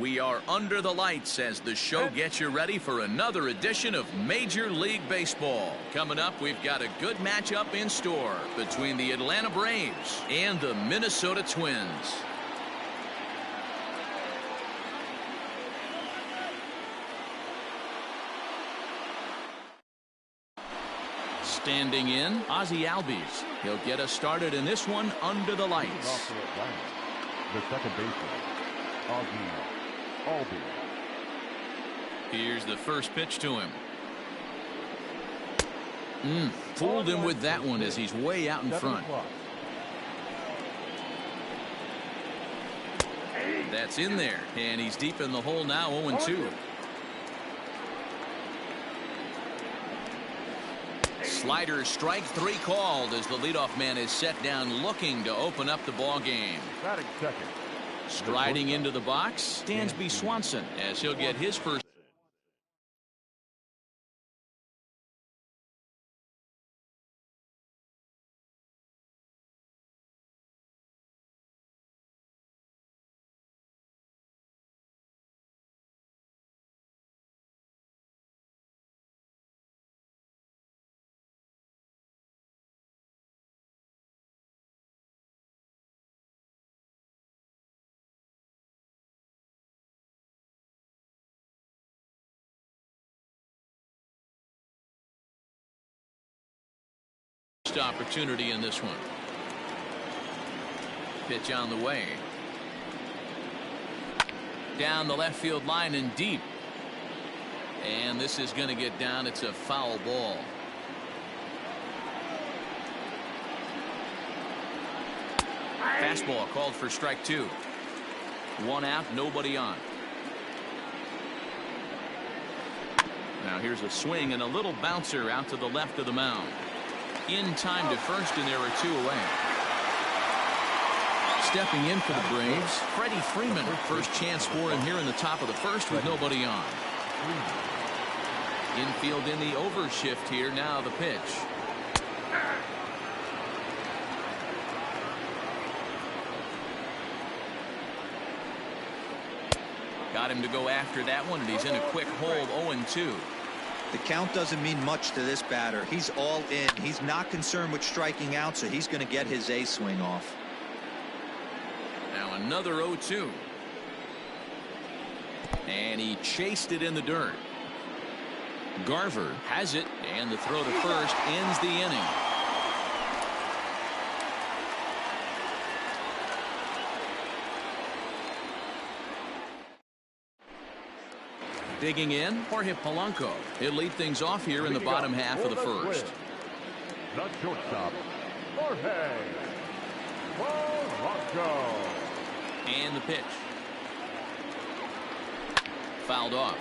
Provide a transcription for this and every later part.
We are under the lights as the show gets you ready for another edition of Major League Baseball. Coming up, we've got a good matchup in store between the Atlanta Braves and the Minnesota Twins. Standing in, Ozzie Albies. He'll get us started in this one under the lights. The second baseman, Ozzie Albies. Here's the first pitch to him. Fooled him with that one as he's way out in front. That's in there, and he's deep in the hole now, 0-2. Slider strike three called as the leadoff man is set down looking to open up the ball game. Striding into the box, Dansby Swanson as he'll get his first. Opportunity in this one. Pitch on the way. Down the left field line and deep. And this is going to get down. It's a foul ball. Fastball called for strike two. One out, nobody on. Now here's a swing and a little bouncer out to the left of the mound. In time to first, and there are two away. Stepping in for the Braves, Freddie Freeman. First chance for him here in the top of the first with nobody on. Infield in the overshift here. Now the pitch. Got him to go after that one, and he's in a quick hold, 0-2. The count doesn't mean much to this batter. He's all in. He's not concerned with striking out, so he's going to get his A swing off. Now another 0-2. And he chased it in the dirt. Garver has it, and the throw to first ends the inning. Digging in, Jorge Polanco. He'll lead things off here in the bottom half of the first. The shortstop, Jorge Polanco. And the pitch. Fouled off.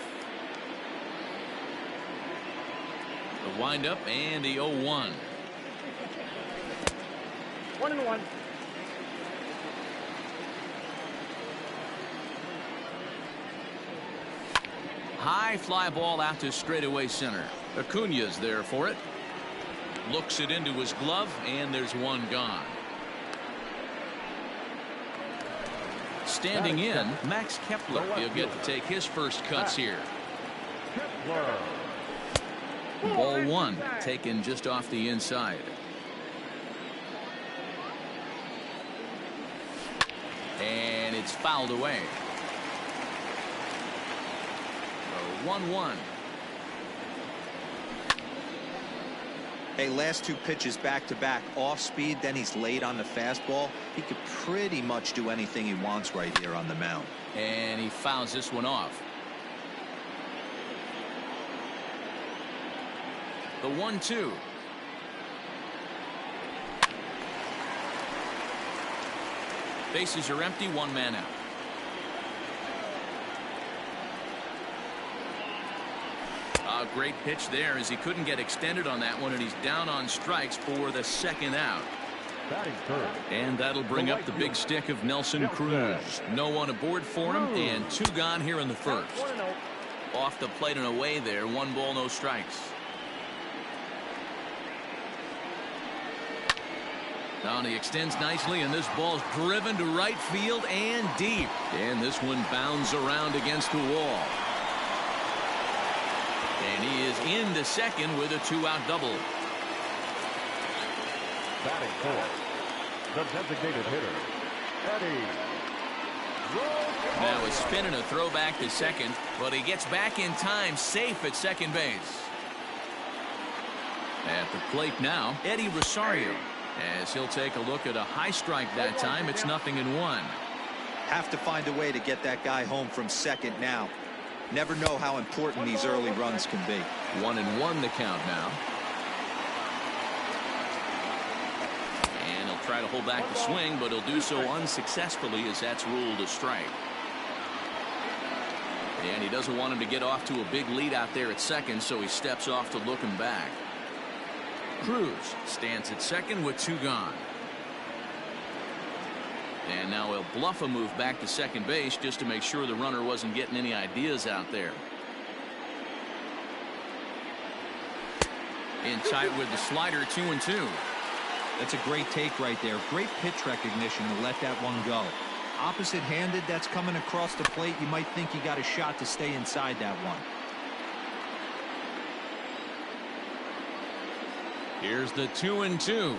The windup and the 0-1. 1-1. High fly ball out to straightaway center. Acuna's there for it. Looks it into his glove, and there's one gone. Standing in, Max Kepler. He'll get to take his first cuts here. Ball one, taken just off the inside. And it's fouled away. 1-1. Hey, last two pitches back to back, off speed, then he's late on the fastball. He could pretty much do anything he wants right here on the mound. And he fouls this one off. The 1-2. Bases are empty, one man out. A great pitch there as he couldn't get extended on that one, and he's down on strikes for the second out. And that'll bring up the big stick of Nelson Cruz. No one aboard for him, and two gone here in the first. Off the plate and away there, 1 ball, no strikes. Now he extends nicely, and this ball's driven to right field and deep. And this one bounds around against the wall. And he is into second with a 2-out double. Batting fourth, the designated hitter, Eddie. Now a spin and a throwback to second, but he gets back in time, safe at second base. At the plate now, Eddie Rosario, as he'll take a look at a high strike that time. It's 0-1. Have to find a way to get that guy home from second now. Never know how important these early runs can be. 1-1 the count now. And he'll try to hold back the swing, but he'll do so unsuccessfully as that's ruled a strike. And he doesn't want him to get off to a big lead out there at second, so he steps off to look him back. Cruz stands at second with 2 gone. And now he'll bluff a move back to second base just to make sure the runner wasn't getting any ideas out there. In tight with the slider, 2-2. That's a great take right there. Great pitch recognition to let that one go. Opposite-handed, that's coming across the plate. You might think you got a shot to stay inside that one. Here's the 2-2.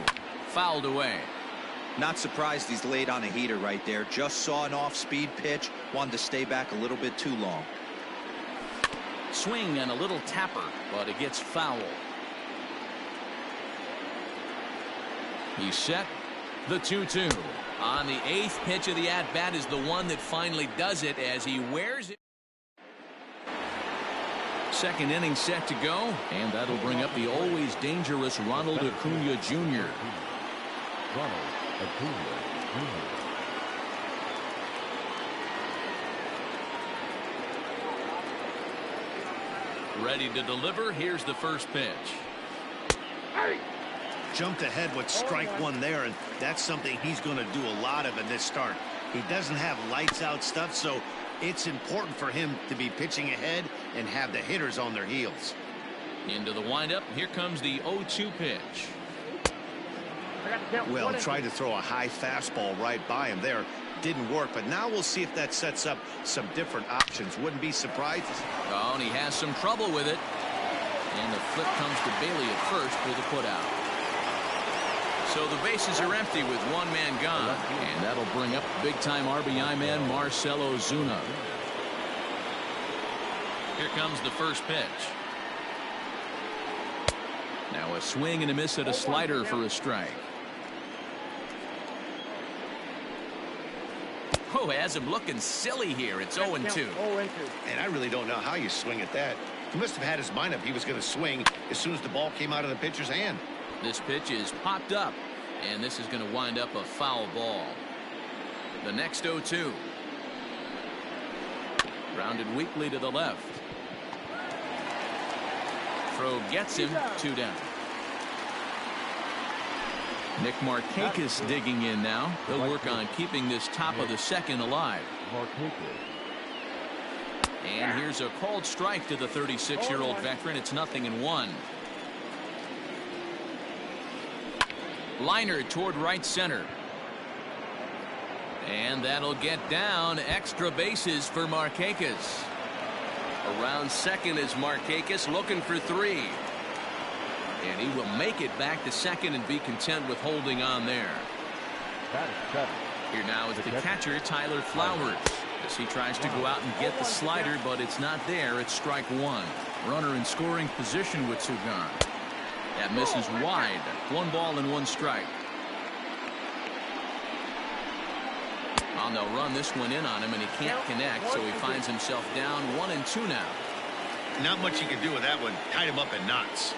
Fouled away. Not surprised he's laid on a heater right there. Just saw an off-speed pitch. Wanted to stay back a little bit too long. Swing and a little tapper, but it gets foul. He's set. The 2-2. On the 8th pitch of the at-bat is the one that finally does it as he wears it. Second inning set to go, and that'll bring up the always dangerous Ronald Acuna Jr. Ronald Acuna Jr. Ready to deliver. Here's the first pitch. Jumped ahead with strike one there, and that's something he's going to do a lot of in this start. He doesn't have lights out stuff, so it's important for him to be pitching ahead and have the hitters on their heels. Into the windup. Here comes the 0-2 pitch. Well, tried to throw a high fastball right by him there. Didn't work, but now we'll see if that sets up some different options. Wouldn't be surprised. Oh, and he has some trouble with it. And the flip comes to Bailey at first with a putout. So the bases are empty with one man gone, and that'll bring up big-time RBI man Marcell Ozuna. Here comes the first pitch. Now a swing and a miss at a slider for a strike. Oh, has him looking silly here. It's 0-2. And I really don't know how you swing at that. He must have had his mind up he was going to swing as soon as the ball came out of the pitcher's hand. This pitch is popped up, and this is going to wind up a foul ball. The next 0-2. Grounded weakly to the left. Throw gets him, 2 down. Nick Markakis digging in now. He'll work on keeping this top of the second alive. And here's a called strike to the 36-year-old veteran. It's 0-1. Liner toward right center. And that'll get down. Extra bases for Markakis. Around second is Markakis looking for 3. And he will make it back to second and be content with holding on there. Here now is the catcher, Tyler Flowers, as he tries to go out and get the slider, but it's not there. It's strike 1. Runner in scoring position with 2 gone. That misses wide. 1 ball and 1 strike. On the run, this one in on him, and he can't connect, so he finds himself down 1-2 now. Not much you can do with that one. Tied him up in knots.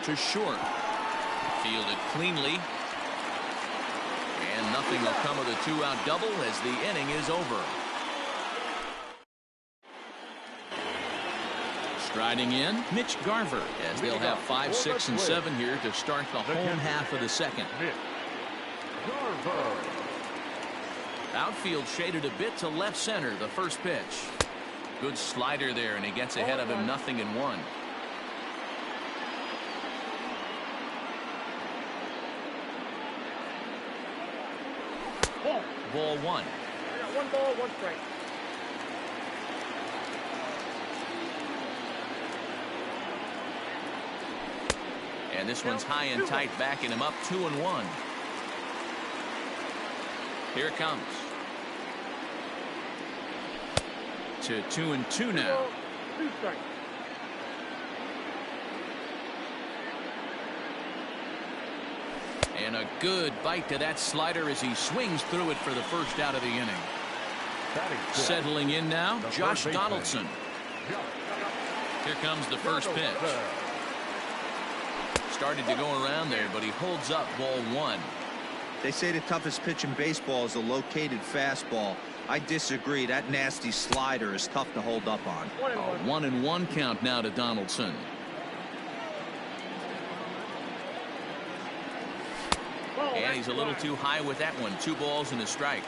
To short. Fielded cleanly. And nothing will come of the 2-out double as the inning is over. Striding in, Mitch Garver, as they'll have 5, 6, and 7 here to start the home half of the second. Outfield shaded a bit to left center, the first pitch. Good slider there, and he gets ahead of him, 0-1. Ball one. One ball, one strike. And this one's high and tight, backing him up 2-1. Here it comes. To 2-2 now. Two strikes. And a good bite to that slider as he swings through it for the first out of the inning. Settling in now, Josh Donaldson. Here comes the first pitch. Started to go around there, but he holds up ball one. They say the toughest pitch in baseball is a located fastball. I disagree. That nasty slider is tough to hold up on. 1-1 count now to Donaldson. And he's a little too high with that one. 2 balls and a strike.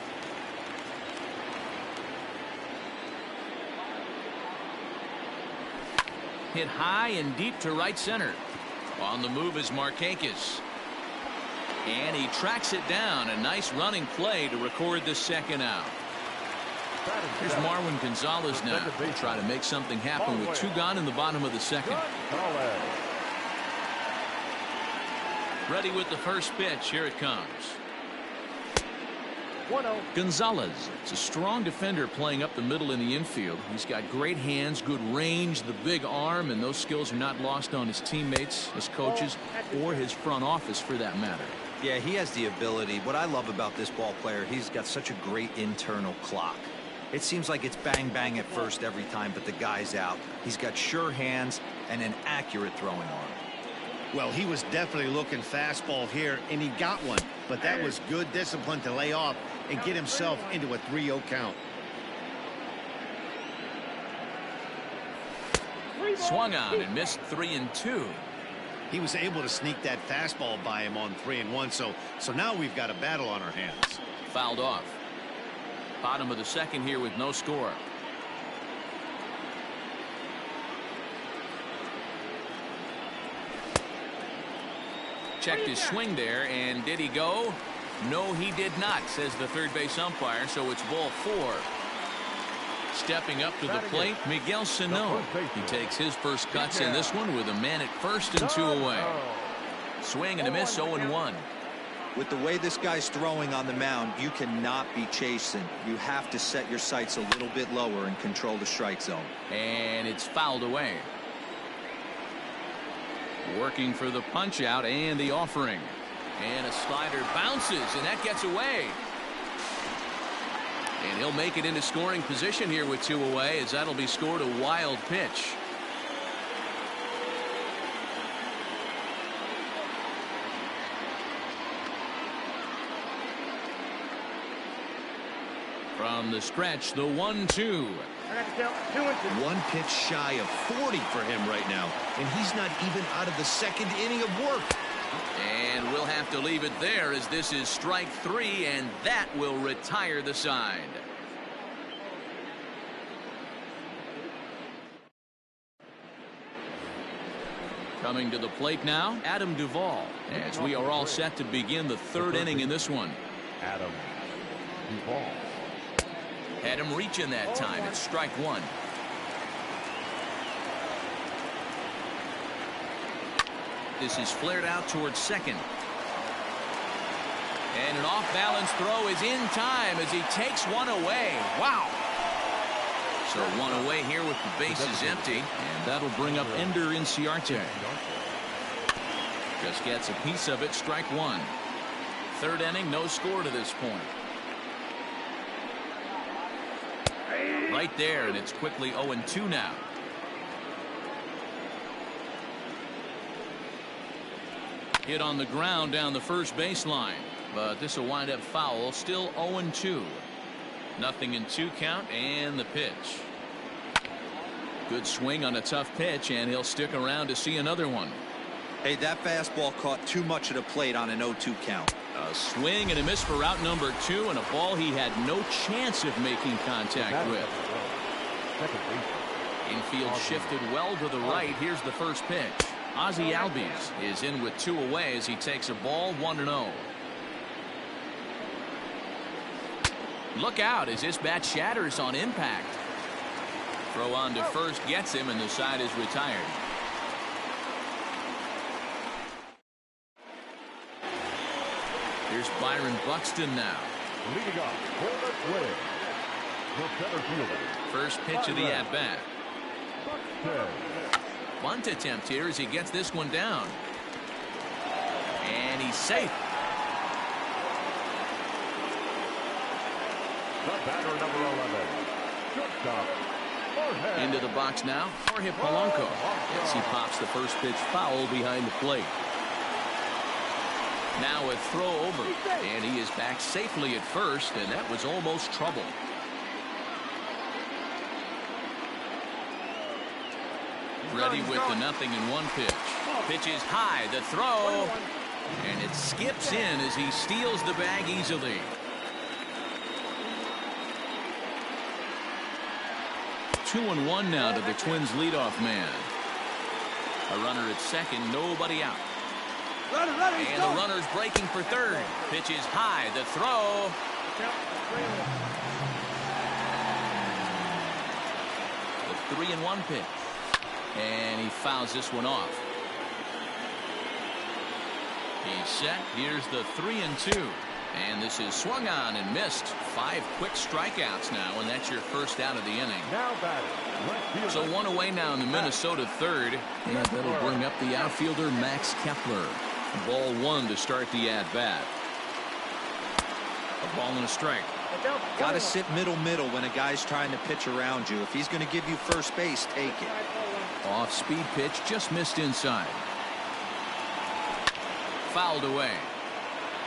Hit high and deep to right center. On the move is Markakis. And he tracks it down. A nice running play to record the second out. Here's Marwin Gonzalez now. He'll try to make something happen with 2 gone in the bottom of the second. Ready with the first pitch. Here it comes. 1-0. Gonzalez is a strong defender playing up the middle in the infield. He's got great hands, good range, the big arm, and those skills are not lost on his teammates, his coaches, or his front office for that matter. Yeah, he has the ability. What I love about this ball player, he's got such a great internal clock. It seems like it's bang bang at first every time, but the guy's out. He's got sure hands and an accurate throwing arm. Well, he was definitely looking fastball here, and he got one. But that was good discipline to lay off and get himself into a 3-0 count. Swung on and missed 3-2. He was able to sneak that fastball by him on 3-1, so now we've got a battle on our hands. Fouled off. Bottom of the second here with no score. Checked his swing there, and did he go? No, he did not, says the third base umpire, so it's ball 4. Stepping up to the plate, Miguel Sano. He takes his first cuts in this one with a man at first and 2 away. Swing and a miss, 0-1. With the way this guy's throwing on the mound, you cannot be chasing. You have to set your sights a little bit lower and control the strike zone. And it's fouled away. Working for the punch out and the offering. And a slider bounces, and that gets away. And he'll make it into scoring position here with 2 away, as that'll be scored a wild pitch. From the stretch, the 1-2. One pitch shy of 40 for him right now, and he's not even out of the second inning of work. And we'll have to leave it there, as this is strike 3, and that will retire the side. Coming to the plate now, Adam Duvall, as we are all set to begin the 3rd inning in this one. Adam Duvall. Had him reaching that time. It's strike 1. This is flared out towards second. And an off-balance throw is in time as he takes one away. Wow. So 1 away here with the bases empty. And that'll bring up Ender Inciarte. Just gets a piece of it. Strike 1. 3rd inning, no score to this point. Right there, and it's quickly 0-2 now. Hit on the ground down the first baseline, but this will wind up foul. Still 0-2. 0-2 count, and the pitch. Good swing on a tough pitch, and he'll stick around to see another one. Hey, that fastball caught too much of the plate on an 0-2 count. A swing and a miss for out number 2, and a ball he had no chance of making contact with. Infield shifted well to the right. Here's the first pitch. Ozzie Albies is in with 2 away as he takes a ball 1-0. Look out as this bat shatters on impact. Throw on to first gets him, and the side is retired. Here's Byron Buxton now. Leading up for the win, the center fielder. First pitch of the at-bat. Buxton. Bunt attempt here as he gets this one down. And he's safe. The batter, number 11. Shortstop. Into the box now, Jorge Polanco, as he pops the first pitch foul behind the plate. Now a throw over, and he is back safely at first, and that was almost trouble. Ready with the 0-1 pitch. Pitch is high, the throw, and it skips in as he steals the bag easily. Two and one now to the Twins leadoff man. A runner at second, nobody out. And the runner's breaking for third. Pitch is high, the throw. The 3-1 pitch. And he fouls this one off. He's set. Here's the 3-2. And this is swung on and missed. 5 quick strikeouts now, and that's your first out of the inning. Now batting. So one away now in the Minnesota third. And that'll bring up the outfielder Max Kepler. Ball 1 to start the at-bat. A ball and a strike. Got to sit middle when a guy's trying to pitch around you. If he's going to give you first base, take it. Off-speed pitch, just missed inside. Fouled away.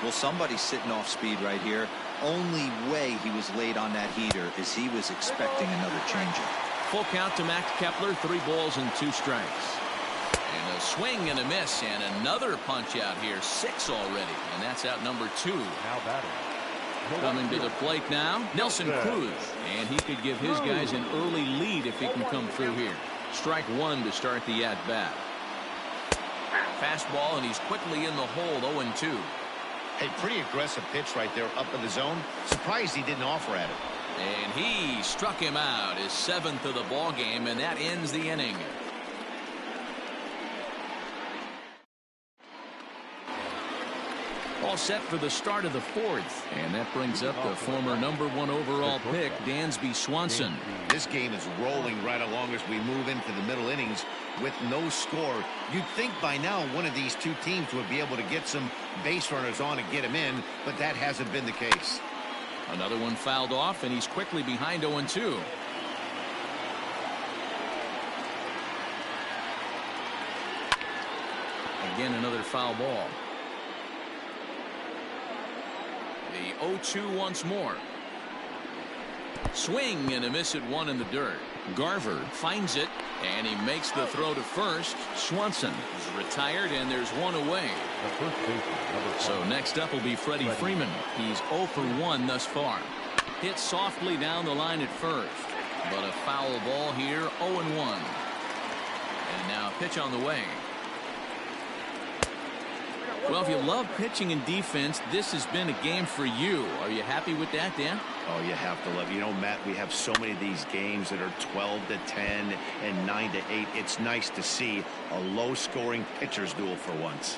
Well, somebody's sitting off speed right here. Only way he was late on that heater is he was expecting another changeup. Full count to Max Kepler, 3 balls and 2 strikes. And a swing and a miss, and another punch out here, 6 already, and that's out number 2. Now batting. Coming to the plate now, Nelson Cruz, and he could give his guys an early lead if he can come through here. Strike 1 to start the at-bat. Fastball, and he's quickly in the hole, 0-2. Hey, pretty aggressive pitch right there up in the zone. Surprised he didn't offer at it. And he struck him out, his 7th of the ball game, and that ends the inning. All set for the start of the 4th, and that brings up the former #1 overall pick, Dansby Swanson. This game is rolling right along as we move into the middle innings with no score. You'd think by now one of these two teams would be able to get some base runners on and get him in, but that hasn't been the case. Another one fouled off, and he's quickly behind 0-2. Again, another foul ball. The 0-2 once more. Swing and a miss at 1 in the dirt. Garver finds it, and he makes the throw to first. Swanson is retired, and there's 1 away. So next up will be Freddie Freeman. He's 0 for 1 thus far. Hit softly down the line at first, but a foul ball here, 0-1. And now a pitch on the way. Well, if you love pitching and defense, this has been a game for you. Are you happy with that, Dan? Oh, you have to love it. You know, Matt, we have so many of these games that are 12-10 and 9-8. It's nice to see a low-scoring pitcher's duel for once.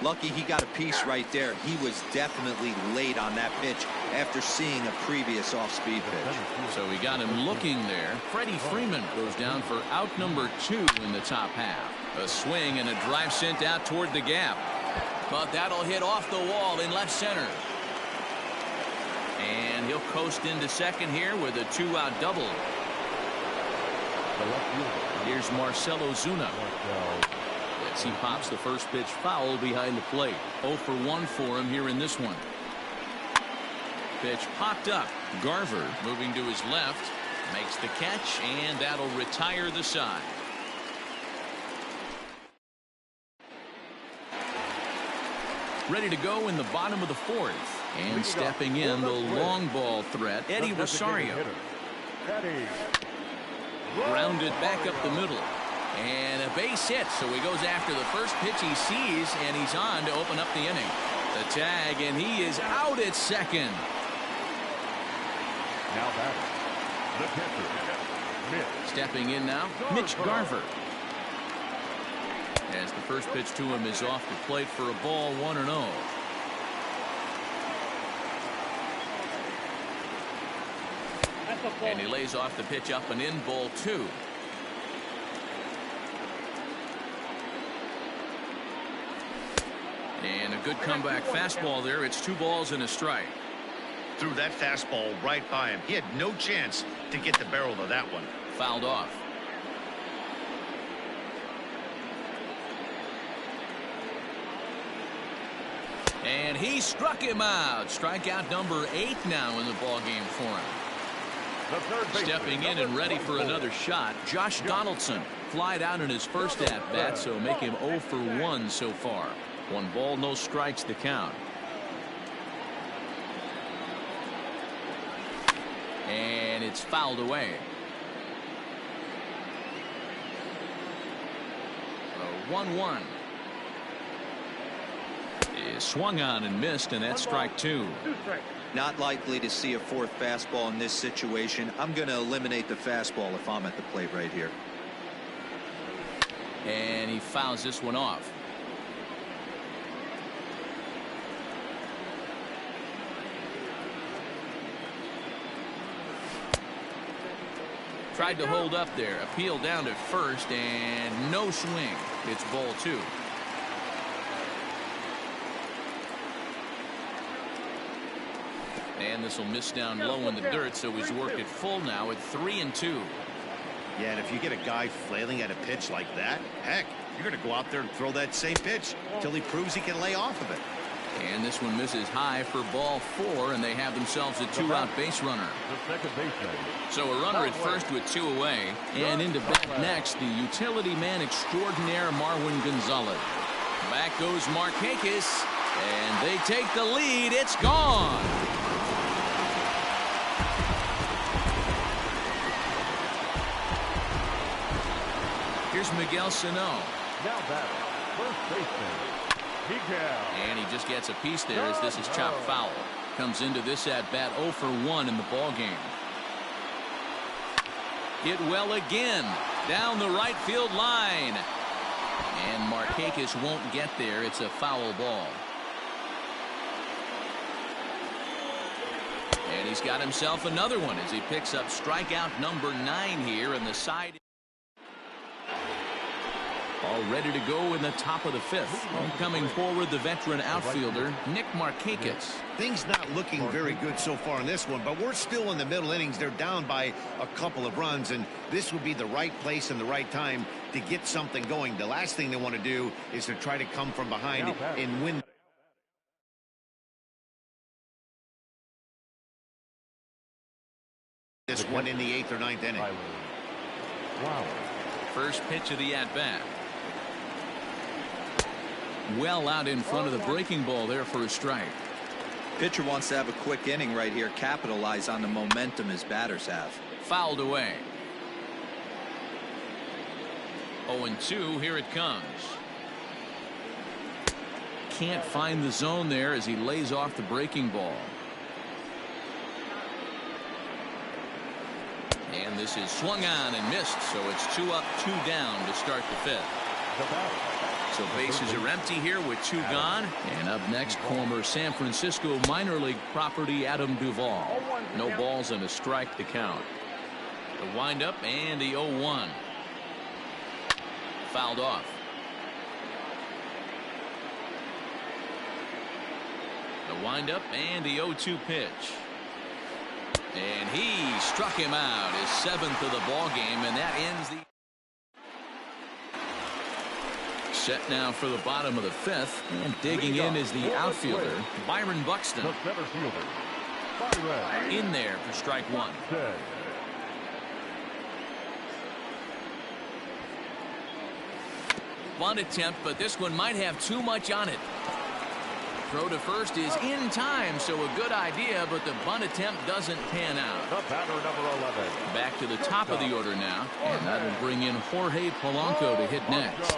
Lucky he got a piece right there. He was definitely late on that pitch after seeing a previous off-speed pitch. So we got him looking there. Freddie Freeman goes down for out number 2 in the top half. A swing and a drive sent out toward the gap. But that'll hit off the wall in left center. And he'll coast into second here with a 2-out double. Here's Marcell Ozuna. As he pops the first pitch foul behind the plate. 0 for 1 for him here in this one. Pitch popped up. Garver moving to his left. Makes the catch, and that'll retire the side. Ready to go in the bottom of the 4th. And stepping in the long ball threat, Eddie Rosario. Grounded back up the middle. And a base hit, so he goes after the first pitch he sees, and he's on to open up the inning. The tag, and he is out at second. Now batting, the catcher, Mitch. Stepping in now, Mitch Garver. As the first pitch to him is off the plate for a ball, 1-0. And he lays off the pitch up and in, ball 2. And a good comeback fastball there. It's 2 balls and a strike. Threw that fastball right by him. He had no chance to get the barrel of that one. Fouled off. And he struck him out. Strikeout number 8 now in the ball game for him. Stepping in and ready for another shot, Josh Donaldson. Flied out in his first at-bat, so make him 0 for 1 so far. 1 ball, no strikes to count. And it's fouled away. 1-1. Is swung on and missed, and that's strike 2. Not likely to see a 4th fastball in this situation. I'm going to eliminate the fastball if I'm at the plate right here. And he fouls this one off. Tried to hold up there. Appeal down to first, and no swing. It's ball 2. And this will miss down low in the dirt, so he's worked it full now at 3-2. Yeah, and if you get a guy flailing at a pitch like that, heck, you're going to go out there and throw that same pitch until he proves he can lay off of it. And this one misses high for ball 4, and they have themselves a 2-out base runner. The second baseman. So a runner at first with 2 away, and into bat next, the utility man extraordinaire Marwin Gonzalez. Back goes Markakis, and they take the lead. It's gone. Here's Miguel Sano. Now batting, first baseman, Miguel. And he just gets a piece there as this is chopped foul. Comes into this at bat 0 for 1 in the ball game. Hit well again down the right field line. And Markakis won't get there. It's a foul ball. And he's got himself another one as he picks up strikeout number 9 here in the side. All ready to go in the top of the 5th. And coming forward, the veteran outfielder, Nick Markakis. Things not looking very good so far in this one, but we're still in the middle innings. They're down by a couple of runs, and this would be the right place and the right time to get something going. The last thing they want to do is to try to come from behind and win. This one in the 8th or 9th inning. Wow. First pitch of the at-bat. Well out in front of the breaking ball there for a strike. Pitcher wants to have a quick inning right here, capitalize on the momentum his batters have. Fouled away. 0-2. Here it comes. Can't find the zone there as he lays off the breaking ball. And this is swung on and missed, so it's 2 up, 2 down to start the 5th. So bases are empty here with 2 gone. And up next, former San Francisco minor league property Adam Duvall. No balls and a strike to count. The windup and the 0-1. Fouled off. The windup and the 0-2 pitch. And he struck him out, his 7th of the ball game, and that ends the set now for the bottom of the 5th, and digging in is the outfielder Byron Buxton. The center fielder, In there for strike 1. Bunt attempt, but this one might have too much on it. Throw to first is in time, so a good idea, but the bunt attempt doesn't pan out. The batter, number 11. Back to the top of the order now, and that'll bring in Jorge Polanco to hit next.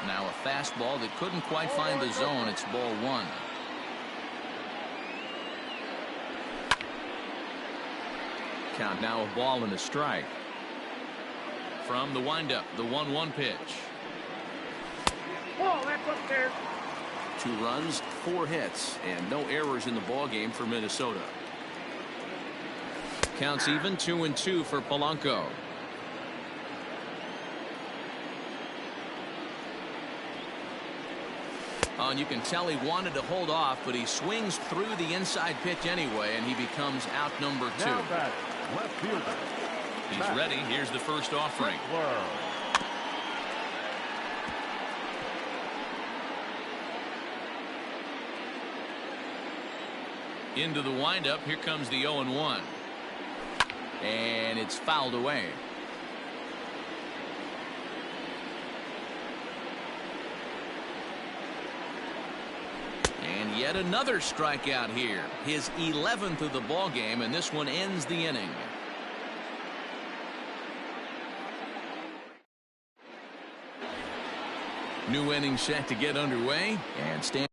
Now a fastball that couldn't quite find the zone. It's ball 1. Count now, a ball and a strike. From the windup, the 1-1 pitch. Ball, that's upstairs. 2 runs, 4 hits, and no errors in the ball game for Minnesota. Counts even, 2-2 for Polanco. And you can tell he wanted to hold off, but he swings through the inside pitch anyway, and he becomes out number 2. Now batting, left fielder. He's ready. Here's the first offering. Into the windup. Here comes the 0-1. And it's fouled away. And yet another strikeout here. His 11th of the ball game, and this one ends the inning. New inning set to get underway, and stand.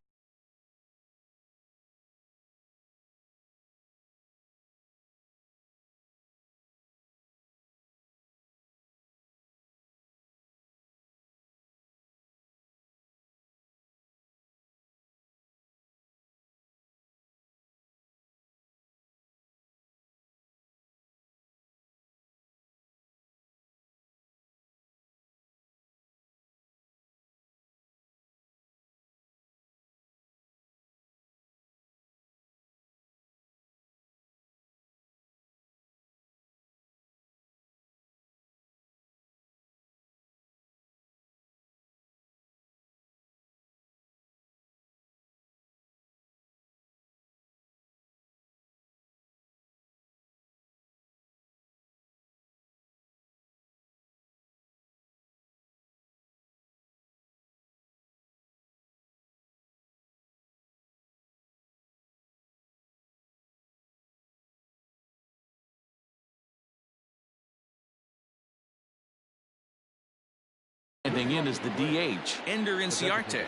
Standing in is the DH, Ender Inciarte.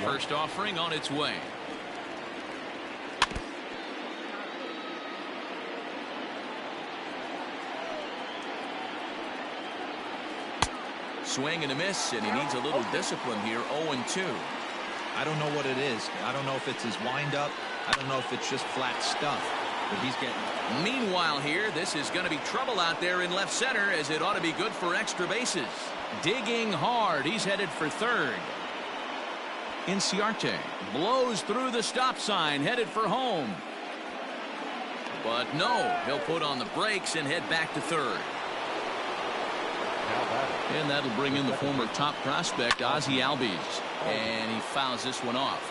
First offering on its way. Swing and a miss, and he needs a little discipline here. 0-2. I don't know what it is. I don't know if it's his windup. I don't know if it's just flat stuff. But he's getting. Meanwhile here, this is going to be trouble out there in left center, as it ought to be good for extra bases. Digging hard. He's headed for third. Inciarte blows through the stop sign, headed for home. But no, he'll put on the brakes and head back to third. And that'll bring in the former top prospect, Ozzie Albies. And he fouls this one off.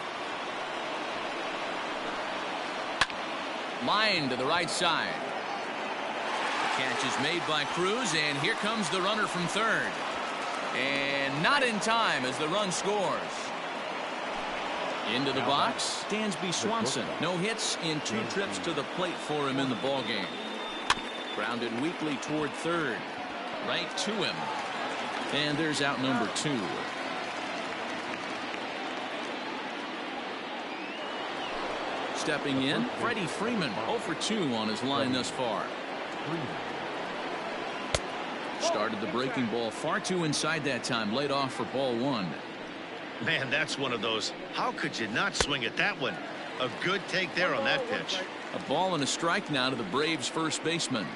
Line to the right side. The catch is made by Cruz, and here comes the runner from third. And not in time as the run scores. Into the box, Dansby Swanson. No hits in 2 trips to the plate for him in the ballgame. Grounded weakly toward third. Right to him. And there's out number 2. Stepping in, Freddie Freeman, 0 for 2 on his line thus far. Started the breaking ball far too inside that time. Laid off for ball 1. Man, that's one of those. How could you not swing at that one? A good take there on that pitch. A ball and a strike now to the Braves first baseman.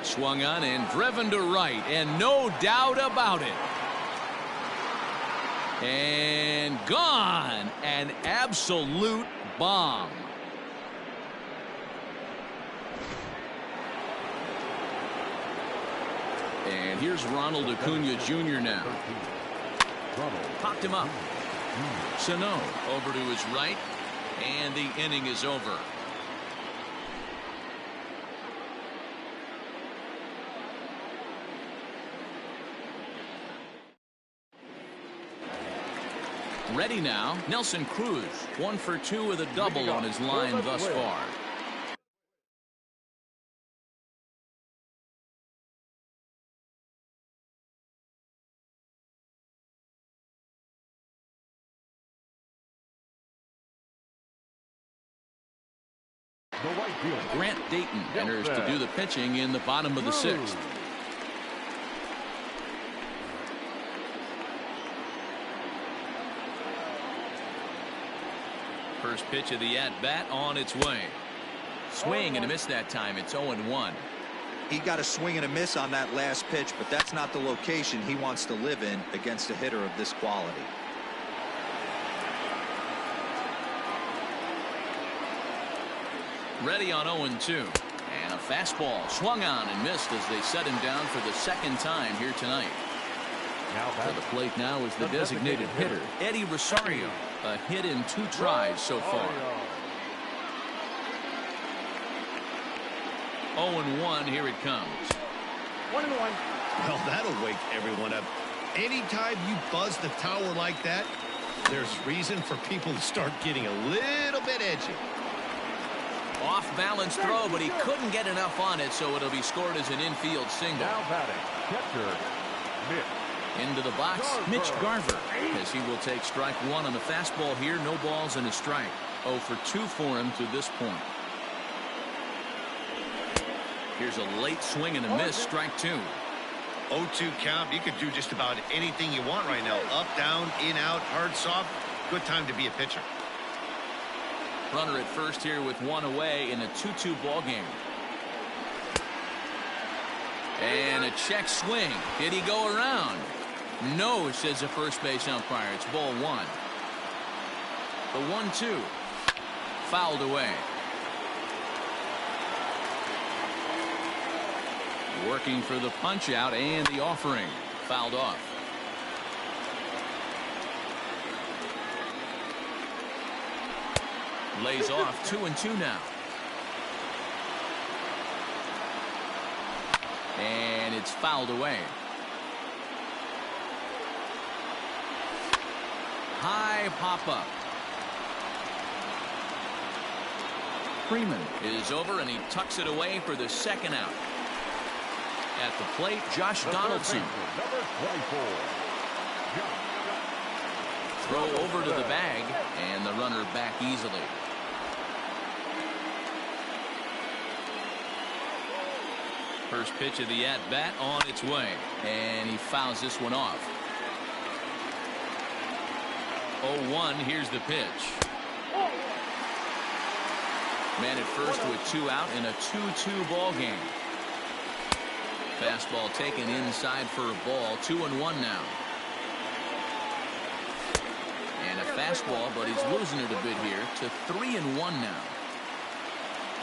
Swung on and driven to right, and no doubt about it. And gone. An absolute bomb. And here's Ronald Acuna Jr. now. Popped him up. Sano over to his right, and the inning is over. Ready now, Nelson Cruz, 1 for 2 with a double on his line thus far. The right fielder. Grant Dayton enters to do the pitching in the bottom of the sixth. First pitch of the at-bat on its way. Swing and a miss that time. It's 0-1. He got a swing and a miss on that last pitch, but that's not the location he wants to live in against a hitter of this quality. Ready on 0-2. And a fastball swung on and missed as they set him down for the second time here tonight. To the plate now is the designated hitter, Eddie Rosario. A hit in 2 tries so far. 0-1, here it comes. 1-1. Well, that'll wake everyone up. Anytime you buzz the tower like that, there's reason for people to start getting a little bit edgy. Off balance throw, but he couldn't get enough on it, so it'll be scored as an infield single. Now batting, catcher, Mitch. Into the box, Mitch Garver, as he will take strike 1 on the fastball here. No balls and a strike. 0 for 2 for him to this point. Here's a late swing and a miss, strike 2. 0-2 count. You could do just about anything you want right now. Up, down, in, out, hard, soft. Good time to be a pitcher. Runner at first here with 1 away in a 2-2 ball game. And a check swing. Did he go around? No, says the first base umpire. It's ball 1. The 1-2 fouled away. Working for the punch out and the offering. Fouled off. Lays off. 2-2 now. And it's fouled away. High pop-up. Freeman is over, and he tucks it away for the second out. At the plate, Josh Donaldson. Number 24. Throw over to the bag, and the runner back easily. First pitch of the at-bat on its way, and he fouls this one off. 0-1, here's the pitch. Man at first with 2 out in a 2-2 ball game. Fastball taken inside for a ball. 2-1 now. And a fastball, but he's losing it a bit here to 3-1 now.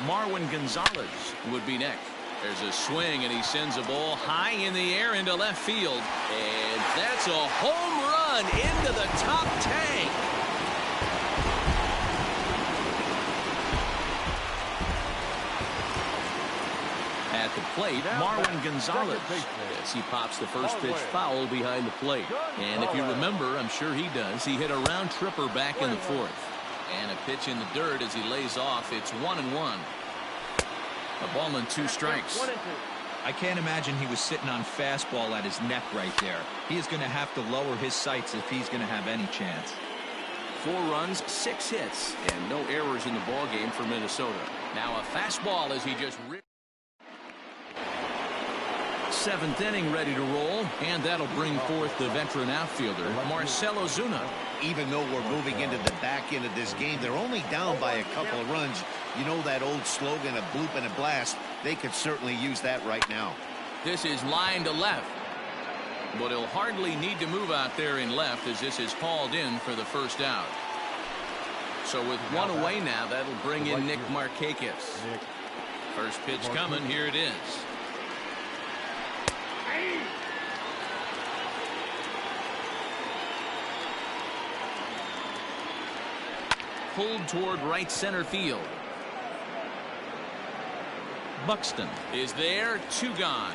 Marwin Gonzalez would be next. There's a swing, and he sends a ball high in the air into left field. And that's a home run into the top tank. At the plate, Marwin Gonzalez, as he pops the first pitch foul behind the plate. And if you remember, I'm sure he does, he hit a round tripper back in the 4th. And a pitch in the dirt as he lays off. It's 1-1. A ball and 2 strikes. I can't imagine he was sitting on fastball at his neck right there. He is going to have to lower his sights if he's going to have any chance. 4 runs, 6 hits, and no errors in the ball game for Minnesota. Now a fastball as he just ripped. 7th inning ready to roll, and that'll bring forth the veteran outfielder, Marcell Ozuna. Even though we're moving into the back end of this game, they're only down by a couple of runs. You know that old slogan, a bloop and a blast. They could certainly use that right now. This is line to left, but he'll hardly need to move out there in left as this is hauled in for the first out. So with 1 away now, that'll bring in Nick Markakis. First pitch coming, here it is. Pulled toward right center field. Buxton is there, 2 gone.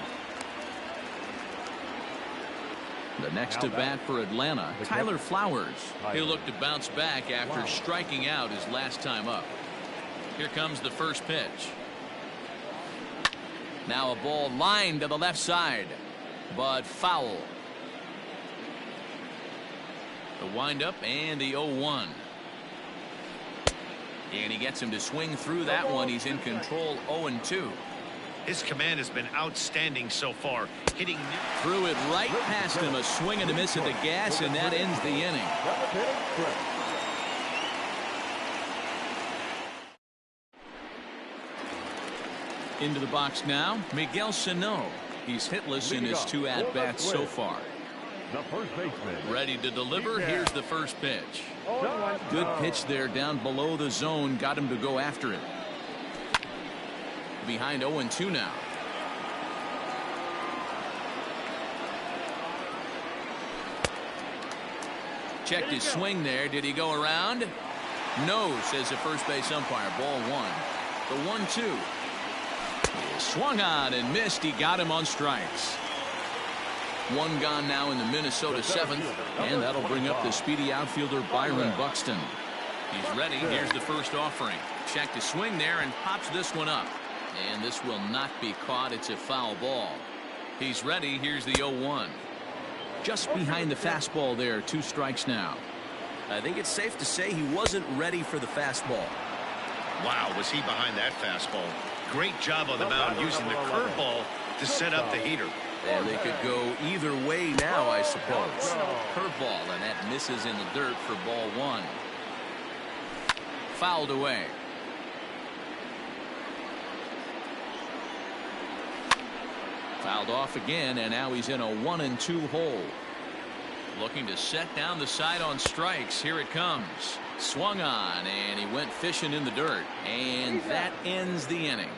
The next to bat for Atlanta, Tyler Flowers. He'll look to bounce back after striking out his last time up. Here comes the first pitch. Now a ball lined to the left side, but foul. The windup and the 0-1. And he gets him to swing through that one. He's in control, 0-2. His command has been outstanding so far. Hitting threw it right past him. A swing and a miss at the gas, and that ends the inning. Into the box now, Miguel Sano. He's hitless in his 2 at-bats so far. The first baseman. Ready to deliver. Here's the first pitch. Good pitch there down below the zone. Got him to go after it. Behind 0-2 now. Checked his swing there. Did he go around? No, says the first base umpire. Ball 1. The 1-2. Swung on and missed. He got him on strikes. 1 gone now in the Minnesota 7th, and that'll bring up the speedy outfielder Byron Buxton. He's ready. Here's the first offering. Checked his swing there and pops this one up. And this will not be caught. It's a foul ball. He's ready. Here's the 0-1. Just behind the fastball there. 2 strikes now. I think it's safe to say he wasn't ready for the fastball. Wow, was he behind that fastball? Great job on the mound using the curveball to set up the heater. And they could go either way now, I suppose. Curveball, and that misses in the dirt for ball 1. Fouled away. Fouled off again, and now he's in a 1-2 hole. Looking to set down the side on strikes. Here it comes. Swung on, and he went fishing in the dirt. And that ends the inning.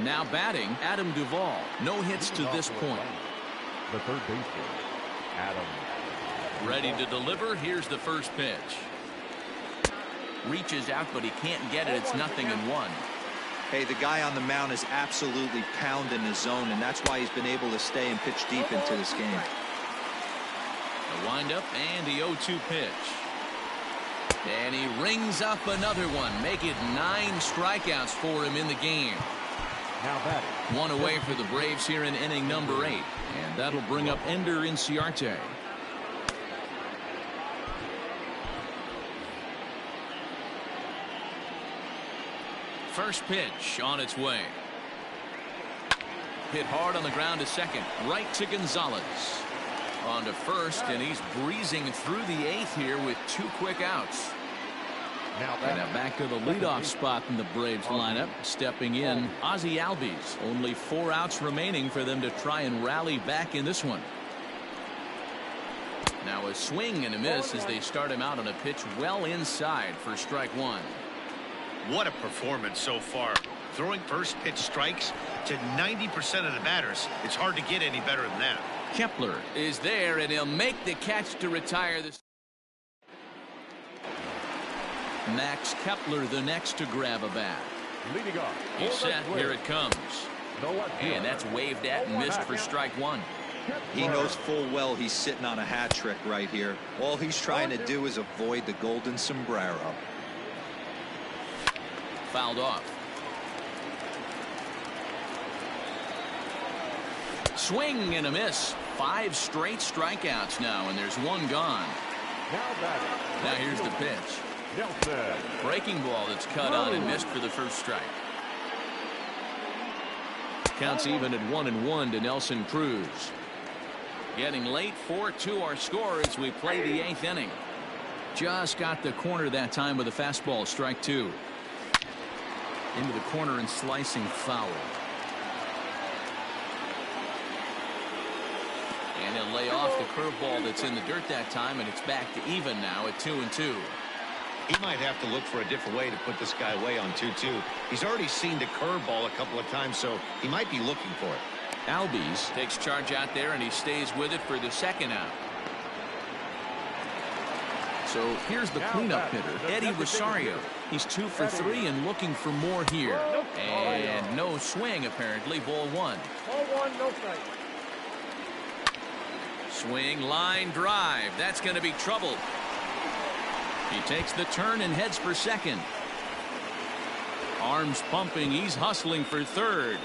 Now batting, Adam Duvall. No hits to this point. The third baseman, Adam. Ready to deliver. Here's the first pitch. Reaches out, but he can't get it. It's 0-1. Hey, the guy on the mound is absolutely pounding his zone, and that's why he's been able to stay and pitch deep into this game. The windup and the 0-2 pitch. And he rings up another one. Make it 9 strikeouts for him in the game. Now batting. 1 away for the Braves here in inning number 8. And that'll bring up Ender Inciarte. First pitch on its way. Hit hard on the ground to second. Right to Gonzalez. On to first, and he's breezing through the 8th here with 2 quick outs. Now back to the leadoff spot in the Braves lineup. Stepping in, Ozzie Albies. Only 4 outs remaining for them to try and rally back in this one. Now a swing and a miss as they start him out on a pitch well inside for strike 1. What a performance so far. Throwing first pitch strikes to 90% of the batters. It's hard to get any better than that. Kepler is there, and he'll make the catch to retire this. Max Kepler the next to grab a bat. Leading off. He's set. Here it comes. And that's waved at and missed for strike 1. He knows full well he's sitting on a hat trick right here. All he's trying to do is avoid the golden sombrero. Fouled off. Swing and a miss. 5 straight strikeouts now, and there's 1 gone. Now here's the pitch. Nelson. Breaking ball that's cut on and missed for the first strike. Counts even at 1-1 to Nelson Cruz. Getting late, 4-2 our score as we play the 8th inning. Just got the corner that time with a fastball. Strike 2. Into the corner and slicing foul. And he'll lay off the curveball that's in the dirt that time, and it's back to even now at 2-2. He might have to look for a different way to put this guy away on 2-2. He's already seen the curveball a couple of times, so he might be looking for it. Albies takes charge out there, and he stays with it for the second out. So here's the cleanup hitter, Eddie Rosario. He's 2 for 3 and looking for more here. And no swing, apparently. Ball 1. Ball 1, no strike. Swing, line drive. That's going to be trouble. He takes the turn and heads for second. Arms pumping. He's hustling for third.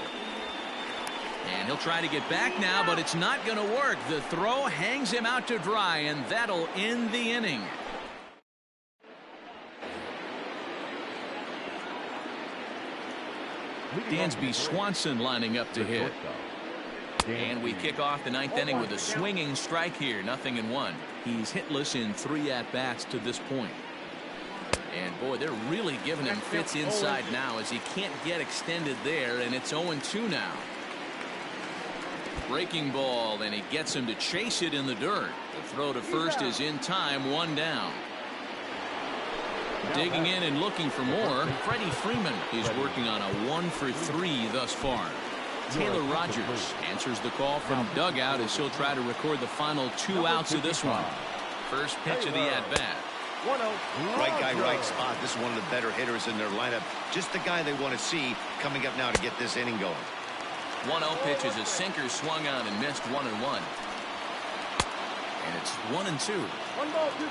And he'll try to get back now, but it's not going to work. The throw hangs him out to dry, and that'll end the inning. Dansby Swanson lining up to hit. And we kick off the ninth inning with a swinging strike here. 0-1. He's hitless in 3 at-bats to this point. And boy, they're really giving him fits inside now as he can't get extended there, and it's 0-2 now. Breaking ball, and he gets him to chase it in the dirt. The throw to first is in time, 1 down. Digging in and looking for more, Freddie Freeman is working on a 1-for-3 thus far. Taylor Rogers answers the call from dugout as he'll try to record the final 2 outs of this one. First pitch of the at-bat. Right guy, right spot. This is one of the better hitters in their lineup. Just the guy they want to see coming up now to get this inning going. 1-0 pitch is a sinker swung on and missed 1-1. And it's 1-2.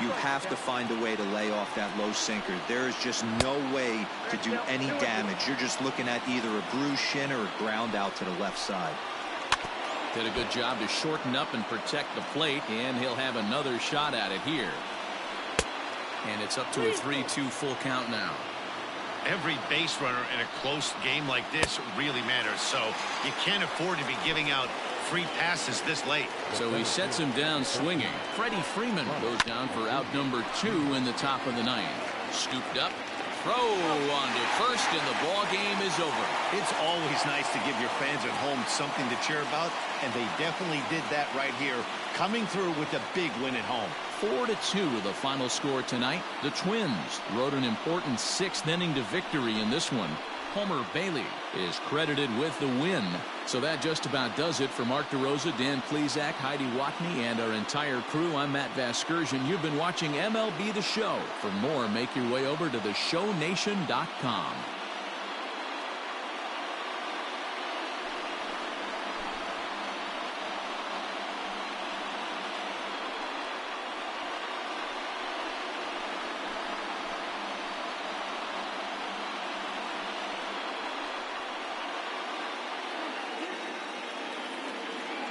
You have to find a way to lay off that low sinker. There is just no way to do any damage. You're just looking at either a bruised shin or a ground out to the left side. Did a good job to shorten up and protect the plate, and he'll have another shot at it here. And it's up to a 3-2 full count now. Every base runner in a close game like this really matters, so you can't afford to be giving out free passes this late. So he sets him down swinging. Freddie Freeman goes down for out number 2 in the top of the ninth. Scooped up, throw on to first, and the ball game is over. It's always nice to give your fans at home something to cheer about, and they definitely did that right here, coming through with a big win at home. 4-2 the final score tonight. The Twins rode an important 6th inning to victory in this one. Homer Bailey is credited with the win. So that just about does it for Mark DeRosa, Dan Plesac, Heidi Watney, and our entire crew. I'm Matt Vasgersian. You've been watching MLB The Show. For more, make your way over to theshownation.com.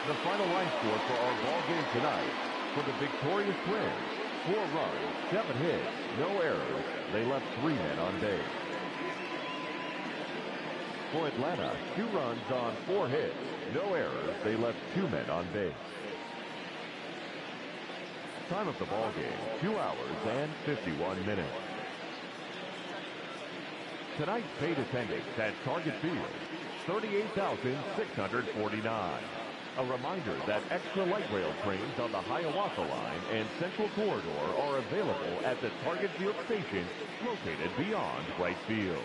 The final line score for our ball game tonight. For the victorious Twins, 4 runs, 7 hits, no errors. They left 3 men on base. For Atlanta, 2 runs on 4 hits, no errors. They left 2 men on base. Time of the ball game, 2 hours and 51 minutes. Tonight's paid attendance at Target Field, 38,649. A reminder that extra light rail trains on the Hiawatha Line and Central Corridor are available at the Target Field station located beyond right field.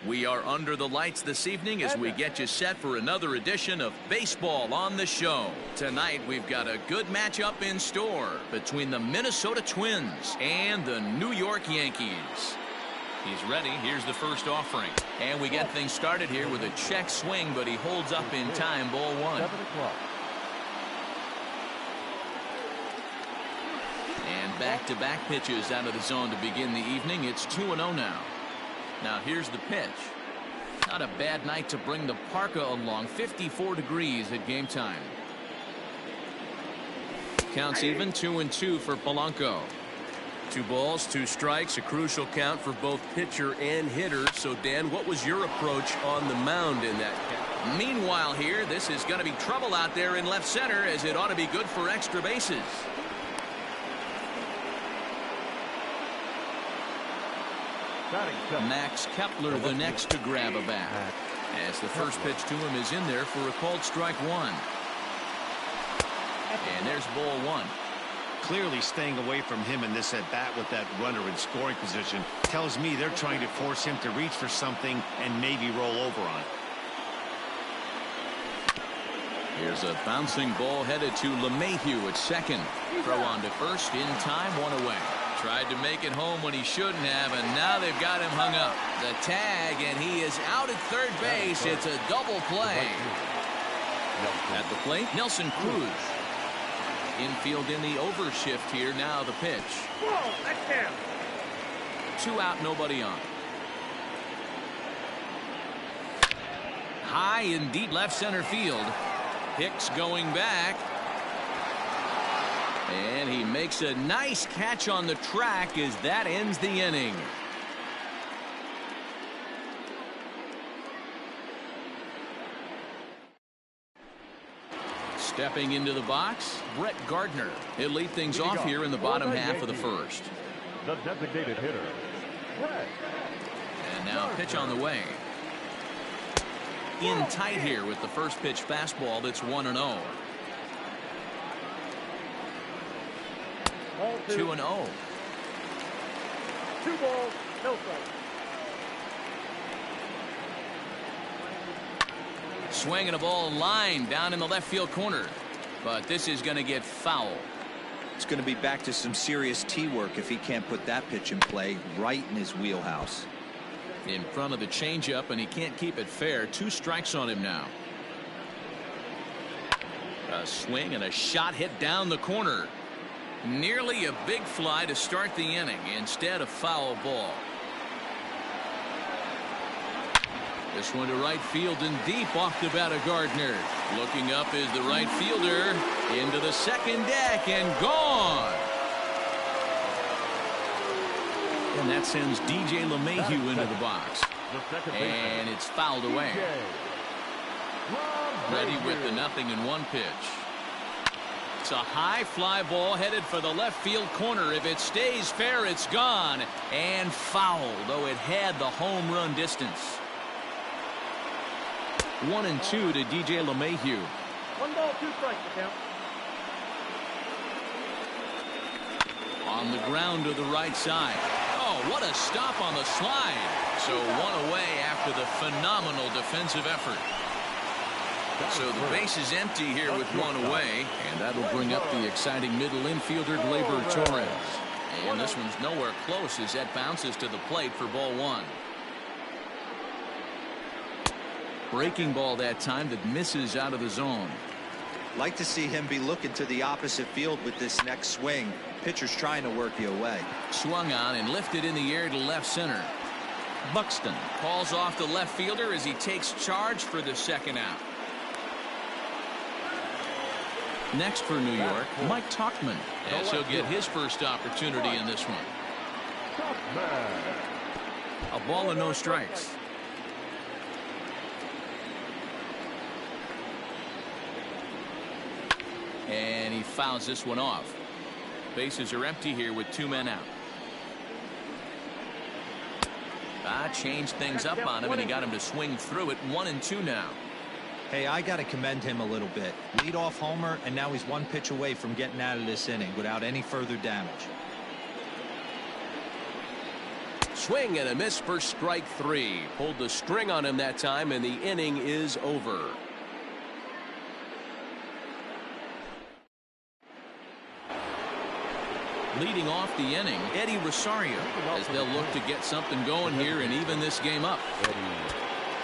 We are under the lights this evening as we get you set for another edition of Baseball on the Show. Tonight we've got a good matchup in store between the Minnesota Twins and the New York Yankees. He's ready. Here's the first offering. And we get things started here with a check swing, but he holds up in time. Ball one. And back-to-back pitches out of the zone to begin the evening. It's 2-0 now. Now here's the pitch. Not a bad night to bring the parka along. 54 degrees at game time. Counts even. 2-2 for Polanco. 2 balls, 2 strikes, a crucial count for both pitcher and hitter. So, Dan, what was your approach on the mound in that count? Meanwhile here, this is going to be trouble out there in left center, as it ought to be good for extra bases. Max Kepler the next to grab a bat, as the first pitch to him is in there for a called strike one. And there's ball one. Clearly staying away from him in this at bat with that runner in scoring position tells me they're trying to force him to reach for something and maybe roll over on it. Here's a bouncing ball headed to LeMahieu at second. Throw on to first, in time, 1 away. Tried to make it home when he shouldn't have, and now they've got him hung up. The tag, and he is out at third base. It's a double play. At the plate, Nelson Cruz. Infield in the overshift here. Now the pitch. Whoa, that's him. 2 out, nobody on. High in deep left center field. Hicks going back. And he makes a nice catch on the track as that ends the inning. Stepping into the box, Brett Gardner. He'll lead things off here in the bottom half of the first. The designated hitter, Brett. And now a pitch on the way. In tight here with the first pitch fastball that's 1-0. 2-0. 2 balls, no strikes. Swinging a ball line down in the left field corner. But this is going to get foul. It's going to be back to some serious tee work if he can't put that pitch in play right in his wheelhouse. In front of the changeup, and he can't keep it fair. 2 strikes on him now. A swing and a shot hit down the corner. Nearly a big fly to start the inning. Instead, a foul ball. This one to right field and deep off the bat of Gardner. Looking up is the right fielder. Into the second deck and gone. And that sends DJ LeMahieu into the box. And it's fouled away. Ready with the 0-1 pitch. It's a high fly ball headed for the left field corner. If it stays fair, it's gone. And fouled, though it had the home run distance. 1-2 to DJ LeMahieu. 1 ball, 2 strikes to count. On the ground to the right side. Oh, what a stop on the slide. So 1 away after the phenomenal defensive effort. So the base is empty here with 1 away, and that'll bring up the exciting middle infielder Gleyber Torres. And this one's nowhere close as that bounces to the plate for ball 1. Breaking ball that time that misses out of the zone. Like to see him be looking to the opposite field with this next swing. Pitcher's trying to work you away. Swung on and lifted in the air to left center. Buxton calls off the left fielder as he takes charge for the second out. Next for New York, Mike Tauchman, as he'll get his first opportunity in this one. A ball and no strikes. And he fouls this one off. Bases are empty here with 2 men out. Changed things up on him, and he got him to swing through it. 1-2 now. Hey, I got to commend him a little bit. Leadoff homer, and now he's 1 pitch away from getting out of this inning without any further damage. Swing and a miss for strike 3. Pulled the string on him that time, and the inning is over. Leading off the inning, Eddie Rosario, as they'll look to get something going here and even this game up.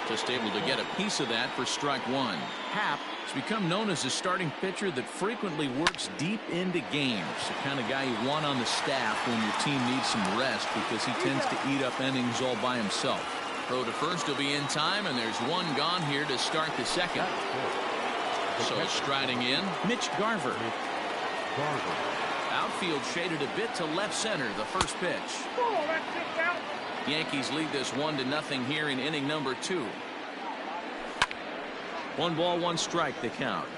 Just able to get a piece of that for strike 1. Happ has become known as a starting pitcher that frequently works deep into games. The kind of guy you want on the staff when your team needs some rest, because he tends to eat up innings all by himself. Throw to first will be in time, and there's one gone here to start the second. So striding in, Mitch Garver. Outfield shaded a bit to left center, the first pitch. Oh, that's just out. Yankees lead this 1-0 here in inning number 2. 1 ball, 1 strike, the count.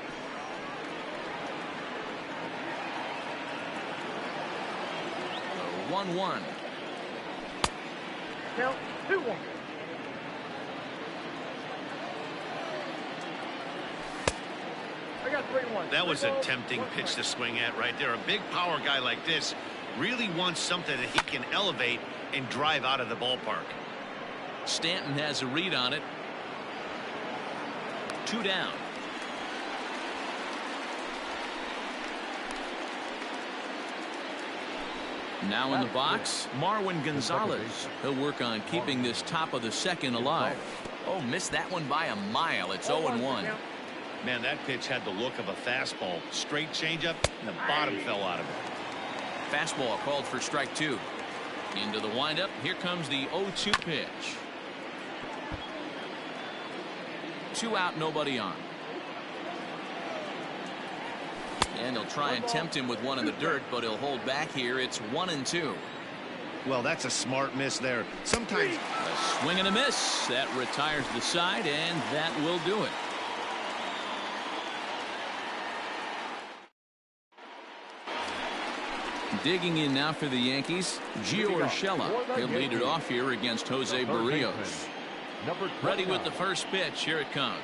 So 1-1. Count 2-1. I got 3-1. That was a tempting pitch to swing at right there. A big power guy like this really wants something that he can elevate and drive out of the ballpark. Stanton has a read on it. 2 down. Now in the box, Marwin Gonzalez. He'll work on keeping this top of the second alive. Oh, missed that one by a mile. It's 0-1. Man, that pitch had the look of a fastball. Straight changeup, and the bottom fell out of it. Fastball called for strike 2. Into the windup. Here comes the 0-2 pitch. 2 out, nobody on. And he'll try and tempt him with one in the dirt, but he'll hold back here. It's 1-2. Well, that's a smart miss there. Sometimes A swing and a miss. That retires the side, and that will do it. Digging in now for the Yankees, Gio Urshela. He'll lead it off here against Jose Barrios. Ready with the first pitch. Here it comes.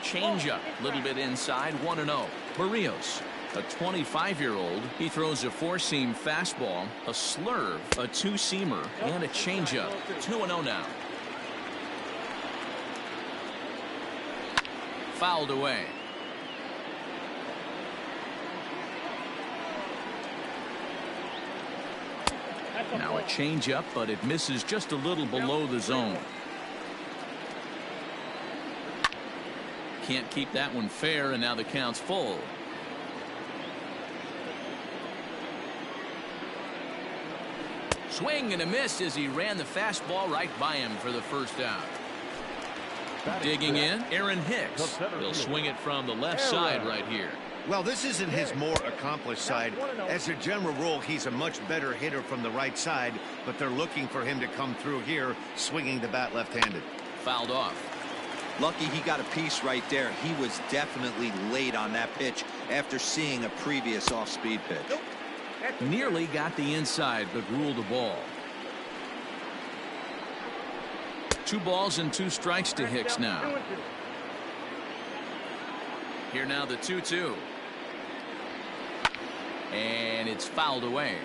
Changeup, a little bit inside, 1-0. Barrios, a 25-year-old. He throws a 4-seam fastball, a slurve, a 2-seamer, and a changeup. 2-0 now. Fouled away. Now a changeup, but it misses just a little below the zone. Can't keep that one fair, and now the count's full. Swing and a miss as he ran the fastball right by him for the first out. Digging in, Aaron Hicks. He'll swing it from the left side right here. well, this isn't his more accomplished side. As a general rule, he's a much better hitter from the right side, but they're looking for him to come through here swinging the bat left-handed. Fouled off. Lucky he got a piece right there. He was definitely late on that pitch after seeing a previous off-speed pitch. Nearly got the inside, but ruled the ball. 2 balls and 2 strikes to Hicks now. Here now the 2-2. And it's fouled away.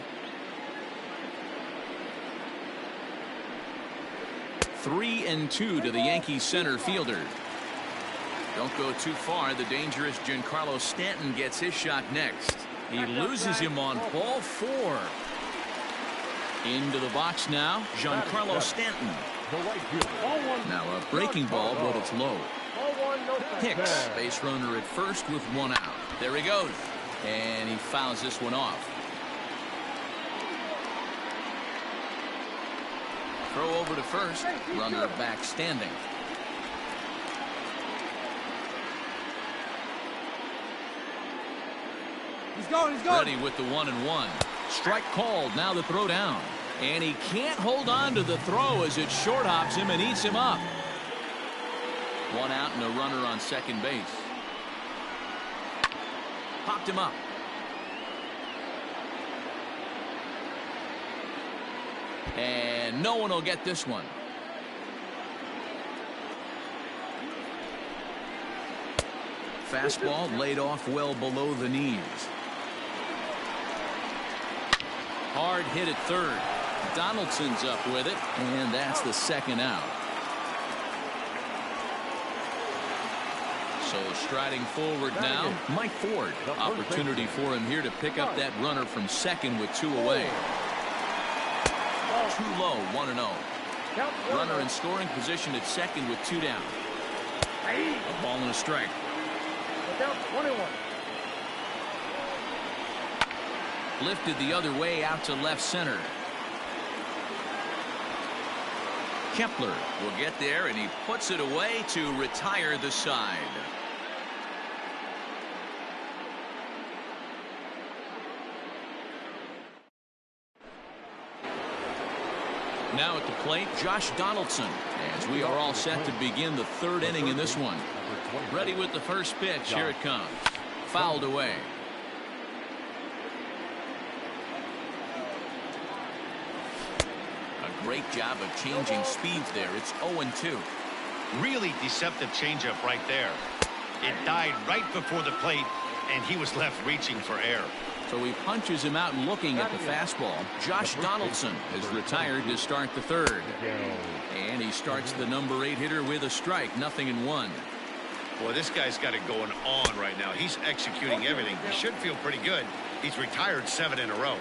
3-2 to the Yankees center fielder. Don't go too far. The dangerous Giancarlo Stanton gets his shot next. He loses him on ball 4. Into the box now, Giancarlo Stanton. Now a breaking ball, but it's low. Hicks, base runner at first with 1 out. There he goes. And he fouls this one off. Throw over to first. Runner back standing. He's going. Ready with the 1-1. Strike called. Now the throw down. And he can't hold on to the throw as it short hops him and eats him up. 1 out and a runner on second base. Popped him up. And no one will get this one. Fastball laid off well below the knees. Hard hit at third. Donaldson's up with it, and that's the second out. So striding forward now, Mike Ford. Opportunity for him here to pick up that runner from second with 2 away. Too low, 1-0. Runner in scoring position at second with 2 down. A ball and a strike. 21. Lifted the other way out to left center. Kepler will get there, and he puts it away to retire the side. Now at the plate, Josh Donaldson, as we are all set to begin the 3rd inning in this one. Ready with the first pitch. Here it comes. Fouled away. A great job of changing speeds there. It's 0-2. Really deceptive changeup right there. It died right before the plate, and he was left reaching for air. So he punches him out looking at the fastball. Josh Donaldson is retired to start the 3rd. And he starts the number 8 hitter with a strike. 0-1. Boy, this guy's got it going on right now. He's executing everything. He should feel pretty good. He's retired 7 in a row.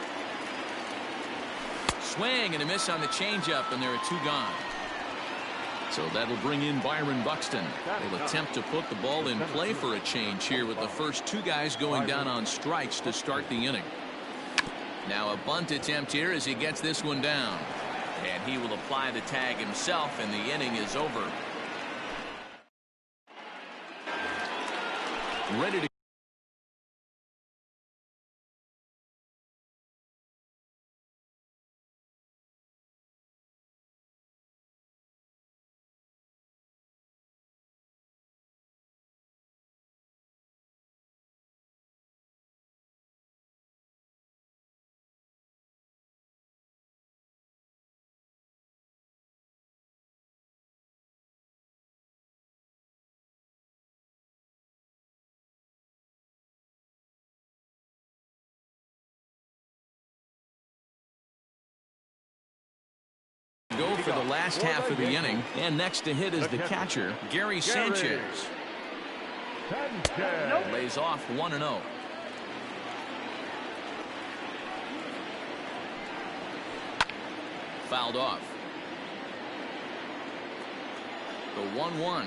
Swing and a miss on the changeup, and there are 2 gone. So that'll bring in Byron Buxton. They'll attempt to put the ball in play for a change here with the first 2 guys going down on strikes to start the inning. Now a bunt attempt here as he gets this one down. And he will apply the tag himself, and the inning is over. Ready to go for the last half of the inning, and next to hit is the catcher, Gary Sanchez. Lays off 1-0. Fouled off. The 1-1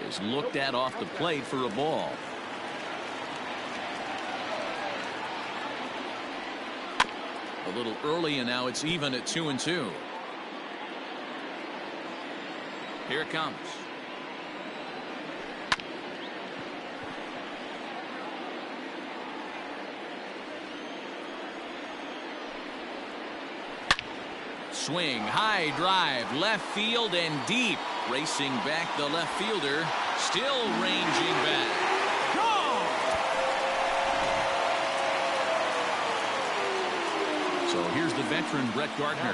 is looked at off the plate for a ball. A little early, and now it's even at 2-2. Here it comes. Swing, high drive, left field and deep. Racing back the left fielder, still ranging back. So here's the veteran Brett Gardner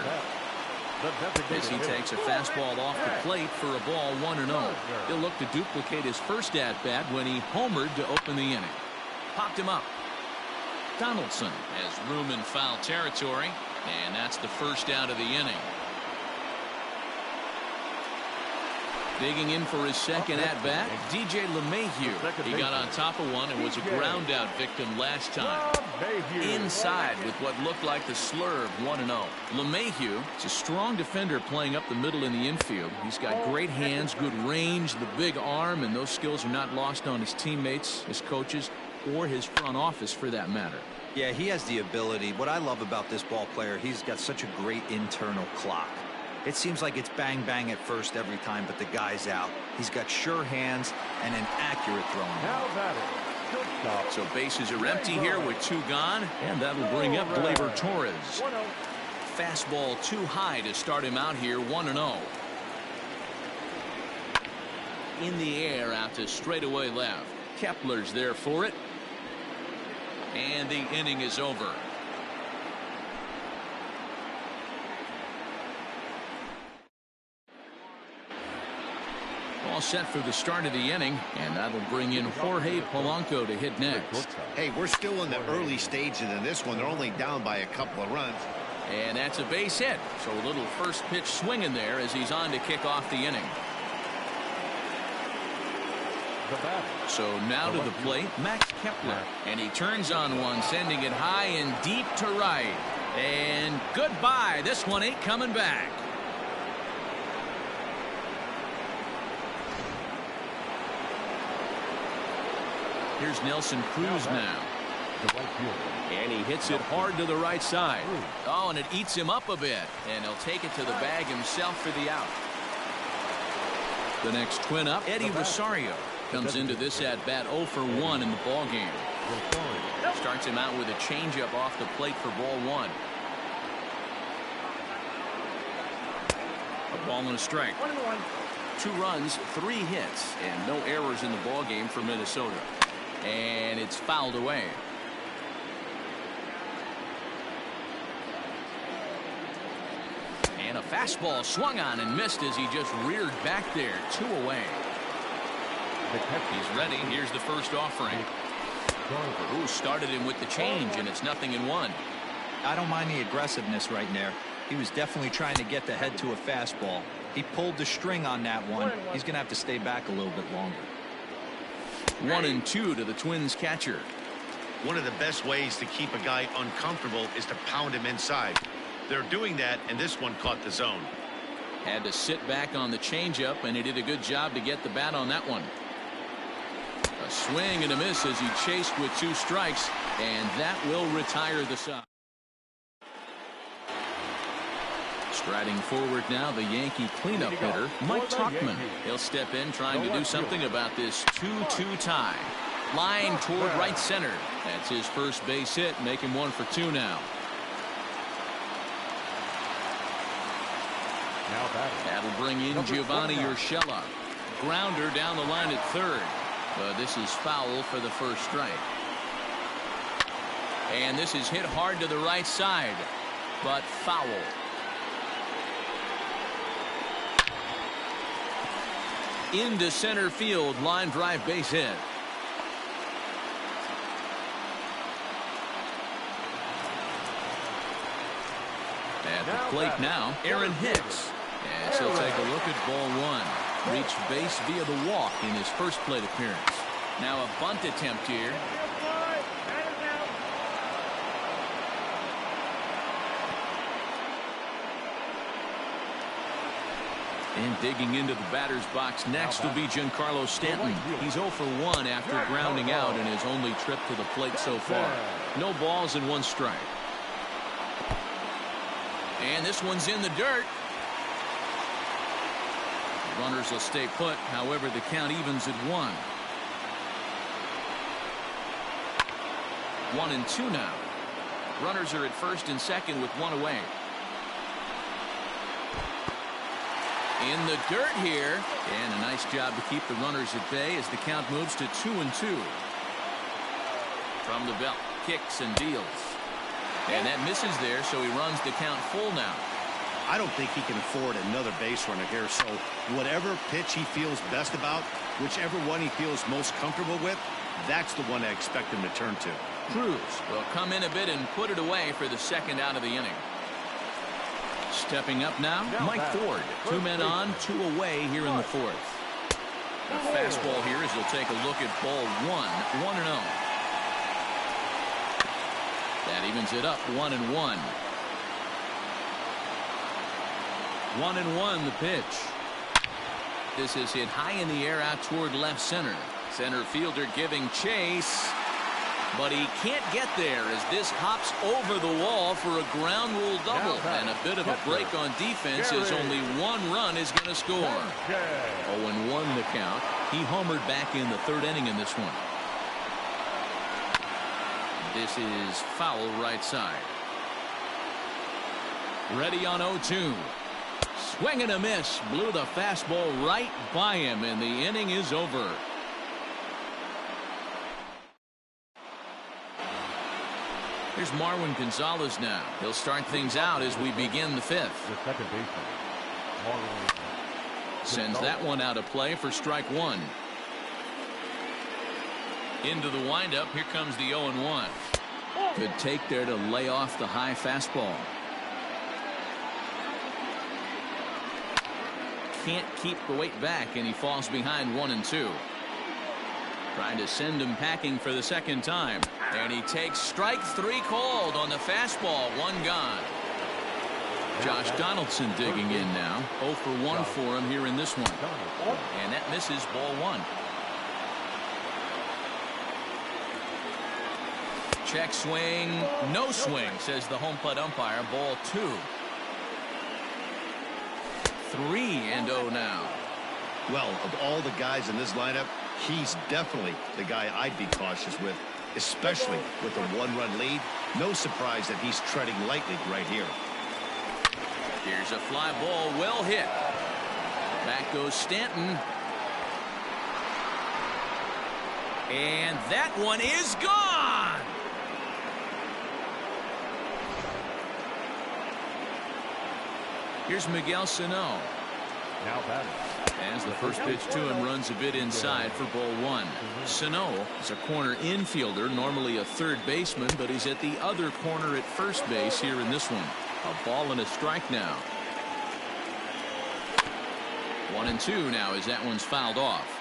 as he takes a fastball off the plate for a ball. 1-0. He'll look to duplicate his first at-bat when he homered to open the inning. Popped him up. Donaldson has room in foul territory, and that's the first out of the inning. Digging in for his second at-bat, DJ LeMahieu. He got on top of one and was a ground-out victim last time. Inside with what looked like the slurve. 1-0. LeMahieu is a strong defender playing up the middle in the infield. He's got great hands, good range, the big arm, and those skills are not lost on his teammates, his coaches, or his front office for that matter. Yeah, he has the ability. What I love about this ball player, he's got such a great internal clock. It seems like it's bang bang at first every time, but the guy's out. He's got sure hands and an accurate throwing. So bases are empty here with 2 gone, and that'll bring up Gleyber Torres. Fastball too high to start him out here. 1-0. In the air out to straightaway left. Kepler's there for it, and the inning is over. All set for the start of the inning, and that'll bring in Jorge Polanco to hit next. Hey, we're still in the early stages of this one. They're only down by a couple of runs. And that's a base hit. So a little first pitch swinging there as he's on to kick off the inning. So now to the plate, Max Kepler. And he turns on one, sending it high and deep to right. And goodbye. This one ain't coming back. Here's Nelson Cruz now. And he hits it hard to the right side. Oh, and it eats him up a bit. And he'll take it to the bag himself for the out. The next twin up, Eddie Rosario, comes into this at-bat 0 for 1 in the ball game. Starts him out with a changeup off the plate for ball 1. A ball and a strike. 2 runs, 3 hits, and no errors in the ball game for Minnesota. And it's fouled away. And a fastball swung on and missed as he just reared back there. 2 away. He's ready. Here's the first offering. Ooh, started him with the change, and it's 0-1. I don't mind the aggressiveness right there. He was definitely trying to get the head to a fastball. He pulled the string on that one. He's going to have to stay back a little bit longer. 1-2 to the Twins catcher. One of the best ways to keep a guy uncomfortable is to pound him inside. They're doing that, and this one caught the zone. Had to sit back on the changeup, and he did a good job to get the bat on that one. A swing and a miss as he chased with 2 strikes, and that will retire the side. Striding forward now, the Yankee cleanup hitter, Mike Tauchman. He'll step in trying to do something about this 2-2 tie. Line toward right center. That's his first base hit, making 1 for 2 now. That'll bring in Giovanni Urshela. Grounder down the line at third. But this is foul for the first strike. And this is hit hard to the right side, but foul. Into center field, line drive base hit. At the plate now, Aaron Hicks. As he'll take a look at ball 1. Reached base via the walk in his first plate appearance. Now a bunt attempt here. And digging into the batter's box next will be Giancarlo Stanton. He's 0 for 1 after grounding out in his only trip to the plate so far. No balls and 1 strike. And this one's in the dirt. Runners will stay put. However, the count evens at 1. 1-2 now. Runners are at first and second with 1 away. In the dirt here, and a nice job to keep the runners at bay as the count moves to 2-2. From the belt, kicks and deals. And that misses there, so he runs the count full now. I don't think he can afford another base runner here, so whatever pitch he feels best about, whichever one he feels most comfortable with, that's the one I expect him to turn to. Cruz will come in a bit and put it away for the second out of the inning. Stepping up now, Mike Ford. 2 men on, 2 away here in the 4th. A fastball here as he'll take a look at ball 1. 1-0. That evens it up 1-1. 1-1 the pitch. This is hit high in the air out toward left center. Center fielder giving chase. But he can't get there as this hops over the wall for a ground rule double. And a bit of a break on defense as only 1 run is going to score. 0-1 the count. He homered back in the 3rd inning in this one. This is foul right side. Ready on 0-2. Swing and a miss. Blew the fastball right by him, and the inning is over. Here's Marwin Gonzalez now. He'll start things out as we begin the 5th. The second baseman, Marwin. Sends that one out of play for strike one. Into the windup. Here comes the 0-1. Good take there to lay off the high fastball. Can't keep the weight back, and he falls behind 1-2. Trying to send him packing for the second time. And he takes strike three called on the fastball. One gone. Josh Donaldson digging in now. 0 for 1 for him here in this one. And that misses, ball one. Check swing. No swing, says the home plate umpire. Ball two. 3-0 now. Well, of all the guys in this lineup, he's definitely the guy I'd be cautious with, especially with a one-run lead. No surprise that he's treading lightly right here. Here's a fly ball, well hit. Back goes Stanton. And that one is gone. Here's Miguel Sano. Now batting. As the first pitch to him runs a bit inside for ball one. Sano is a corner infielder, normally a third baseman, but he's at the other corner at first base here in this one. A ball and a strike now. 1-2 now as that one's fouled off.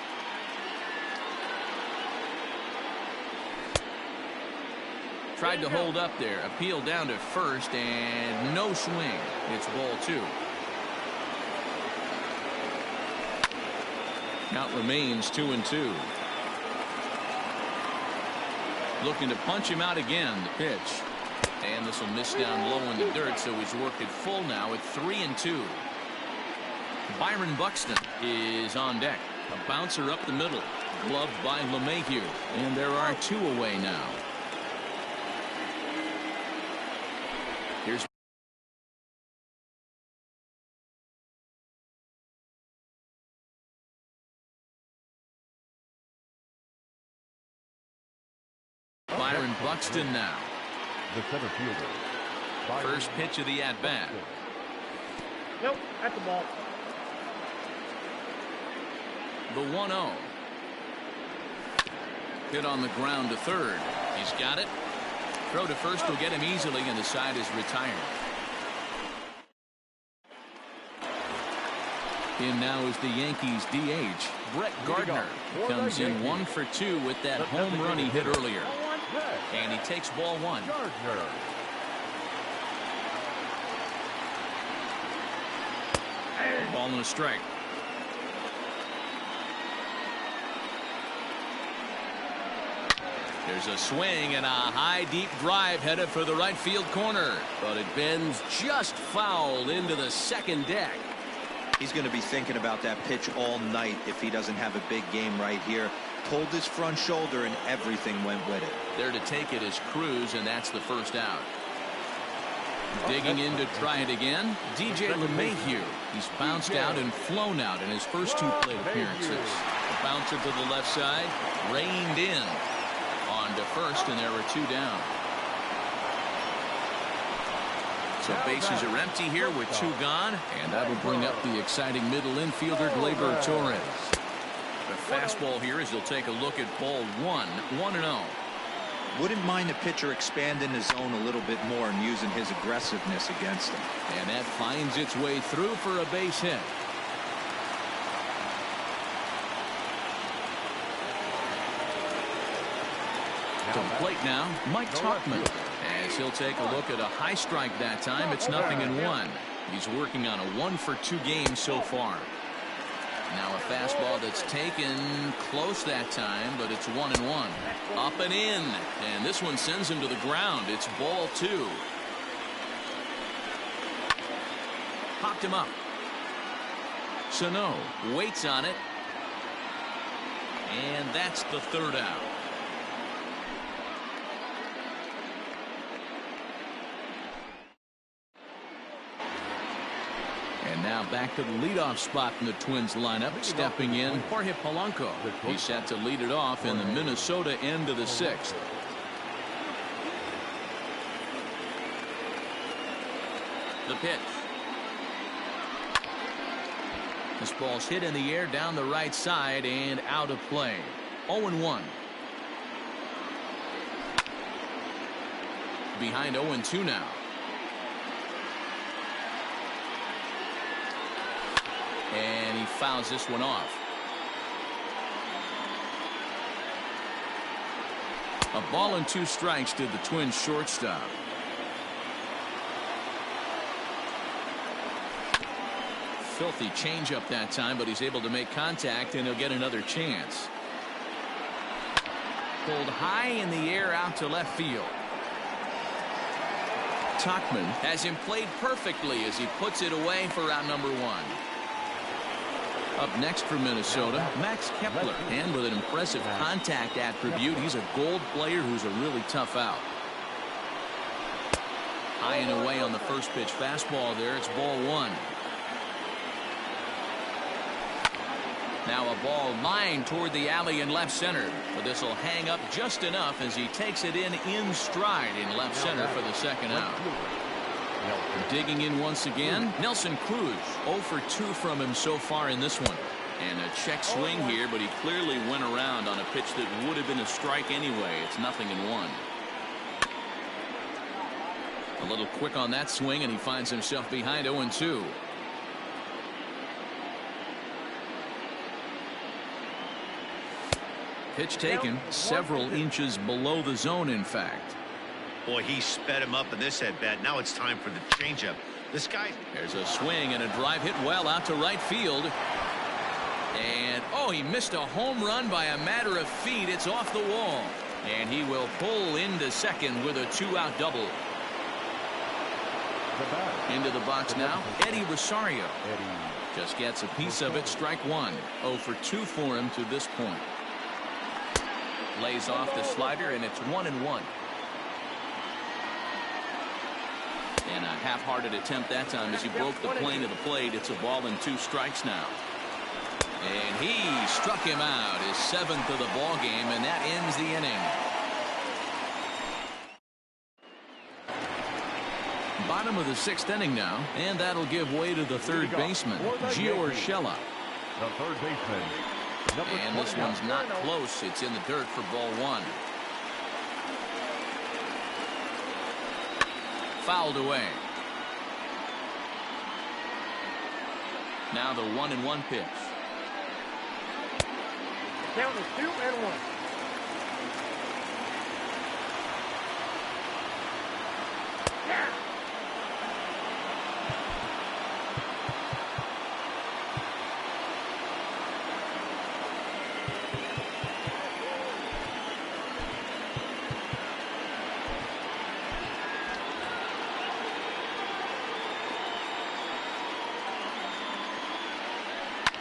Tried to hold up there. Appeal down to first and no swing. It's ball two. Count remains 2-2. Looking to punch him out again. The pitch. And this will miss down low in the dirt, so he's worked it full now at 3-2. Byron Buxton is on deck. A bouncer up the middle. Gloved by LeMahieu. And there are two away now. Here's Byron Buxton now. The center fielder. First pitch of the at-bat. Nope, at the ball. The 1-0. Hit on the ground to third. He's got it. Throw to first will get him easily, and the side is retired. In now is the Yankees DH. Brett Gardner comes in 1 for 2 with that home run he hit earlier. And he takes ball one. Ball and a strike. There's a swing and a high deep drive headed for the right field corner, but it bends just foul into the second deck. He's going to be thinking about that pitch all night if he doesn't have a big game right here. Pulled his front shoulder and everything went with it. There to take it is Cruz, and that's the first out. Digging in to try it again, DJ LeMahieu. He's bounced out and flown out in his first two plate appearances. A bouncer to the left side, reined in. On to first, and there are two down. So bases are empty here with two gone, and that'll bring up the exciting middle infielder Gleyber Torres. The fastball here as he'll take a look at ball one. 1-0. Wouldn't mind the pitcher expanding the zone a little bit more and using his aggressiveness against him. And that finds its way through for a base hit. To the plate now, Mike Tauchman. As he'll take a look at a high strike that time, it's 0-1. He's working on a 1 for 2 game so far. Now a fastball that's taken close that time, but it's 1-1. Up and in, and this one sends him to the ground. It's ball two. Popped him up. Sano waits on it, and that's the third out. And now back to the leadoff spot in the Twins lineup. Stepping in, Jorge Polanco. He's set to lead it off in the Minnesota end of the 6th. The pitch. This ball's hit in the air down the right side and out of play. 0-1. Behind 0-2 now. And he fouls this one off. A ball and 2 strikes to the Twins shortstop. Filthy changeup that time, but he's able to make contact, and he'll get another chance. Pulled high in the air out to left field. Tauchman has him played perfectly as he puts it away for out number 1. Up next for Minnesota, Max Kepler, and with an impressive contact attribute, he's a gold player who's a really tough out. High and away on the first pitch fastball there. It's ball 1. Now a ball lined toward the alley in left center, but this will hang up just enough as he takes it in stride in left center for the second out. Digging in once again, Nelson Cruz. 0 for 2 from him so far in this one. And a check swing here, but he clearly went around on a pitch that would have been a strike anyway. It's 0-1. A little quick on that swing, and he finds himself behind 0-2. Pitch taken several inches below the zone, in fact. Boy, he sped him up in this at-bat. Now it's time for the changeup. This guy. There's a swing and a drive hit well out to right field. And, oh, he missed a home run by a matter of feet. It's off the wall. And he will pull into second with a 2-out double. Into the box now, Eddie Rosario. Just gets a piece of it. Strike 1. 0 for 2 for him to this point. Lays off the slider, and it's 1-1. And a half-hearted attempt that time as he broke the plane of the plate. It's a ball and 2 strikes now. And he struck him out, his 7th of the ball game, and that ends the inning. Bottom of the 6th inning now, and that'll give way to the third baseman, Gio Urshela. The third baseman. And this one's not close. It's in the dirt for ball 1. Fouled away. Now the 1-1 pitch. Count is 2-1.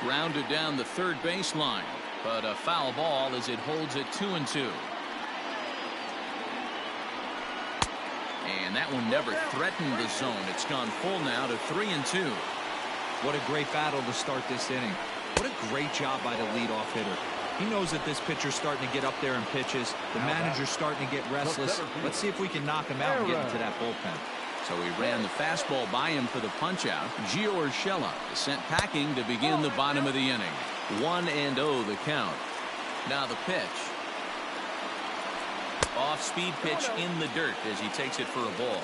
Grounded down the third baseline, but a foul ball as it holds it 2-2. And that one never threatened the zone. It's gone full now to 3-2. What a great battle to start this inning. What a great job by the leadoff hitter. He knows that this pitcher's starting to get up there in pitches. The manager's starting to get restless. Let's see if we can knock him out and get into that bullpen. So he ran the fastball by him for the punch-out. Gio Urshela is sent packing to begin the bottom of the inning. 1-0 the count. Now the pitch. Off-speed pitch in the dirt as he takes it for a ball.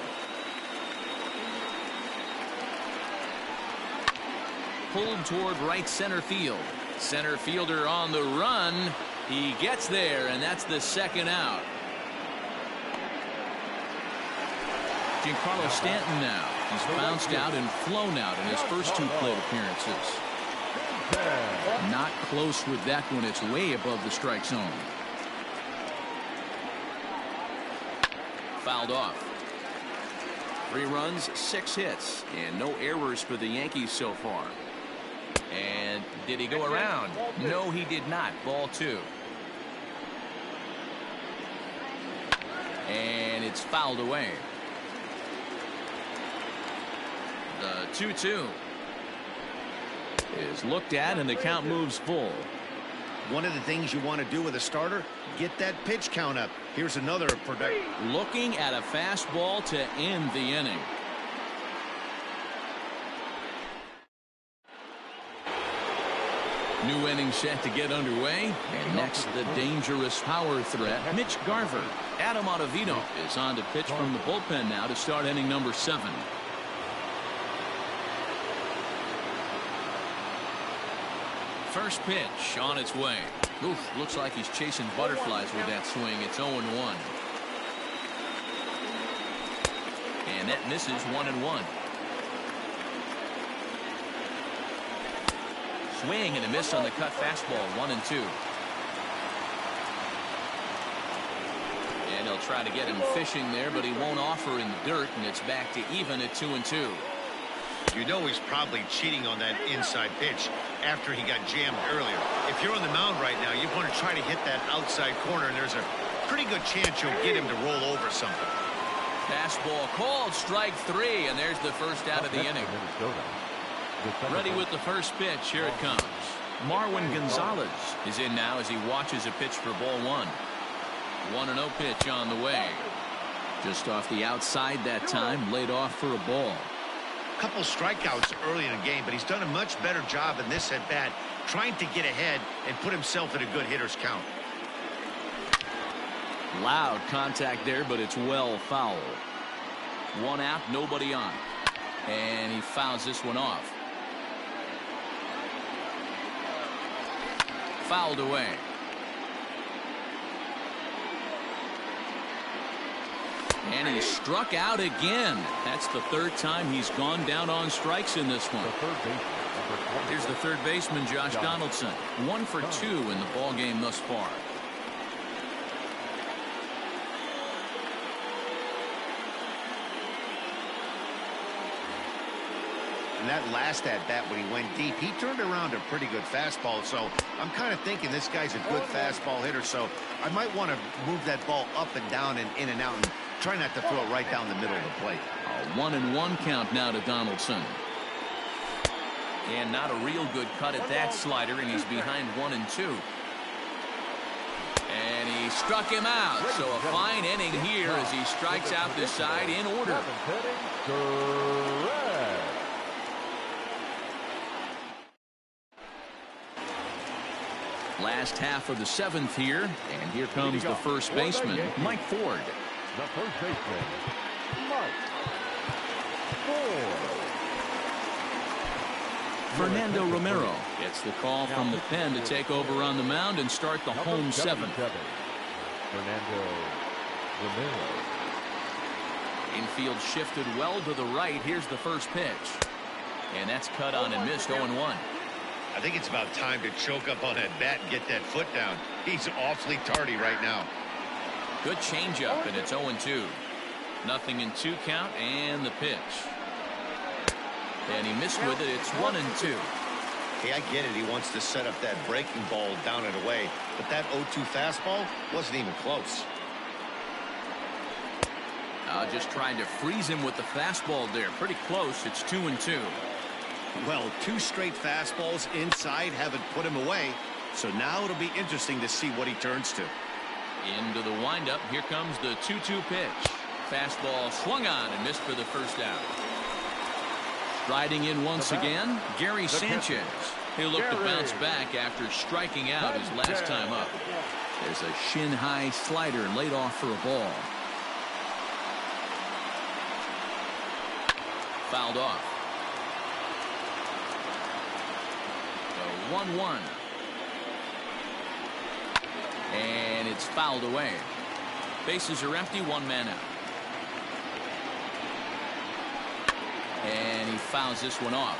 Pulled toward right center field. Center fielder on the run. He gets there, and that's the second out. Giancarlo Stanton now. He's bounced out and flown out in his first 2 plate appearances. Not close with that one. It's way above the strike zone. Fouled off. 3 runs, 6 hits, and no errors for the Yankees so far. And did he go around? No, he did not. Ball 2. And it's fouled away. The 2-2 is looked at, and the count moves full. One of the things you want to do with a starter, get that pitch count up. Here's another product. Looking at a fastball to end the inning. New inning set to get underway. And next, the dangerous power threat, Mitch Garver. Adam Ottavino is on to pitch from the bullpen now to start inning number 7. First pitch on its way. Oof, looks like he's chasing butterflies with that swing. It's 0-1. And that misses 1-1. Swing and a miss on the cut fastball. 1-2. And he'll try to get him fishing there, but he won't offer in the dirt, and it's back to even at 2-2. You know he's probably cheating on that inside pitch after he got jammed earlier. If you're on the mound right now, you want to try to hit that outside corner, and there's a pretty good chance you'll get him to roll over something. Fastball called, strike 3, and there's the first out of the inning. Ready with the first pitch. Here it comes. Marwin Gonzalez is in now as he watches a pitch for ball 1. 1-0 pitch on the way. Just off the outside that time, laid off for a ball. Couple strikeouts early in the game, but he's done a much better job in this at bat trying to get ahead and put himself in a good hitter's count. Loud contact there, but it's well foul. 1 out, nobody on, and he fouls this one off. Fouled away. And he struck out again. That's the 3rd time he's gone down on strikes in this one. Here's the third baseman, Josh Donaldson. 1 for 2 in the ball game thus far. And that last at bat when he went deep, he turned around a pretty good fastball. So I'm kind of thinking this guy's a good fastball hitter. So I might want to move that ball up and down and in and out and try not to throw it right down the middle of the plate. A 1-1 count now to Donaldson. And not a real good cut at that slider, and he's behind 1-2. And he struck him out. So a fine inning here as he strikes out this side in order. Last half of the 7th here, and here comes the first baseman, Mike Ford. The first baseman, Mike Ford. Fernando Romero gets the call from the pen to take over on the mound and start the home 7. Fernando Romero. Infield shifted well to the right. Here's the first pitch. And that's cut on and missed. 0-1. I think it's about time to choke up on that bat and get that foot down. He's awfully tardy right now. Good changeup, and it's 0-2. Nothing in 2 count, and the pitch. And he missed with it. It's 1-2. Hey, I get it. He wants to set up that breaking ball down and away, but that 0-2 fastball wasn't even close. Just trying to freeze him with the fastball there. Pretty close. It's 2-2. Well, 2 straight fastballs inside haven't put him away, so now it'll be interesting to see what he turns to. Into the windup. Here comes the 2-2 pitch. Fastball swung on and missed for the first out. Striding in once again, Gary Sanchez. He'll look to bounce back after striking out his last time up. There's a shin-high slider laid off for a ball. Fouled off. The 1-1. And it's fouled away. Bases are empty, 1 man out. And he fouls this one off.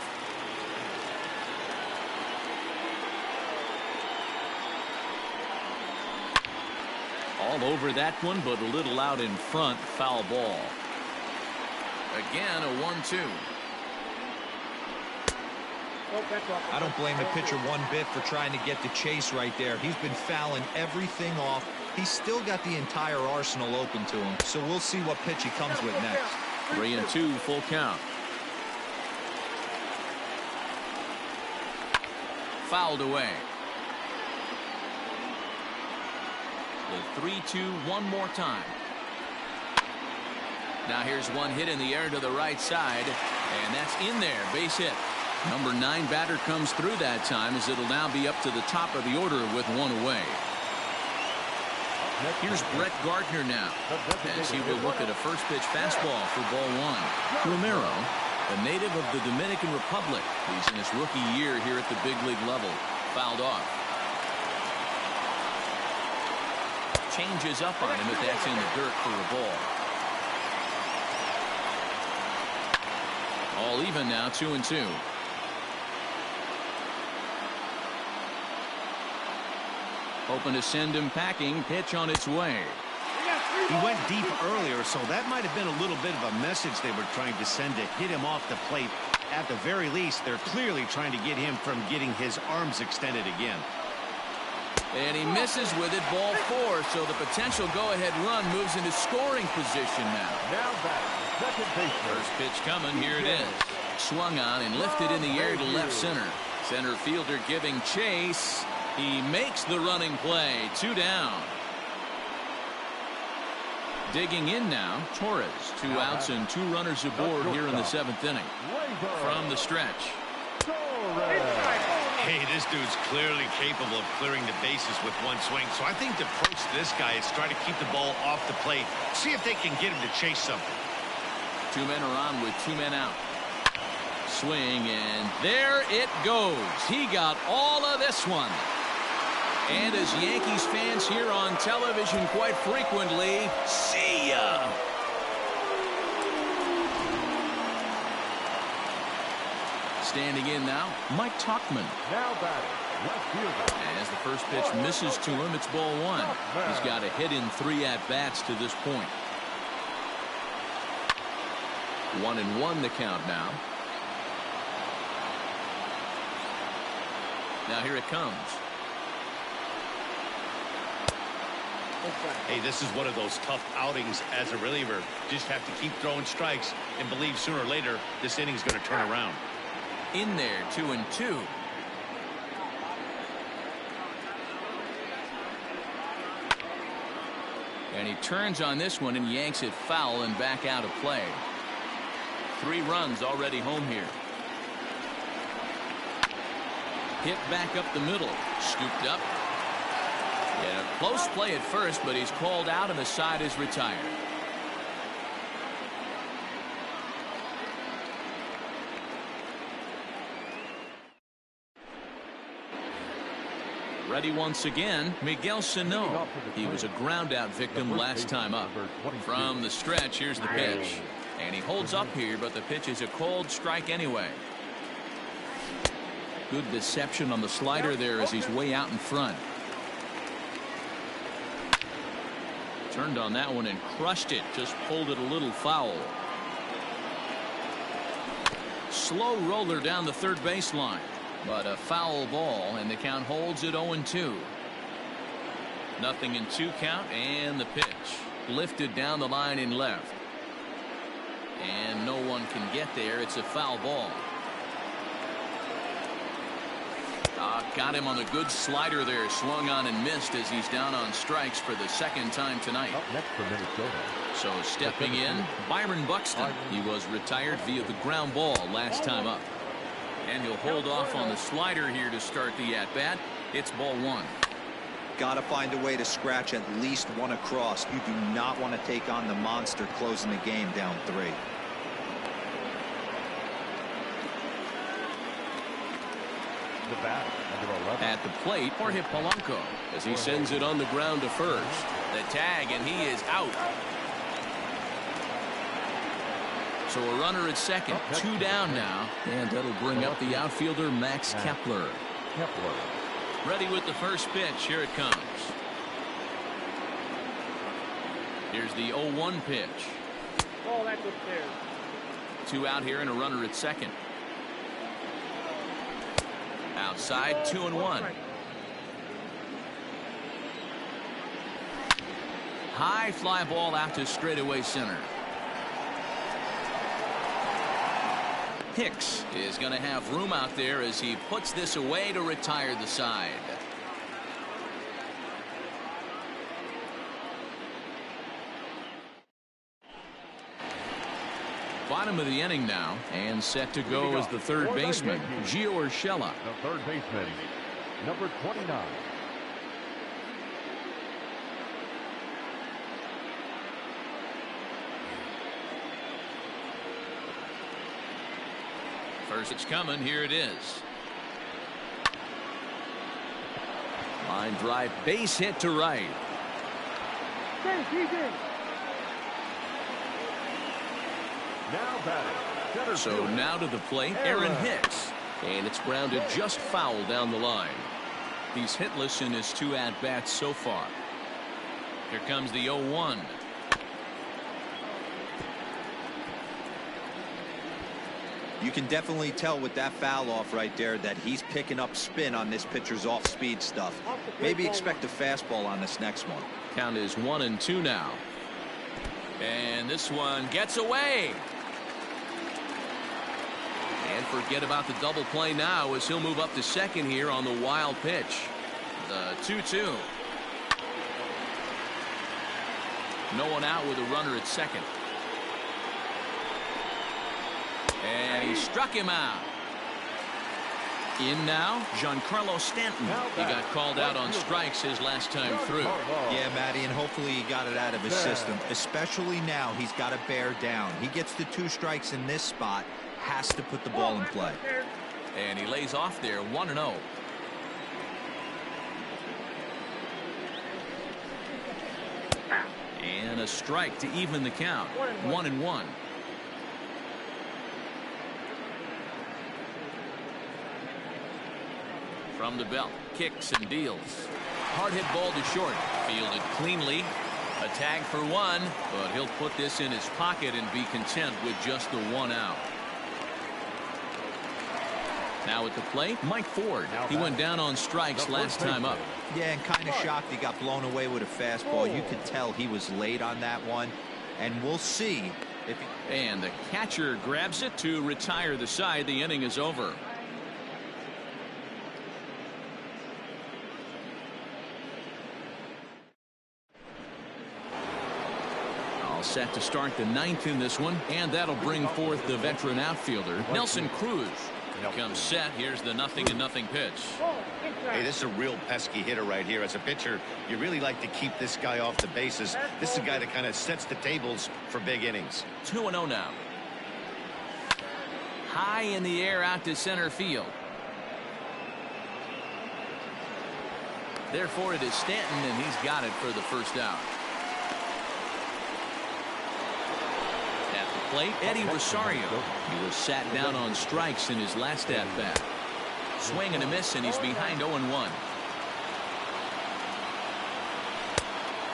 All over that one, but a little out in front. Foul ball. Again, a 1-2. I don't blame the pitcher one bit for trying to get the chase right there. He's been fouling everything off. He's still got the entire arsenal open to him. So we'll see what pitch he comes with next. 3-2, full count. Fouled away. The 3-2 one more time. Now here's one hit in the air to the right side, and that's in there. Base hit. Number 9 batter comes through that time, as it'll now be up to the top of the order with one away. Here's Brett Gardner now, as he will look at a first pitch fastball for ball 1. Romero, a native of the Dominican Republic. He's in his rookie year here at the big league level. Fouled off. Changes up on him, if that's in the dirt for a ball. All even now, 2-2. Hoping to send him packing. Pitch on its way. He went deep earlier, so that might have been a little bit of a message they were trying to send to hit him off the plate. At the very least, they're clearly trying to get him from getting his arms extended again. And he misses with it, ball 4, so the potential go-ahead run moves into scoring position now. Now back, second baseman. First pitch coming, here it is. Swung on and lifted in the air to left center. Center fielder giving chase. He makes the running play, 2 down. Digging in now, Torres. 2 outs and 2 runners aboard here in the 7th inning. From the stretch. Hey, this dude's clearly capable of clearing the bases with one swing. So I think the approach to this guy is try to keep the ball off the plate. See if they can get him to chase something. 2 men are on with 2 men out. Swing, and there it goes. He got all of this one. And as Yankees fans hear on television quite frequently, see ya. Standing in now, Mike Tauchman. Now batting, left fielder. As the first pitch misses to him, it's ball 1. He's got a hit in 3 at-bats to this point. 1-1 the count now. Now here it comes. Hey, this is one of those tough outings as a reliever. Just have to keep throwing strikes and believe sooner or later this inning's going to turn around. In there, 2-2. And he turns on this one and yanks it foul and back out of play. 3 runs already home here. Hit back up the middle. Scooped up. Yeah, close play at first, but he's called out and the side is retired. Ready once again, Miguel Sano. He was a ground-out victim last time up. From the stretch, here's the pitch. And he holds up here, but the pitch is a cold strike anyway. Good deception on the slider there as he's way out in front. Turned on that one and crushed it. Just pulled it a little foul. Slow roller down the third baseline. But a foul ball, and the count holds at 0-2. Nothing in 2 count, and the pitch. Lifted down the line in left. And no one can get there. It's a foul ball. Got him on a good slider there. Swung on and missed as he's down on strikes for the 2nd time tonight. Up next for Minnesota. So stepping in, Byron Buxton. He was retired via the ground ball last time up. And he'll hold off on the slider here to start the at-bat. It's ball 1. Got to find a way to scratch at least one across. You do not want to take on the monster closing the game down 3. The bat, number 11. At the plate, Jorge Polanco, as he sends it on the ground to first. The tag, and he is out. So a runner at second, 2 down now, and that'll bring up the outfielder Max Kepler. Ready with the first pitch. Here it comes. Here's the 0-1 pitch. Oh, that's upstairs. 2 out here and a runner at second. Outside, 2-1. High fly ball out to straightaway center. Hicks is going to have room out there as he puts this away to retire the side. Bottom of the inning now, and set to go as the third baseman, Gio Urshela. The third baseman, number 29. First it's coming. Here it is. Line drive, base hit to right. Now batting. So now to the plate, Aaron Hicks. And it's grounded just foul down the line. He's hitless in his 2 at-bats so far. Here comes the 0-1. You can definitely tell with that foul off right there that he's picking up spin on this pitcher's off-speed stuff. Maybe expect a fastball on this next one. Count is 1-2 now. And this one gets away. And forget about the double play now as he'll move up to second here on the wild pitch. The 2-2. No one out with a runner at second. And he struck him out. In now, Giancarlo Stanton. He got called out on strikes his last time through. Yeah, Matty, and hopefully he got it out of his system. Especially now, he's got to bear down. He gets the 2 strikes in this spot, has to put the ball in play. And he lays off there, 1-0. And a strike to even the count, 1-1. From the belt, kicks and deals. Hard hit ball to short, fielded cleanly. A tag for 1, but he'll put this in his pocket and be content with just the 1 out. Now at the plate, Mike Ford. He went down on strikes last time up. Yeah, and kind of shocked he got blown away with a fastball. You could tell he was late on that one, and we'll see if he... And the catcher grabs it to retire the side. The inning is over. Set to start the 9th in this one, and that'll bring forth the veteran outfielder Nelson Cruz. Comes set. Here's the 0-0 pitch. Hey, this is a real pesky hitter right here. As a pitcher, you really like to keep this guy off the bases. This is a guy that kind of sets the tables for big innings. 2-0 now. High in the air out to center field. Therefore it is Stanton, and he's got it for the first out. Plate, Eddie Rosario. He was sat down on strikes in his last at-bat. Swing and a miss, and he's behind 0-1.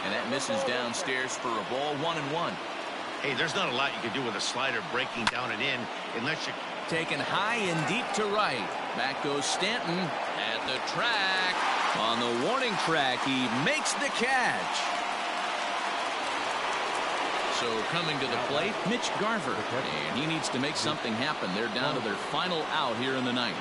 And that misses downstairs for a ball, 1-1. Hey, there's not a lot you can do with a slider breaking down and in unless you... Taken high and deep to right. Back goes Stanton at the track. On the warning track, he makes the catch. So coming to the plate, Mitch Garver, and he needs to make something happen. They're down to their final out here in the 9th.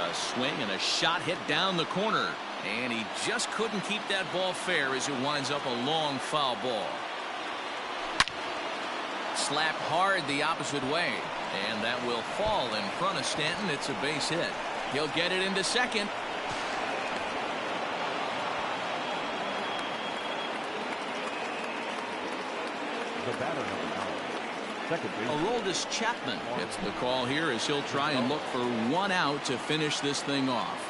A swing and a shot hit down the corner, and he just couldn't keep that ball fair as it winds up a long foul ball. Slapped hard the opposite way, and that will fall in front of Stanton. It's a base hit. He'll get it into second. The batter, number 9. Second base. Aroldis Chapman gets the call here as he'll try and look for 1 out to finish this thing off.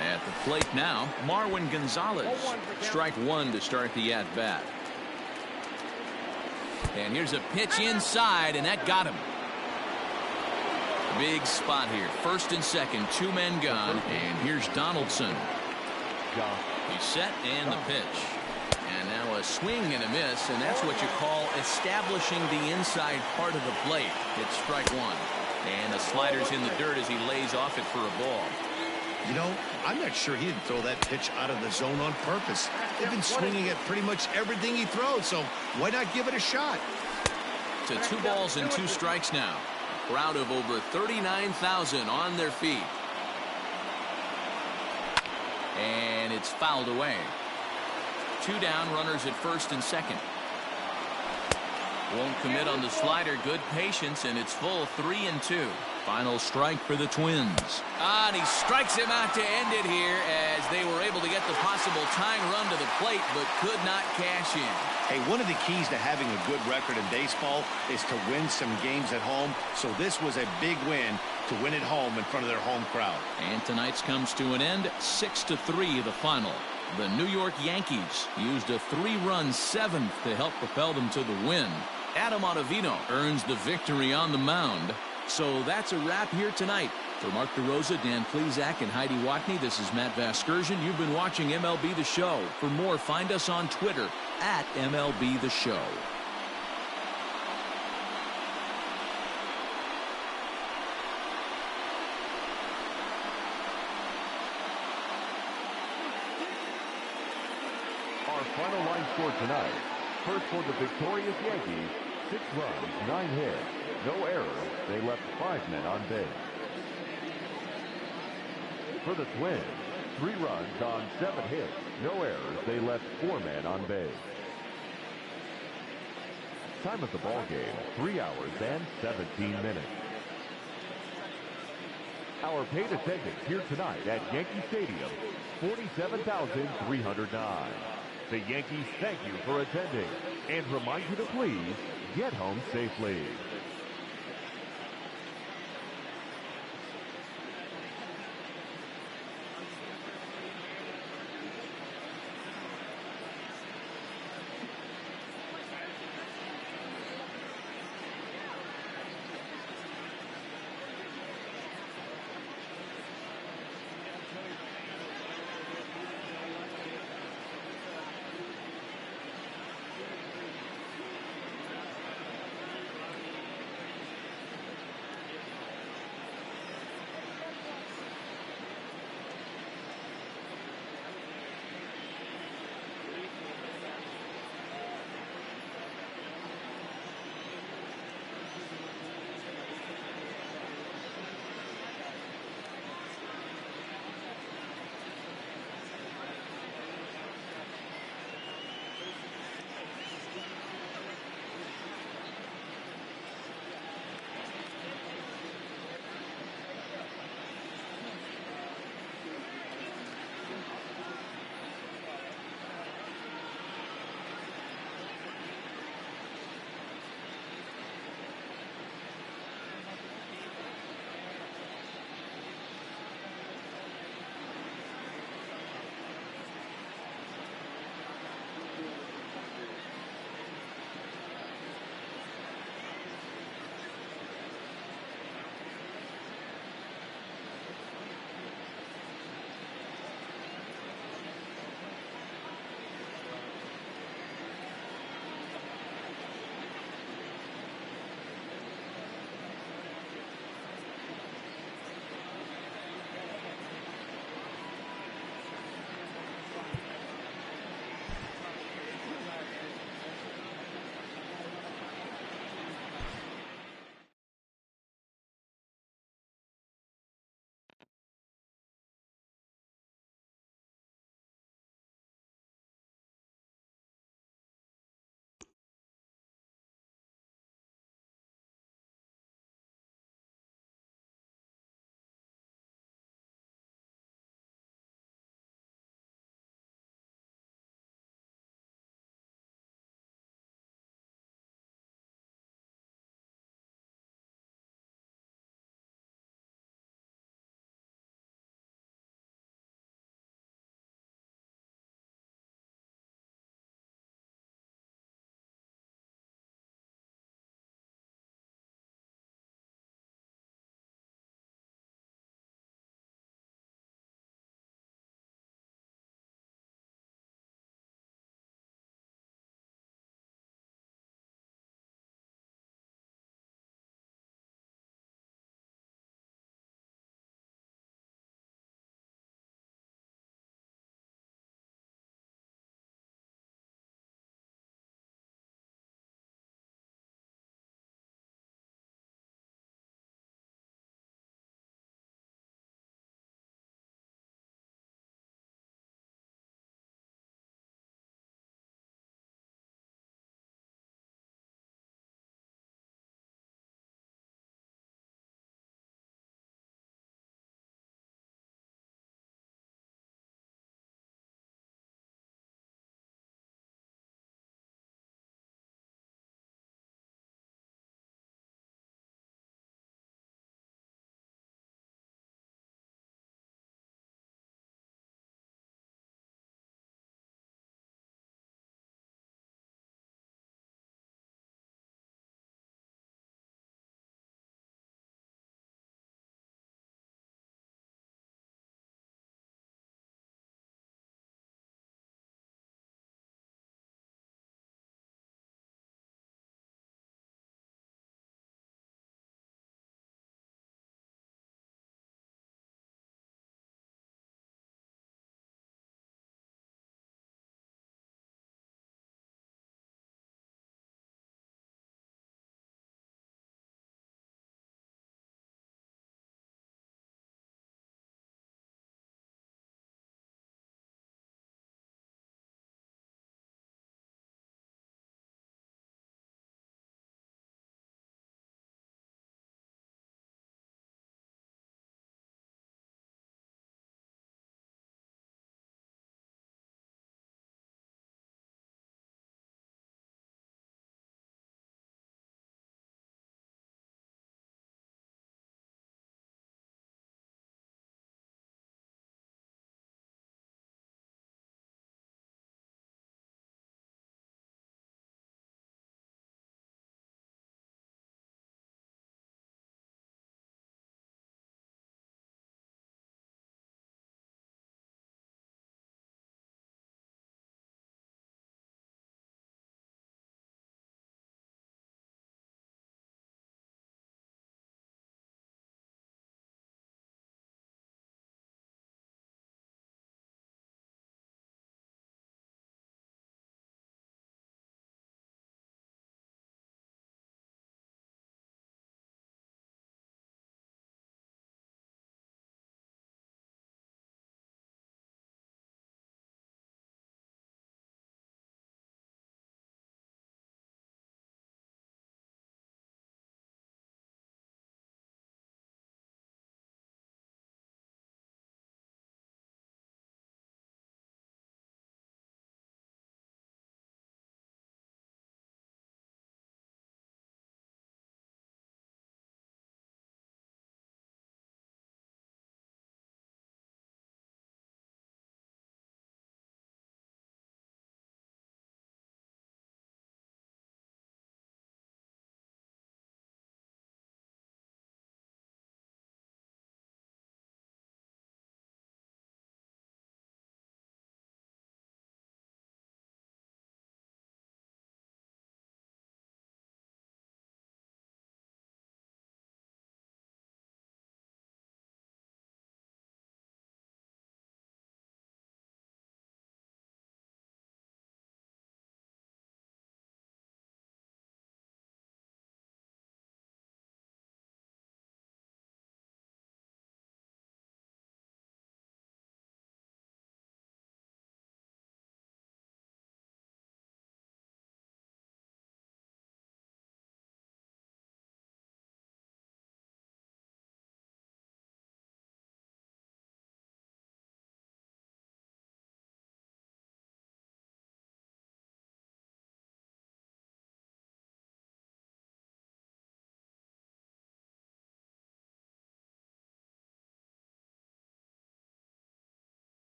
At the plate now, Marwin Gonzalez. Strike 1 to start the at-bat. And here's a pitch inside, and that got him. Big spot here. First and second, 2 men gone, and here's Donaldson. He's set, and the pitch. And now a swing and a miss, and that's what you call establishing the inside part of the plate. It's strike 1. And the slider's in the dirt as he lays off it for a ball. You know, I'm not sure he didn't throw that pitch out of the zone on purpose. They've been swinging at pretty much everything he throws, so why not give it a shot? To 2 balls and 2 strikes now. A crowd of over 39,000 on their feet. And it's fouled away. 2 down, runners at first and second. Won't commit on the slider. Good patience, and it's full 3-2. Final strike for the Twins. And he strikes him out to end it here as they were able to get the possible tying run to the plate, but could not cash in. Hey, one of the keys to having a good record in baseball is to win some games at home. So this was a big win to win at home in front of their home crowd. And tonight's comes to an end, 6-3 the final. The New York Yankees used a 3-run seventh to help propel them to the win. Adam Ottavino earns the victory on the mound. So that's a wrap here tonight. For Mark DeRosa, Dan Plesac, and Heidi Watney, this is Matt Vasgersian. You've been watching MLB The Show. For more, find us on Twitter at MLB The Show. Our final line score tonight. First for the victorious Yankees, 6 runs, 9 hits, no errors. They left 5 men on base. For the Twins, 3 runs on 7 hits, no errors. They left 4 men on base. Time of the ball game, 3 hours and 17 minutes. Our paid attendance here tonight at Yankee Stadium, 47,309. The Yankees thank you for attending and remind you to please get home safely.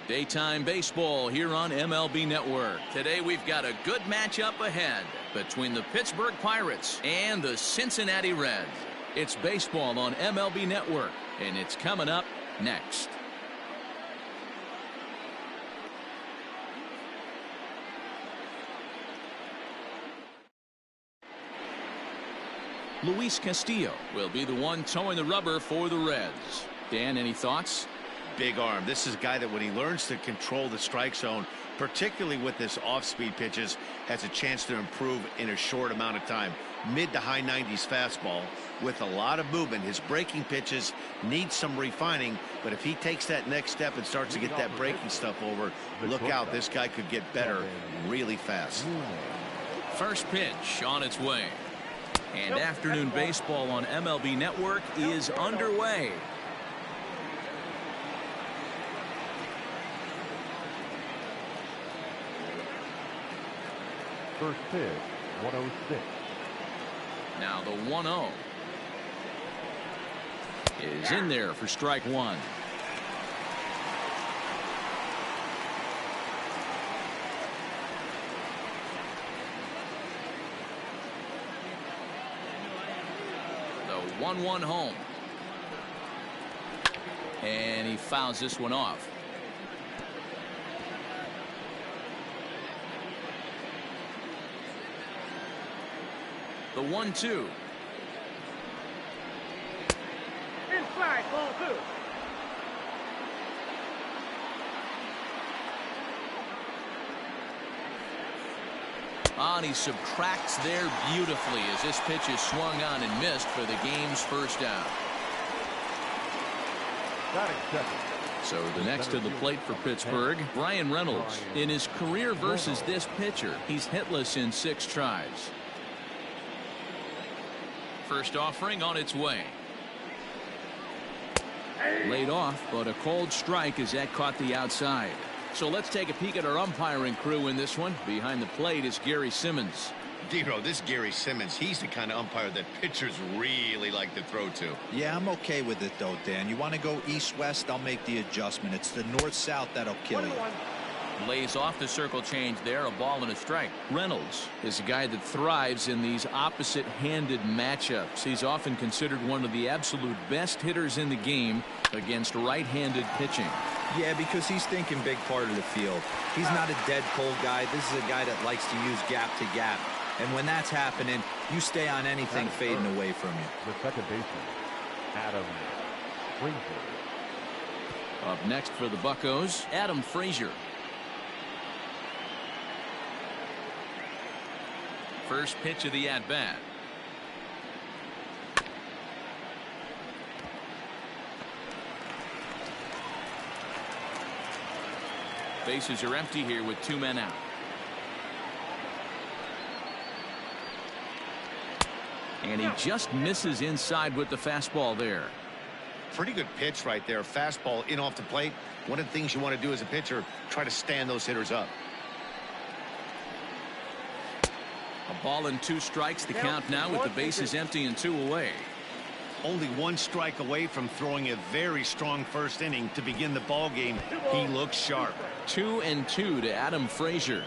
Daytime baseball here on MLB Network. Today we've got a good matchup ahead between the Pittsburgh Pirates and the Cincinnati Reds. It's baseball on MLB Network, and it's coming up next. Luis Castillo will be the one towing the rubber for the Reds. Dan, any thoughts? Big arm. This is a guy that when he learns to control the strike zone, particularly with this off-speed pitches, has a chance to improve in a short amount of time. Mid to high 90s fastball with a lot of movement. His breaking pitches need some refining, but if he takes that next step and starts to get that breaking stuff over, look out. This guy could get better really fast. First pitch on its way. And afternoon baseball on MLB Network is underway. First pitch, 106. Now the 1-0 is in there for strike one. The 1-1 home. And he fouls this one off. The 1-2. Inside, ball two. And he subtracts there beautifully as this pitch is swung on and missed for the game's first out. So the next to the plate for Pittsburgh, Brian Reynolds. In his career versus this pitcher, he's hitless in 6 tries. First offering on its way. Laid off, but a cold strike as that caught the outside. So let's take a peek at our umpiring crew in this one. Behind the plate is Gary Simmons. Dino, this Gary Simmons, he's the kind of umpire that pitchers really like to throw to. Yeah, I'm okay with it though, Dan. You want to go east-west, I'll make the adjustment. It's the north-south that'll kill you. Lays off the circle change there, a ball and a strike. Reynolds is a guy that thrives in these opposite-handed matchups. He's often considered one of the absolute best hitters in the game against right-handed pitching. Yeah, because he's thinking big part of the field. He's not a dead cold guy. This is a guy that likes to use gap to gap. And when that's happening, you stay on anything fading away from you. The second baseman, Adam Frazier. Up next for the Buccos, Adam Frazier. First pitch of the at-bat. Bases are empty here with 2 men out. And he just misses inside with the fastball there. Pretty good pitch right there. Fastball in off the plate. One of the things you want to do as a pitcher, try to stand those hitters up. A ball and 2 strikes, the count now with the bases empty and 2 away. Only 1 strike away from throwing a very strong first inning to begin the ball game. He looks sharp. 2-2 to Adam Frazier.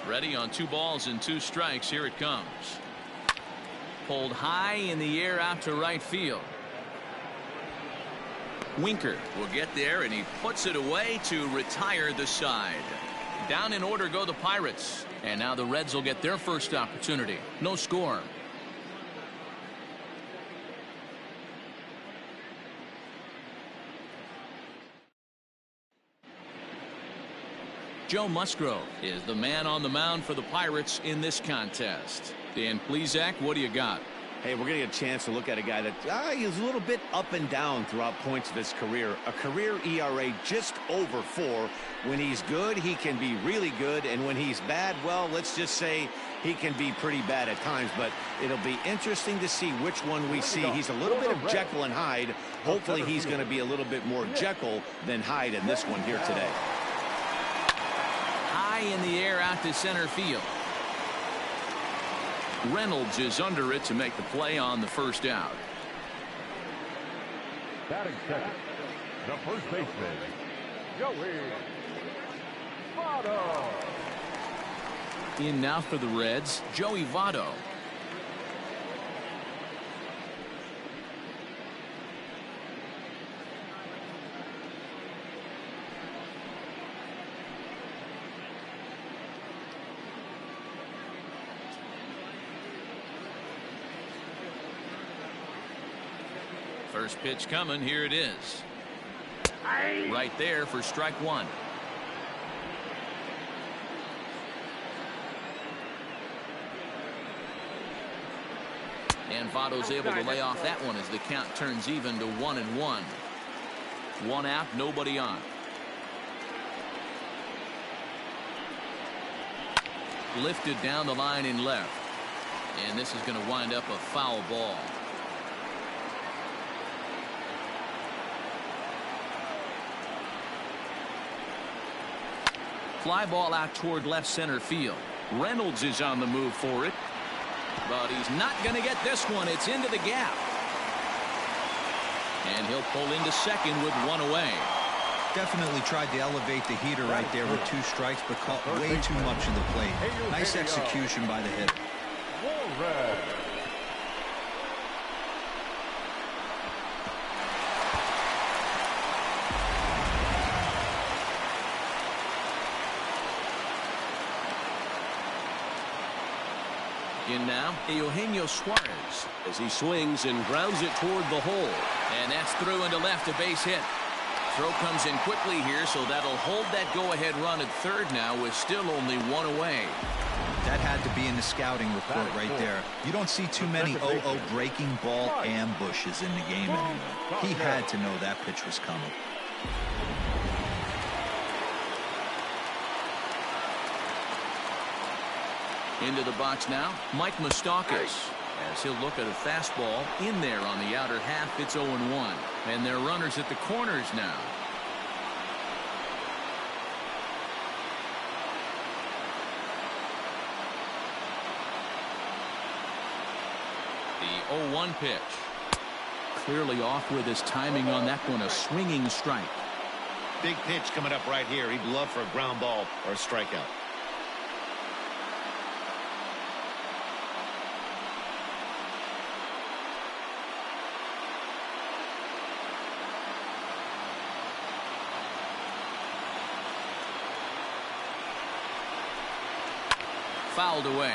Ready on 2 balls and 2 strikes. Here it comes. Pulled high in the air out to right field. Winker will get there, and he puts it away to retire the side. Down in order go the Pirates. And now the Reds will get their first opportunity. No score. Joe Musgrove is the man on the mound for the Pirates in this contest. Dan Plezak, what do you got? Hey, we're getting a chance to look at a guy that he's a little bit up and down throughout points of his career. A career ERA just over 4. When he's good, he can be really good. And when he's bad, well, let's just say he can be pretty bad at times. But it'll be interesting to see which one we see. He's a little bit of Jekyll and Hyde. Hopefully he's going to be a little bit more Jekyll than Hyde in this one here today. High in the air out to center field. Reynolds is under it to make the play on the first out. Batting second, the first baseman, Joey Votto. In now for the Reds, Joey Votto. First pitch coming. Here it is. Right there for strike 1. And Votto's able to lay off that one as the count turns even to 1-1. 1 out, nobody on. Lifted down the line in left. And this is going to wind up a foul ball. Fly ball out toward left center field. Reynolds is on the move for it. But he's not going to get this one. It's into the gap. And he'll pull into second with 1 away. Definitely tried to elevate the heater right there with 2 strikes, but caught way too much of the plate. Nice execution by the hitter. In now, Eugenio Suarez as he swings and grounds it toward the hole. And that's through into left, a base hit. Throw comes in quickly here, so that'll hold that go-ahead run at third now with still only 1 away. That had to be in the scouting report right there. You don't see too many 0-0 breaking ball ambushes in the game anymore. He had to know that pitch was coming. Into the box now, Mike Moustakas, as he'll look at a fastball in there on the outer half. It's 0-1, and they're runners at the corners now. The 0-1 pitch. Clearly off with his timing on that one, a swinging strike. Big pitch coming up right here. He'd love for a ground ball or a strikeout. Fouled away.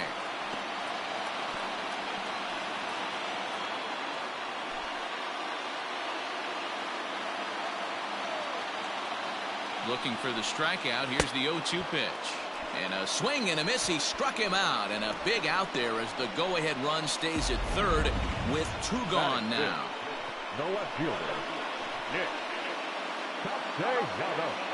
Looking for the strikeout. Here's the 0-2 pitch. And a swing and a miss. He struck him out. And a big out there as the go-ahead run stays at third with 2 gone now. The left fielder, Nick Castellanos.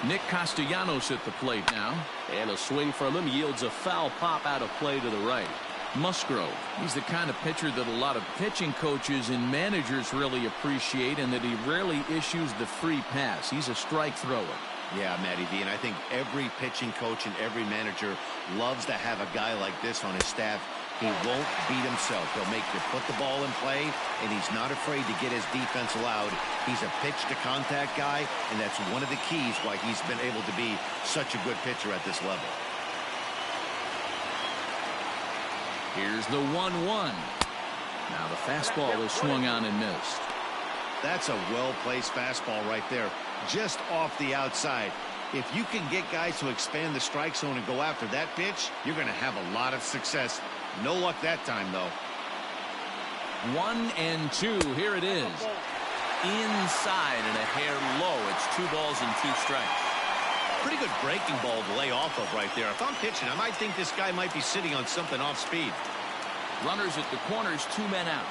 Nick Castellanos at the plate now. And a swing from him yields a foul pop out of play to the right. Musgrove, he's the kind of pitcher that a lot of pitching coaches and managers really appreciate, and that he rarely issues the free pass. He's a strike thrower. Yeah, Matty V, and I think every pitching coach and every manager loves to have a guy like this on his staff. He won't beat himself. He'll make you put the ball in play, and he's not afraid to get his defense allowed. He's a pitch-to-contact guy, and that's one of the keys why he's been able to be such a good pitcher at this level. Here's the 1-1. Now the fastball is swung on and missed. That's a well-placed fastball right there, just off the outside. If you can get guys to expand the strike zone and go after that pitch, you're going to have a lot of success. No luck that time, though. 1-2. Here it is. inside and a hair low. It's 2 balls and 2 strikes. Pretty good breaking ball to lay off of right there. If I'm pitching, I might think this guy might be sitting on something off speed. Runners at the corners, 2 men out.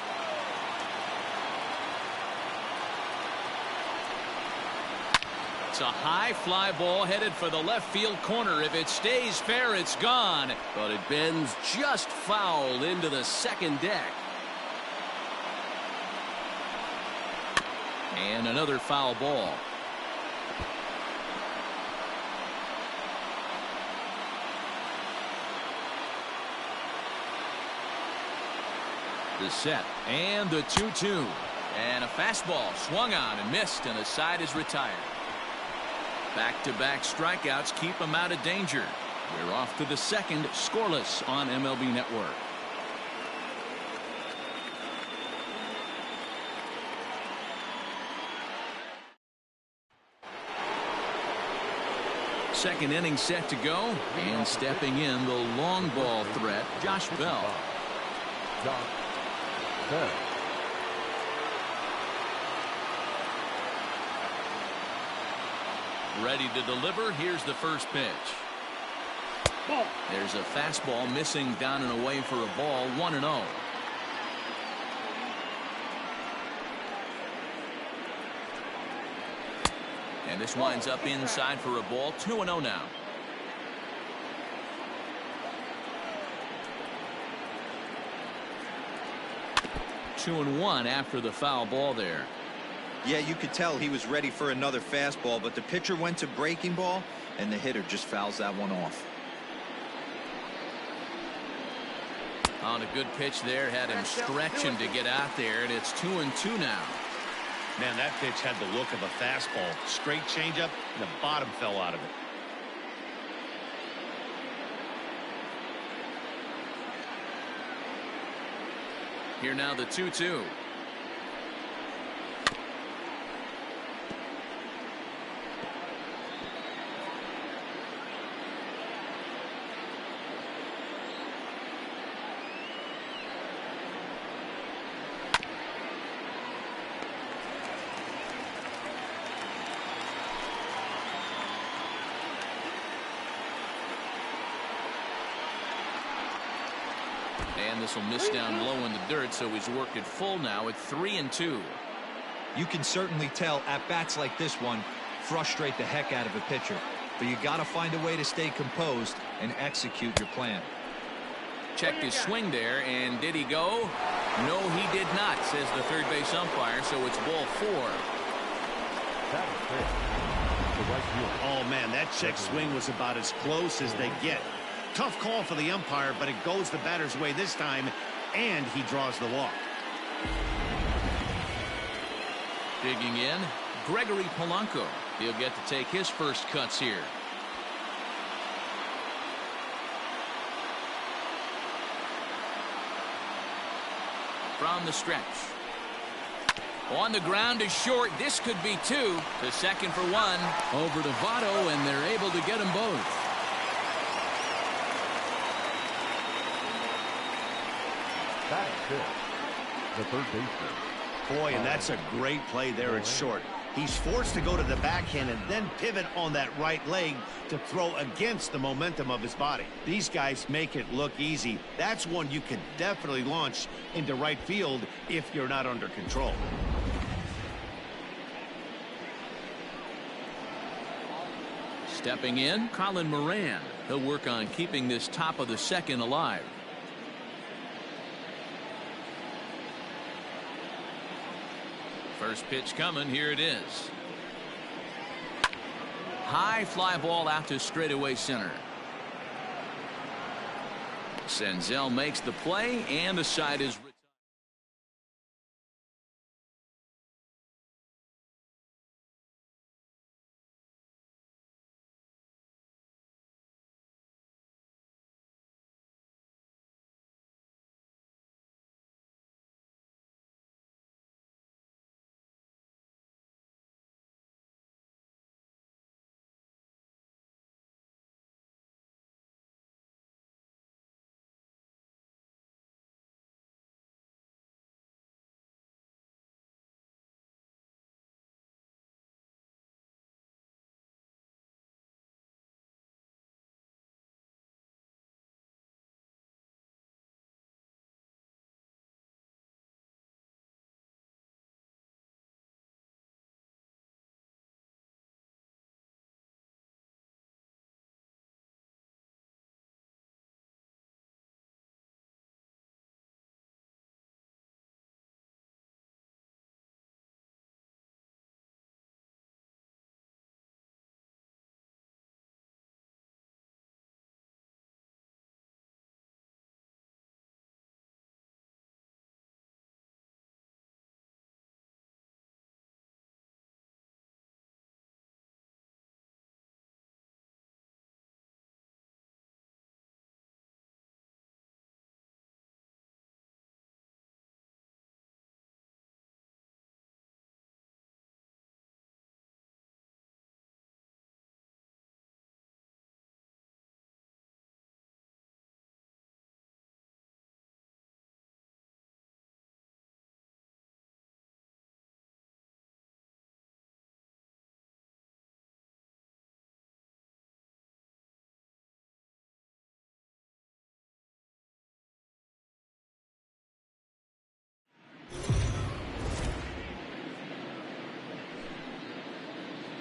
It's a high fly ball headed for the left field corner. If it stays fair, it's gone. But it bends just foul into the second deck. And another foul ball. The set and the 2-2. And a fastball swung on and missed, and the side is retired. Back-to-back strikeouts keep him out of danger. We're off to the second, scoreless on MLB Network. Second inning set to go, and stepping in the long ball threat, Josh Bell. Ready to deliver. Here's the first pitch. There's a fastball missing down and away for a ball. 1-0. And this winds up inside for a ball. 2-0 now. Two and one after the foul ball there. Yeah, you could tell he was ready for another fastball, but the pitcher went to breaking ball, and the hitter just fouls that one off. On a good pitch there, had him stretching to get out there, and it's 2-2 now. Man, that pitch had the look of a fastball. Straight changeup, and the bottom fell out of it. Here now the 2-2. And this will miss down low in the dirt, so he's worked it full now at 3-2. You can certainly tell at bats like this one frustrate the heck out of a pitcher, but you got to find a way to stay composed and execute your plan. Checked his swing there, and did he go? No, he did not, says the third base umpire, so it's ball 4. That is fair. The right field. Oh, man, that check swing was about as close as they get. Tough call for the umpire, but it goes the batter's way this time, and he draws the walk. Digging in, Gregory Polanco. He'll get to take his first cuts here. From the stretch. On the ground is short. This could be 2. To second for 1. Over to Votto, and they're able to get them both. That is good. The third baseman. Boy, and that's a great play there at short. He's forced to go to the backhand and then pivot on that right leg to throw against the momentum of his body. These guys make it look easy. That's one you can definitely launch into right field if you're not under control. Stepping in, Colin Moran. He'll work on keeping this top of the second alive. First pitch coming. Here it is. High fly ball out to straightaway center. Senzel makes the play, and the side is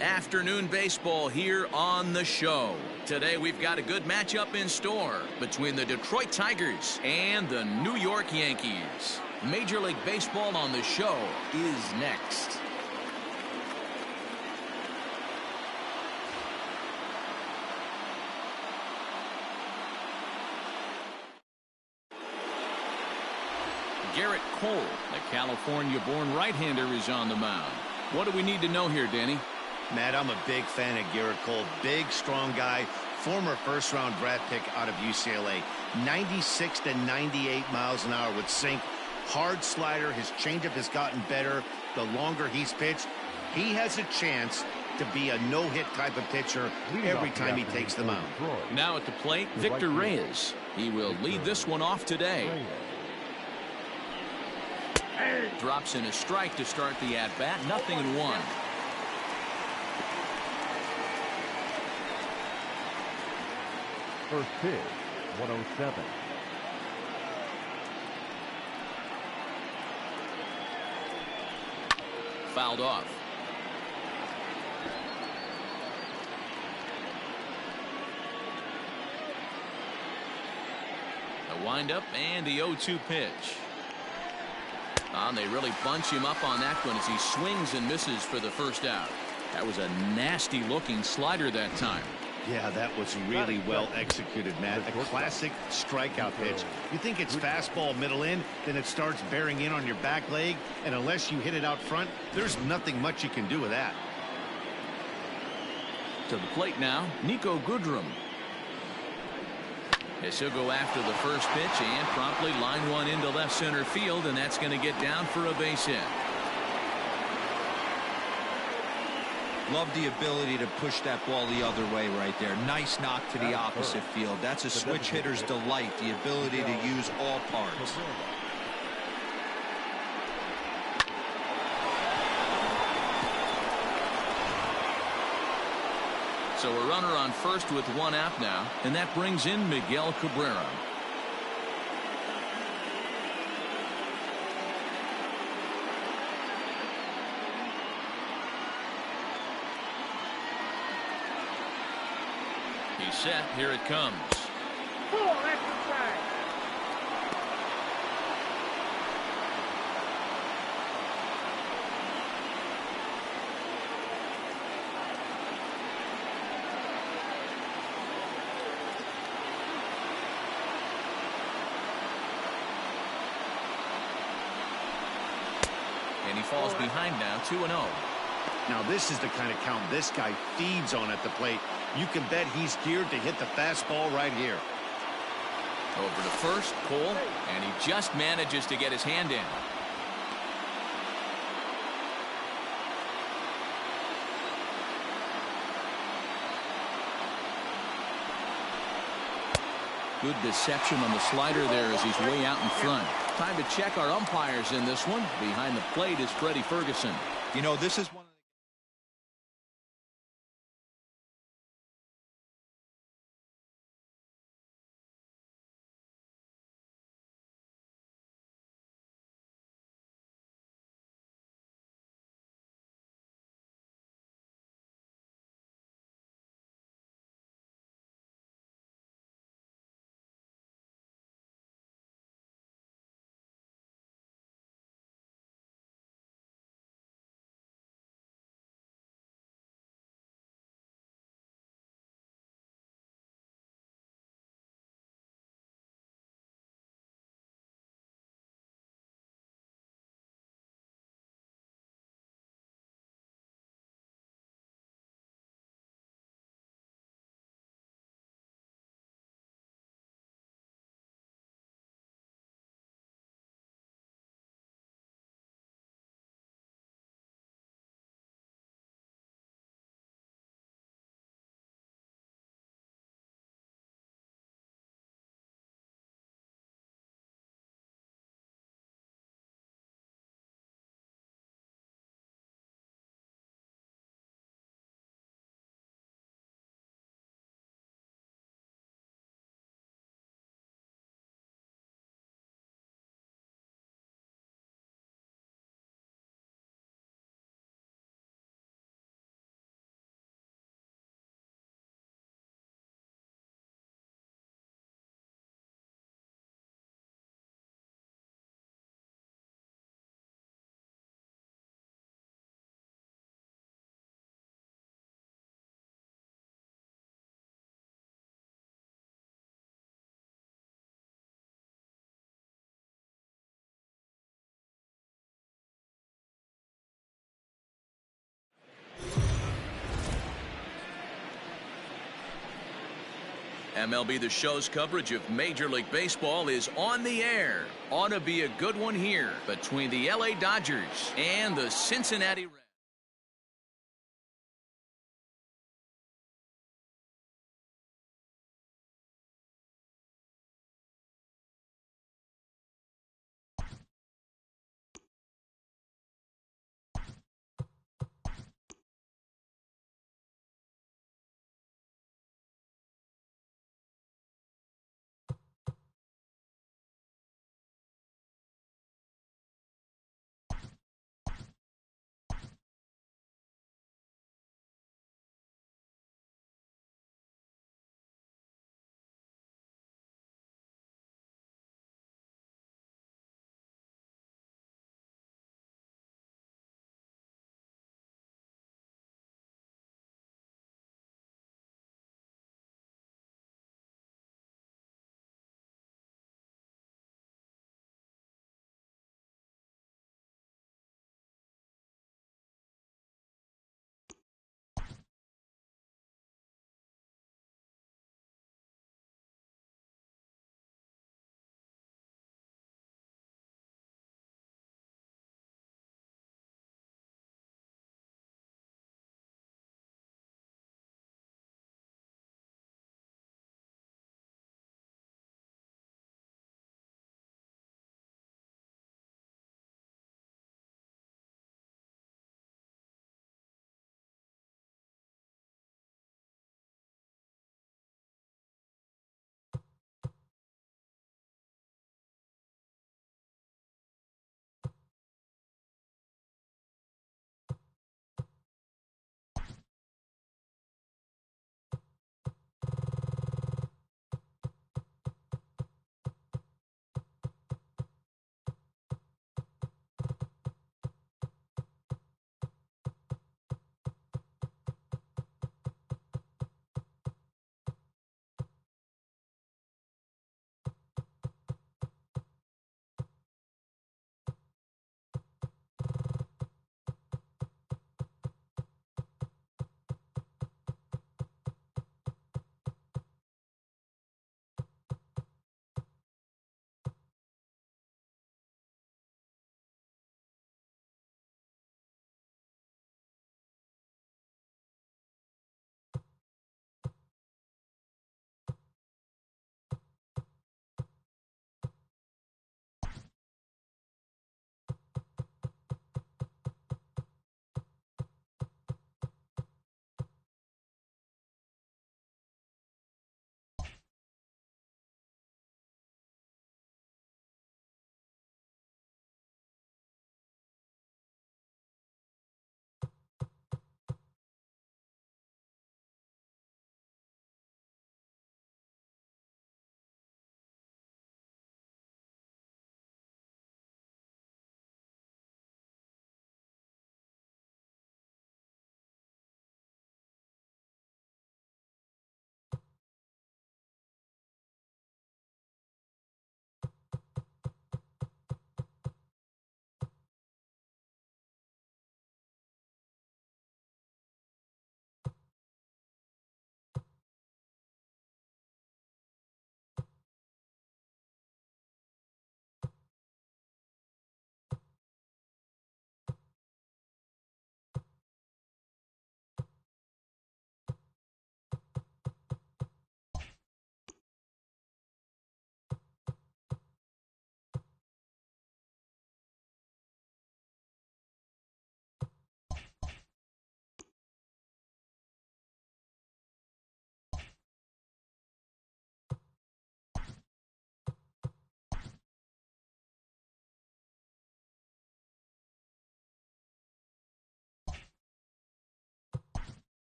Afternoon baseball here on the show. Today we've got a good matchup in store between the Detroit Tigers and the New York Yankees. Major League Baseball on the show is next. Garrett Cole, the California-born right-hander, is on the mound. What do we need to know here, Danny? Matt, I'm a big fan of Garrett Cole. Big, strong guy. Former first-round draft pick out of UCLA. 96 to 98 miles an hour with sink. Hard slider. His changeup has gotten better the longer he's pitched. He has a chance to be a no-hit type of pitcher every time he takes the mound. Now at the plate, Victor Reyes. He will lead this one off today. Drops in a strike to start the at-bat. 0-1. First pitch, 107. Fouled off. A windup and the 0-2 pitch. And they really bunch him up on that one as he swings and misses for the first out. That was a nasty looking slider that time. Yeah, that was really well executed, Matt. A classic strikeout pitch. You think it's fastball middle in, then it starts bearing in on your back leg, and unless you hit it out front, there's nothing much you can do with that. To the plate now, Nico Goodrum. Yes, he'll go after the first pitch and promptly line one into left center field, and that's going to get down for a base hit. Love the ability to push that ball the other way right there. Nice knock to the opposite field. That's a switch hitter's delight, the ability to use all parts. So a runner on first with one out now, and that brings in Miguel Cabrera. He's set. Here it comes. Full exercise. And he falls behind now, 2-0. Now this is the kind of count this guy feeds on at the plate. You can bet he's geared to hit the fastball right here. Over to first, Cole, and he just manages to get his hand in. Good deception on the slider there as he's way out in front. Time to check our umpires in this one. Behind the plate is Freddie Ferguson. You know, this is one MLB The Show's coverage of Major League Baseball is on the air. Ought to be a good one here between the LA Dodgers and the Cincinnati Reds.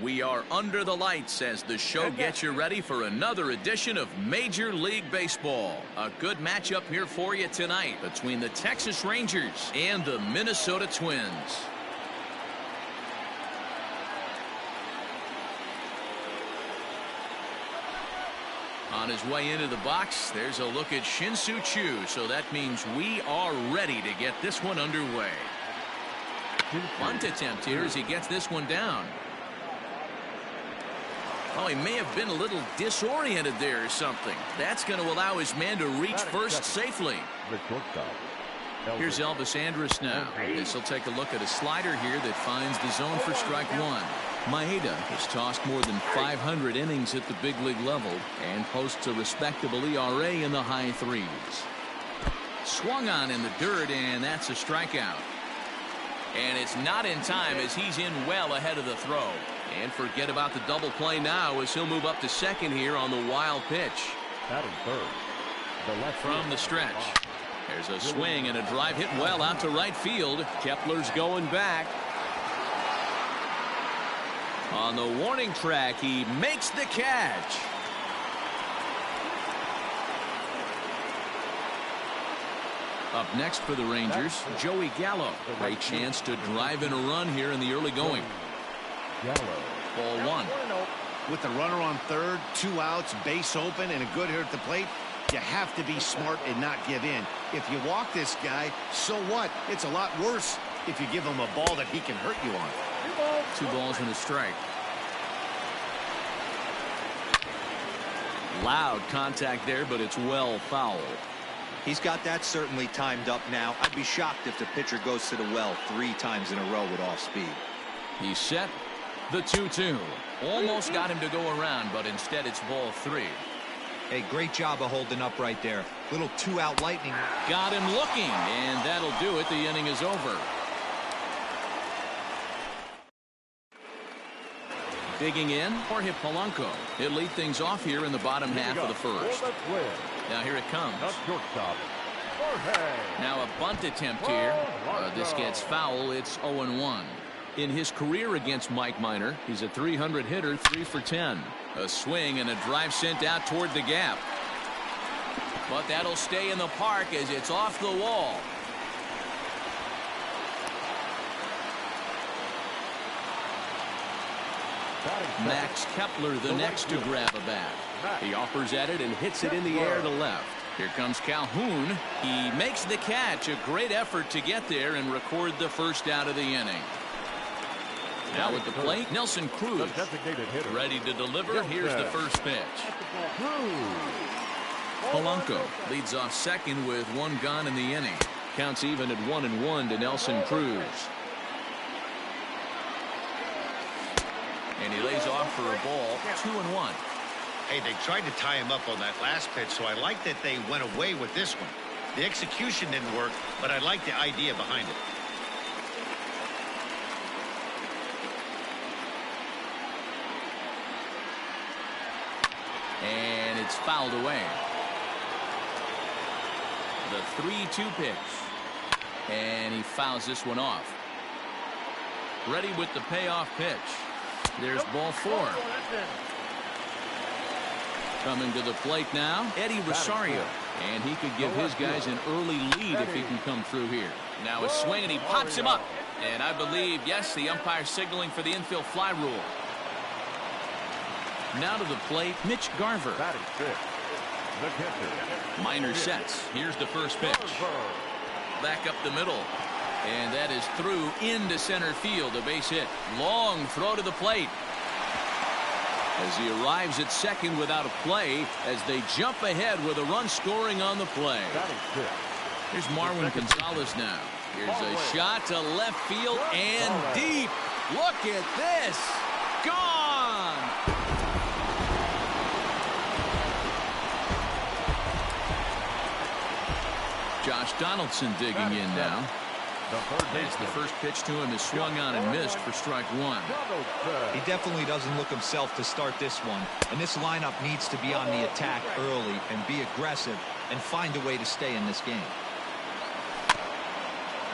We are under the lights as the show gets you ready for another edition of Major League Baseball. A good matchup here for you tonight between the Texas Rangers and the Minnesota Twins. On his way into the box, there's a look at Shin-Soo Choo, so that means we are ready to get this one underway. Bunt attempt here as he gets this one down. Oh, he may have been a little disoriented there or something. That's going to allow his man to reach first safely. Here's Elvis Andrus now. This will take a look at a slider here that finds the zone for strike one. Maeda has tossed more than 500 innings at the big league level and posts a respectable ERA in the high threes. Swung on in the dirt, and that's a strikeout. And it's not in time as he's in well ahead of the throw. And forget about the double play now as he'll move up to second here on the wild pitch. From the stretch. There's a swing and a drive hit well out to right field. Kepler's going back. On the warning track, he makes the catch. Up next for the Rangers, Joey Gallo. Great chance to drive in a run here in the early going. Ball one. With the runner on third, 2 outs, base open, and a good hitter at the plate, you have to be smart and not give in. If you walk this guy, so what? It's a lot worse if you give him a ball that he can hurt you on. 2 balls and a strike. Loud contact there, but it's well foul. He's got that certainly timed up now. I'd be shocked if the pitcher goes to the well 3 times in a row with off speed. He's set. The 2-2. Almost got him to go around, but instead it's ball 3. Hey, great job of holding up right there. Little 2-out lightning. Got him looking, and that'll do it. The inning is over. Digging in, Jorge Polanco. He'll lead things off here in the bottom half of the first. Now here it comes. Now a bunt attempt here. This gets foul. It's 0-1. In his career against Mike Minor, he's a .300 hitter, 3 for 10. A swing and a drive sent out toward the gap. But that'll stay in the park as it's off the wall. Max Kepler, the next to grab a bat. He offers at it and hits it in the air to left. Here comes Calhoun. He makes the catch. A great effort to get there and record the first out of the inning. Now at the plate, Nelson Cruz. Ready to deliver. Here's the first pitch. Polanco leads off second with 1 gone in the inning. Counts even at 1-1 to Nelson Cruz. And he lays off for a ball. 2-1. Hey, they tried to tie him up on that last pitch, so I like that they went away with this one. The execution didn't work, but I like the idea behind it. And it's fouled away. The 3-2 pitch. And he fouls this one off. Ready with the payoff pitch. There's ball 4. Coming to the plate now, Eddie Rosario. And he could give his guys an early lead if he can come through here. Now a swing, and he pops him up. And I believe, yes, the umpire signaling for the infield fly rule. Now to the plate, Mitch Garver. Minor sets. Here's the first pitch. Back up the middle. And that is through into center field. A base hit. Long throw to the plate. As he arrives at second without a play, as they jump ahead with a run scoring on the play. Here's Marwin Gonzalez now. Here's a shot to left field and deep. Look at this. Gone. Josh Donaldson digging in now. As the first pitch to him is swung on and missed for strike 1. He definitely doesn't look himself to start this one. And this lineup needs to be on the attack early and be aggressive and find a way to stay in this game.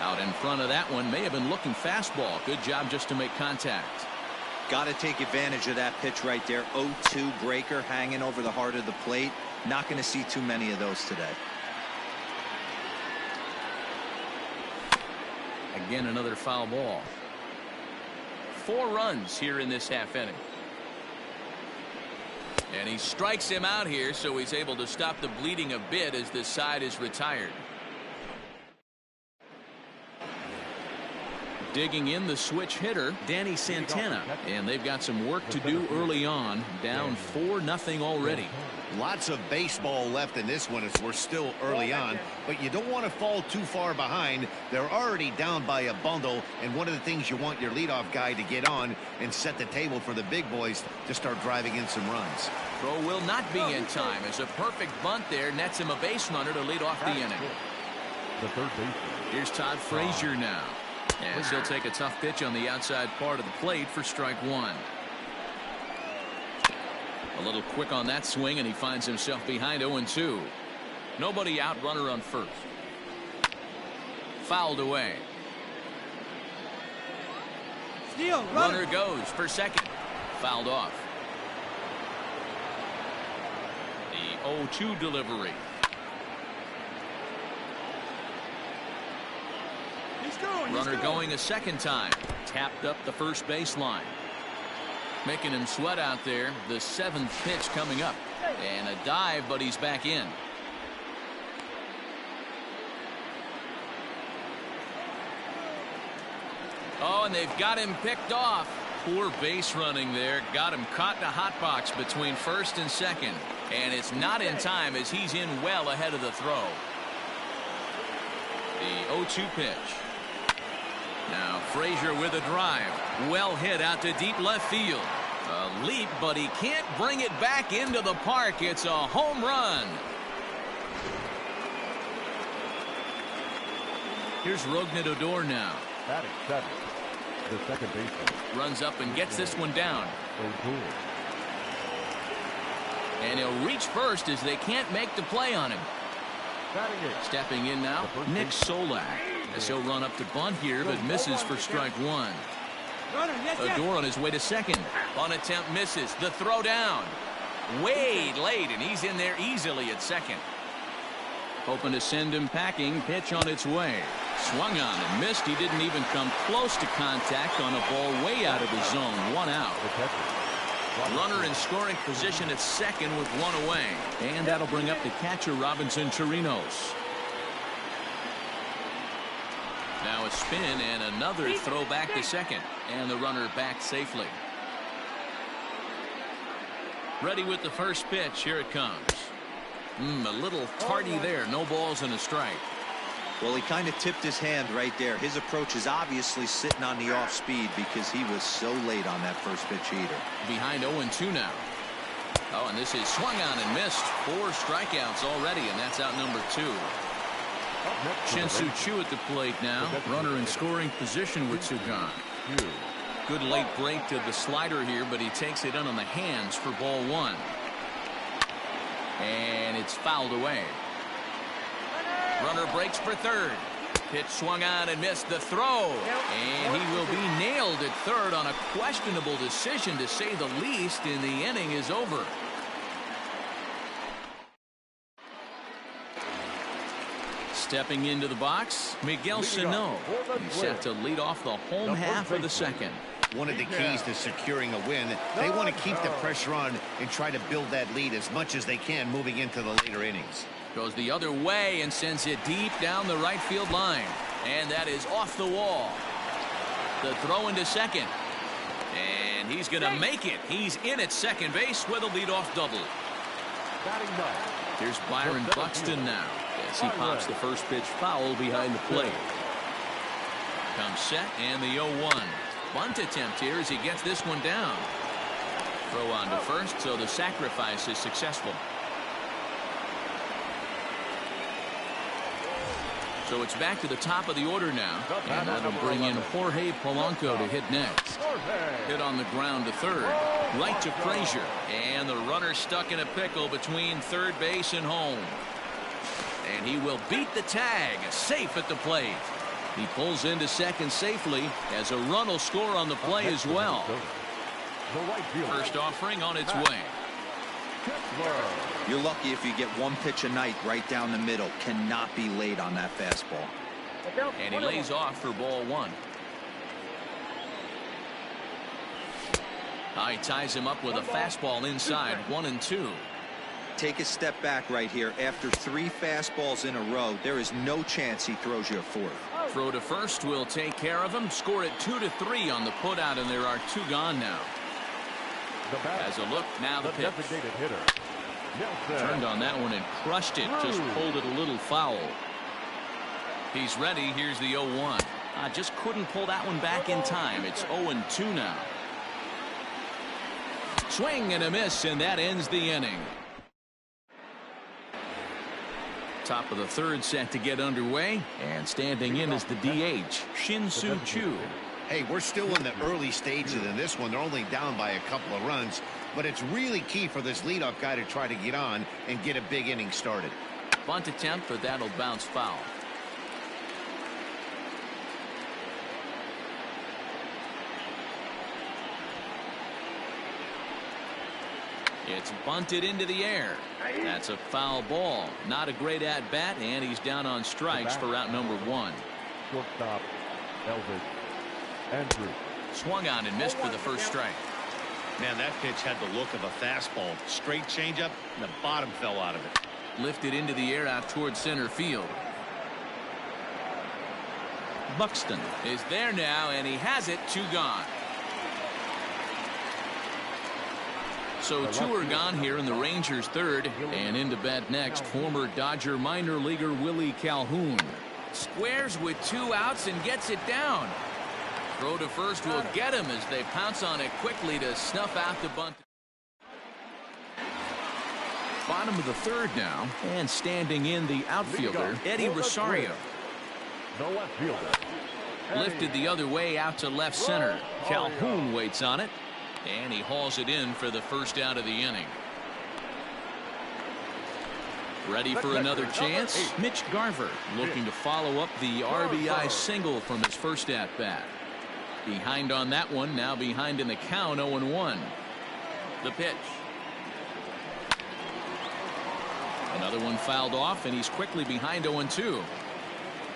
Out in front of that one, may have been looking fastball. Good job just to make contact. Got to take advantage of that pitch right there. 0-2 breaker hanging over the heart of the plate. Not going to see too many of those today. Again, another foul ball. 4 runs here in this half inning. And he strikes him out here, so he's able to stop the bleeding a bit as this side is retired. Digging in the switch hitter, Danny Santana. And they've got some work to do early on. Down 4-0 already. Lots of baseball left in this one as we're still early on, but you don't want to fall too far behind. They're already down by a bundle, and one of the things you want your leadoff guy to get on and set the table for the big boys to start driving in some runs. Throw will not be in time as a perfect bunt there nets him a base runner to lead off the inning. The third baseman. Here's Todd Frazier now, as he'll take a tough pitch on the outside part of the plate for strike 1. A little quick on that swing, and he finds himself behind 0-2. Nobody out, runner on first. Fouled away. Steal, runner goes for second. Fouled off. The 0-2 delivery. Runner going a second time. Tapped up the first baseline. Making him sweat out there. The 7th pitch coming up. And a dive, but he's back in. Oh, and they've got him picked off. Poor base running there. Got him caught in a hot box between first and second. And it's not in time as he's in well ahead of the throw. The 0-2 pitch. Now Frazier with a drive. Well hit out to deep left field. A leap, but he can't bring it back into the park. It's a home run. Here's Rougned Odor now. Batting 7. The second baseman. Runs up and gets this one down. And he'll reach first as they can't make the play on him. Stepping in now, Nick Solak. As he'll run up to bunt here, but misses for strike 1. Odor on his way to second. On attempt misses. The throw down. Way late, and he's in there easily at second. Hoping to send him packing. Pitch on its way. Swung on and missed. He didn't even come close to contact on a ball way out of the zone. 1 out. Runner in scoring position at second with 1 away. And that'll bring up the catcher, Robinson Chirinos. Now a spin and another throw back to second. And the runner back safely. Ready with the first pitch. Here it comes. A little tardy there. No balls and a strike. Well, he kind of tipped his hand right there. His approach is obviously sitting on the off speed because he was so late on that first pitch heater. Behind 0-2 now. Oh, and this is swung on and missed. 4 strikeouts already, and that's out number 2. Shin-Soo Choo at the plate now. Runner in scoring position with Sugan. Good late break to the slider here, but he takes it in on the hands for ball 1. And it's fouled away. Runner breaks for third. Pitch swung on and missed the throw. And he will be nailed at third on a questionable decision, to say the least, and the inning is over. Stepping into the box, Miguel Sano. He's set to lead off the home half of the second. One of the keys to securing a win, they want to keep the pressure on and try to build that lead as much as they can moving into the later innings. Goes the other way and sends it deep down the right field line. And that is off the wall. The throw into second. And he's going to make it. He's in at second base with a leadoff double. Here's Byron Buxton now, as he pops the first pitch foul behind the plate. Comes set and the 0-1. Bunt attempt here as he gets this one down. Throw on to first, so the sacrifice is successful. So it's back to the top of the order now. And that'll bring in Jorge Polanco to hit next. Hit on the ground to third. Right to Frazier. And the runner stuck in a pickle between third base and home. And he will beat the tag. Safe at the plate. He pulls into second safely as a run will score on the play as well. The right fielder. First offering on its way. You're lucky if you get one pitch a night right down the middle. Cannot be late on that fastball. And he lays off for ball one. He ties him up with a fastball inside, 1-2. Take a step back right here. After 3 fastballs in a row, there is no chance he throws you a 4th. Throw to first will take care of him. Score it 2-3 on the putout, and there are 2 gone now. As a look, now the pitch. Designated hitter. Turned on that one and crushed it. Just pulled it a little foul. He's ready. Here's the 0-1. Just couldn't pull that one back in time. It's 0-2 now. Swing and a miss, and that ends the inning. Top of the 3rd set to get underway, and standing in is the DH, Shin-Soo Choo. Hey, we're still in the early stages in this one. They're only down by a couple of runs, but it's really key for this leadoff guy to try to get on and get a big inning started. Bunt attempt, but that'll bounce foul. It's bunted into the air. That's a foul ball. Not a great at-bat, and he's down on strikes for out number 1. Shortstop, Elvis Andrew. Swung on and missed for the first strike. Man, that pitch had the look of a fastball. Straight changeup, and the bottom fell out of it. Lifted into the air out towards center field. Buxton is there now, and he has it. 2 gone. So 2 are gone here in the Rangers' 3rd, and into bat next, former Dodger minor leaguer Willie Calhoun. Squares with 2 outs and gets it down. Throw to first will get him as they pounce on it quickly to snuff out the bunt. Bottom of the 3rd now, and standing in the outfielder, Eddie Rosario. The left fielder. Lifted the other way out to left center. Calhoun waits on it, and he hauls it in for the first out of the inning. Ready for another chance? Mitch Garver looking to follow up the RBI single from his first at-bat. Behind on that one, now behind in the count, 0-1. The pitch. Another one fouled off, and he's quickly behind 0-2.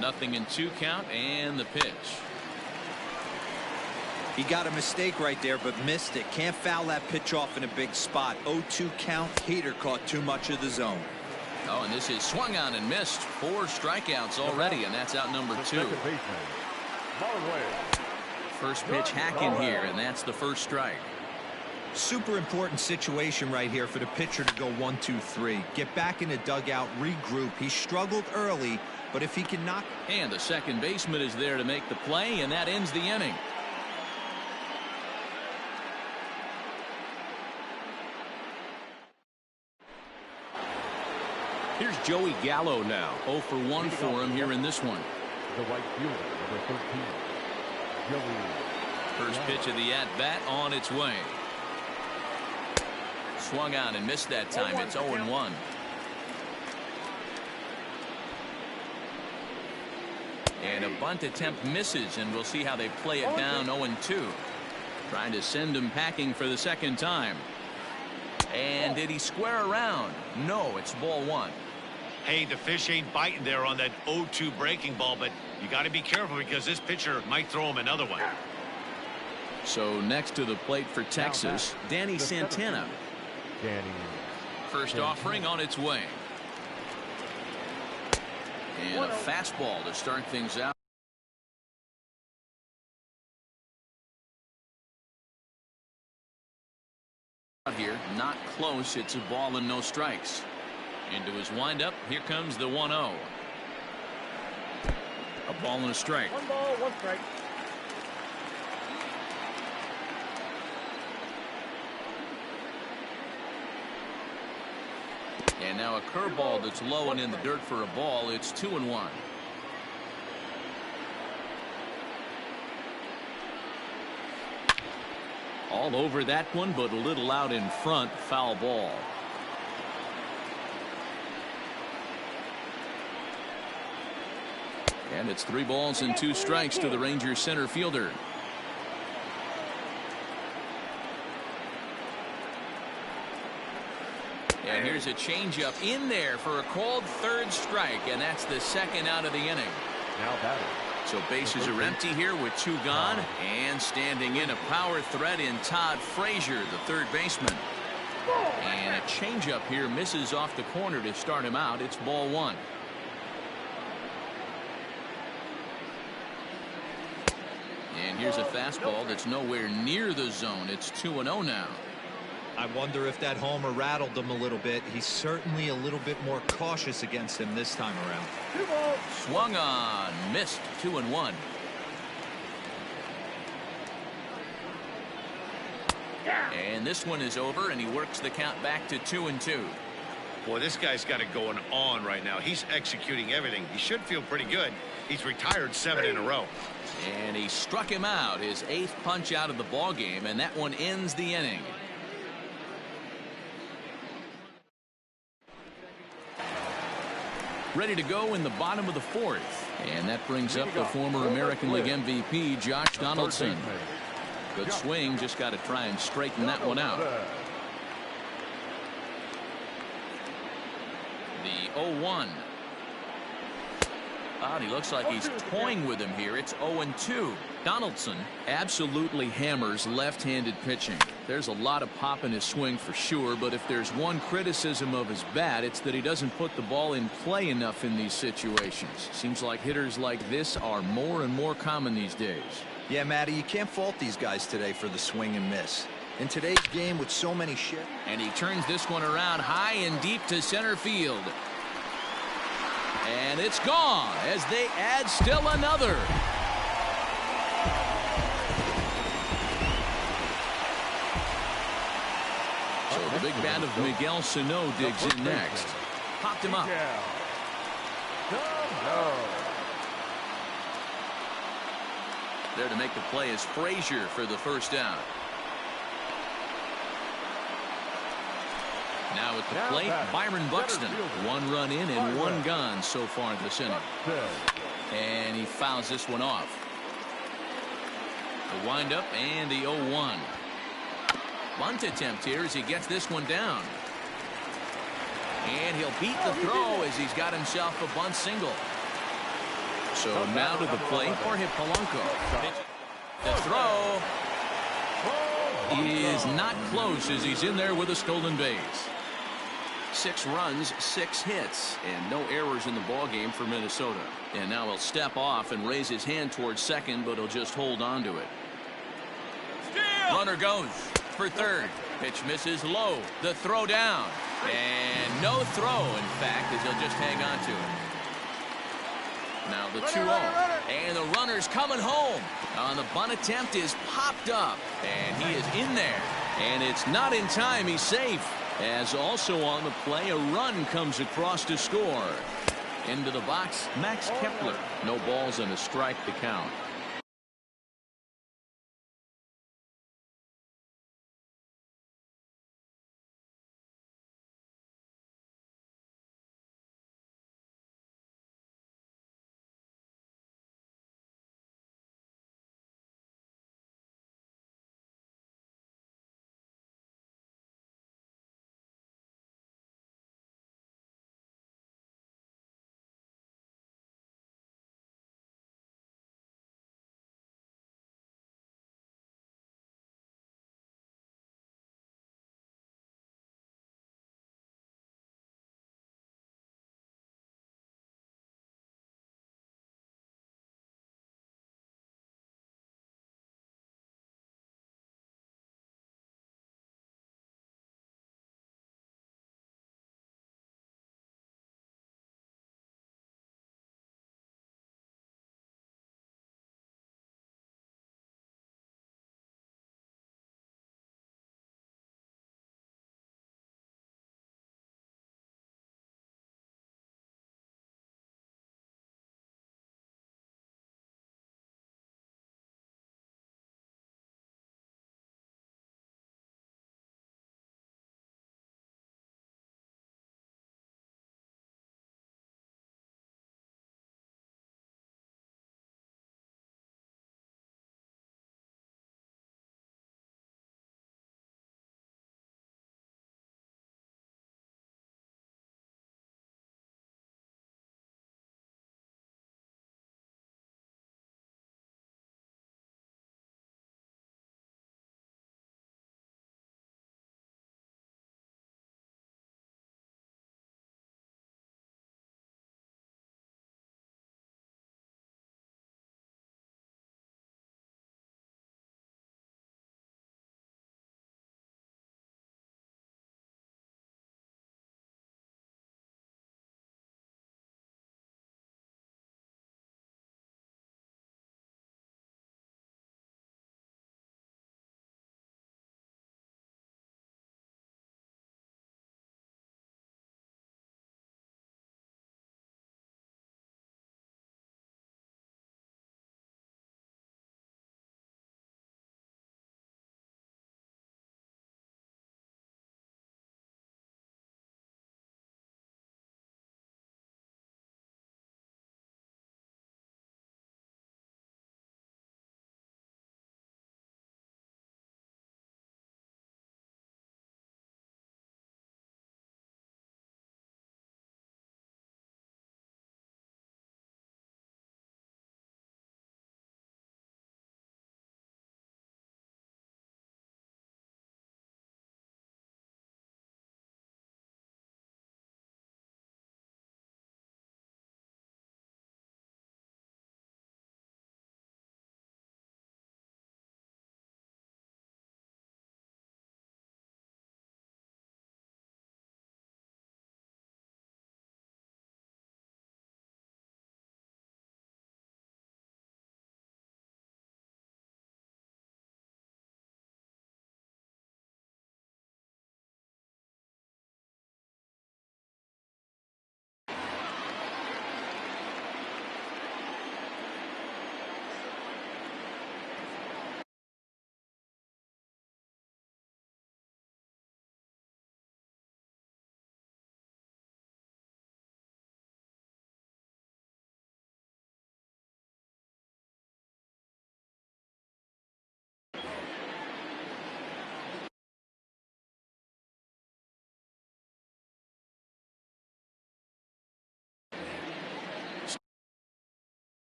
0-2 count, and the pitch. He got a mistake right there, but missed it. Can't foul that pitch off in a big spot. 0-2 count. Heater caught too much of the zone. Oh, and this is swung on and missed. 4 strikeouts already, and that's out number 2. First pitch hacking here, and that's the first strike. Super important situation right here for the pitcher to go 1-2-3. Get back in the dugout, regroup. He struggled early, but if he can knock. And the second baseman is there to make the play, and that ends the inning. Here's Joey Gallo now. 0 for 1 for him here in this one. The right fielder, number 13. First pitch of the at-bat on its way. Swung on and missed that time. It's 0-1. And a bunt attempt misses, and we'll see how they play it down. 0-2. Trying to send him packing for the second time. And did he square around? No, it's ball 1. Hey, the fish ain't biting there on that 0-2 breaking ball, but you got to be careful because this pitcher might throw him another one. So next to the plate for Texas, Danny Santana. First offering on its way. And a fastball to start things out. Here, not close. It's a ball and no strikes. Into his windup. Here comes the 1-0. A ball and a strike. 1 ball, 1 strike. And now a curveball that's low and in the dirt for a ball. It's 2-1. All over that one, but a little out in front. Foul ball. And it's 3 balls and 2 strikes to the Rangers center fielder. And here's a changeup in there for a called third strike, and that's the second out of the inning. Now batting. So bases are empty here with 2 gone, and standing in a power threat in Todd Frazier, the third baseman. And a changeup here misses off the corner to start him out. It's ball 1. And here's a fastball that's nowhere near the zone. It's 2-0 now. I wonder if that homer rattled him a little bit. He's certainly a little bit more cautious against him this time around. Swung on, missed. 2-1. And this one is over, and he works the count back to 2-2. Boy, this guy's got it going on right now. He's executing everything. He should feel pretty good. He's retired 7 in a row. And he struck him out, his 8th punch out of the ball game, and that one ends the inning. Ready to go in the bottom of the 4th. And that brings up the former American League MVP, Josh Donaldson. Good swing, just got to try and straighten that one out. The 0-1. And he looks like he's toying with him here. It's 0-2. Donaldson absolutely hammers left-handed pitching. There's a lot of pop in his swing for sure, but if there's one criticism of his bat, it's that he doesn't put the ball in play enough in these situations. Seems like hitters like this are more and more common these days. Yeah, Matty, you can't fault these guys today for the swing and miss. In today's game with so many shit. And he turns this one around high and deep to center field. And it's gone as they add still another. So the big bat of Miguel Sano digs in next. Popped him up. There to make the play is Frazier for the first down. Now at the plate, Byron Buxton. 1 run in and 1 gone so far this inning. And he fouls this one off. The windup and the 0-1. Bunt attempt here as he gets this one down. And he'll beat the throw as he's got himself a bunt single. So now to the plate for Polanco. The throw is not close as he's in there with a stolen base. 6 runs, 6 hits, and no errors in the ballgame for Minnesota. And now he'll step off and raise his hand towards second, but he'll just hold on to it. Runner goes for third. Pitch misses low. The throw down. And no throw, in fact, as he'll just hang on to it. Now the 2-0. And the runner's coming home. The bunt attempt is popped up. And he is in there. And it's not in time. He's safe. As also on the play, a run comes across to score. Into the box, Max Kepler. No balls and a strike to count.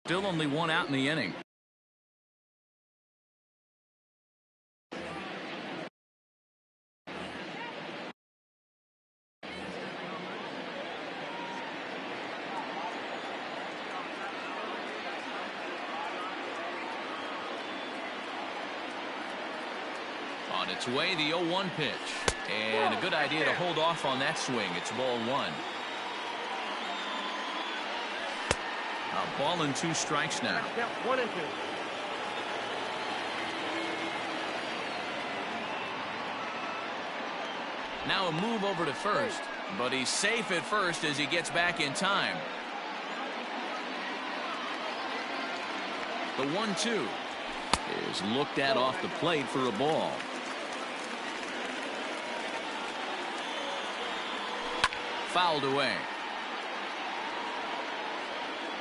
Still only one out in the inning. On its way, the 0-1 pitch. And a good idea to hold off on that swing. It's ball one. A ball and 2 strikes now. 1 and 2. Now a move over to first, but he's safe at first as he gets back in time. The 1-2 is looked at off the plate for a ball. Fouled away.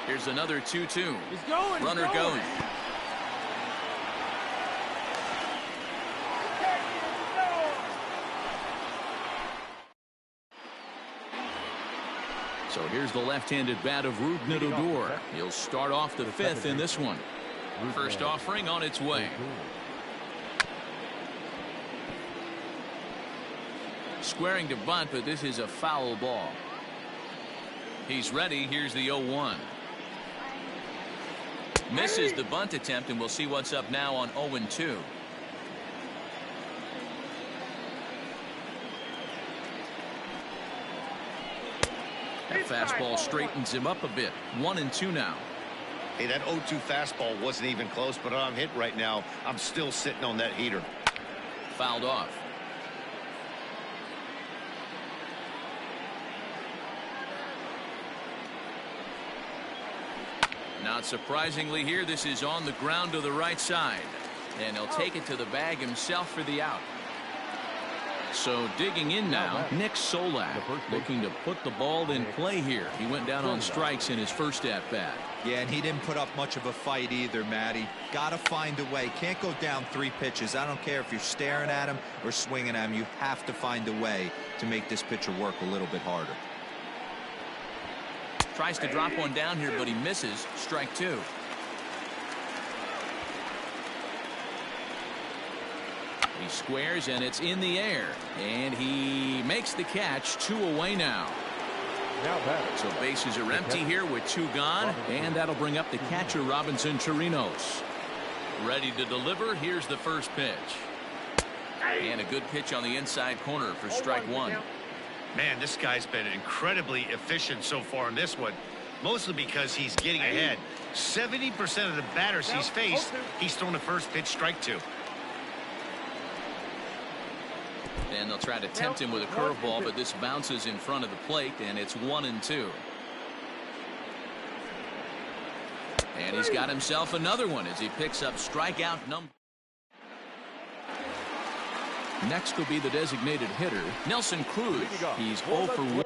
Here's another 2-2. He's going. Runner goes. So here's the left-handed bat of Rougned Odor. He'll start off the 5th in this one. First offering on its way. Squaring to bunt, but this is a foul ball. He's ready. Here's the 0-1. Misses the bunt attempt, and we'll see what's up now on 0-2. That fastball straightens him up a bit. 1-2 now. Hey, that 0-2 fastball wasn't even close, but I'm hit right now. I'm still sitting on that heater. Fouled off. Not surprisingly here, this is on the ground to the right side. And he'll take it to the bag himself for the out. So digging in now, Nick Solak looking to put the ball in play here. He went down on strikes in his first at-bat. Yeah, and he didn't put up much of a fight either, Matty. Got to find a way. Can't go down 3 pitches. I don't care if you're staring at him or swinging at him. You have to find a way to make this pitcher work a little bit harder. Tries to drop one down here, but he misses. Strike 2. He squares, and it's in the air. And he makes the catch. 2 away now. So bases are empty here with 2 gone. And that'll bring up the catcher, Robinson Chirinos. Ready to deliver. Here's the first pitch. And a good pitch on the inside corner for strike 1. Man, this guy's been incredibly efficient so far in this one, mostly because he's getting ahead. 70% of the batters he's faced, he's thrown the first pitch, strike 2. And they'll try to tempt him with a curveball, but this bounces in front of the plate, and it's 1-2. And he's got himself another one as he picks up strikeout number. Next will be the designated hitter, Nelson Cruz. He's 0 for 1.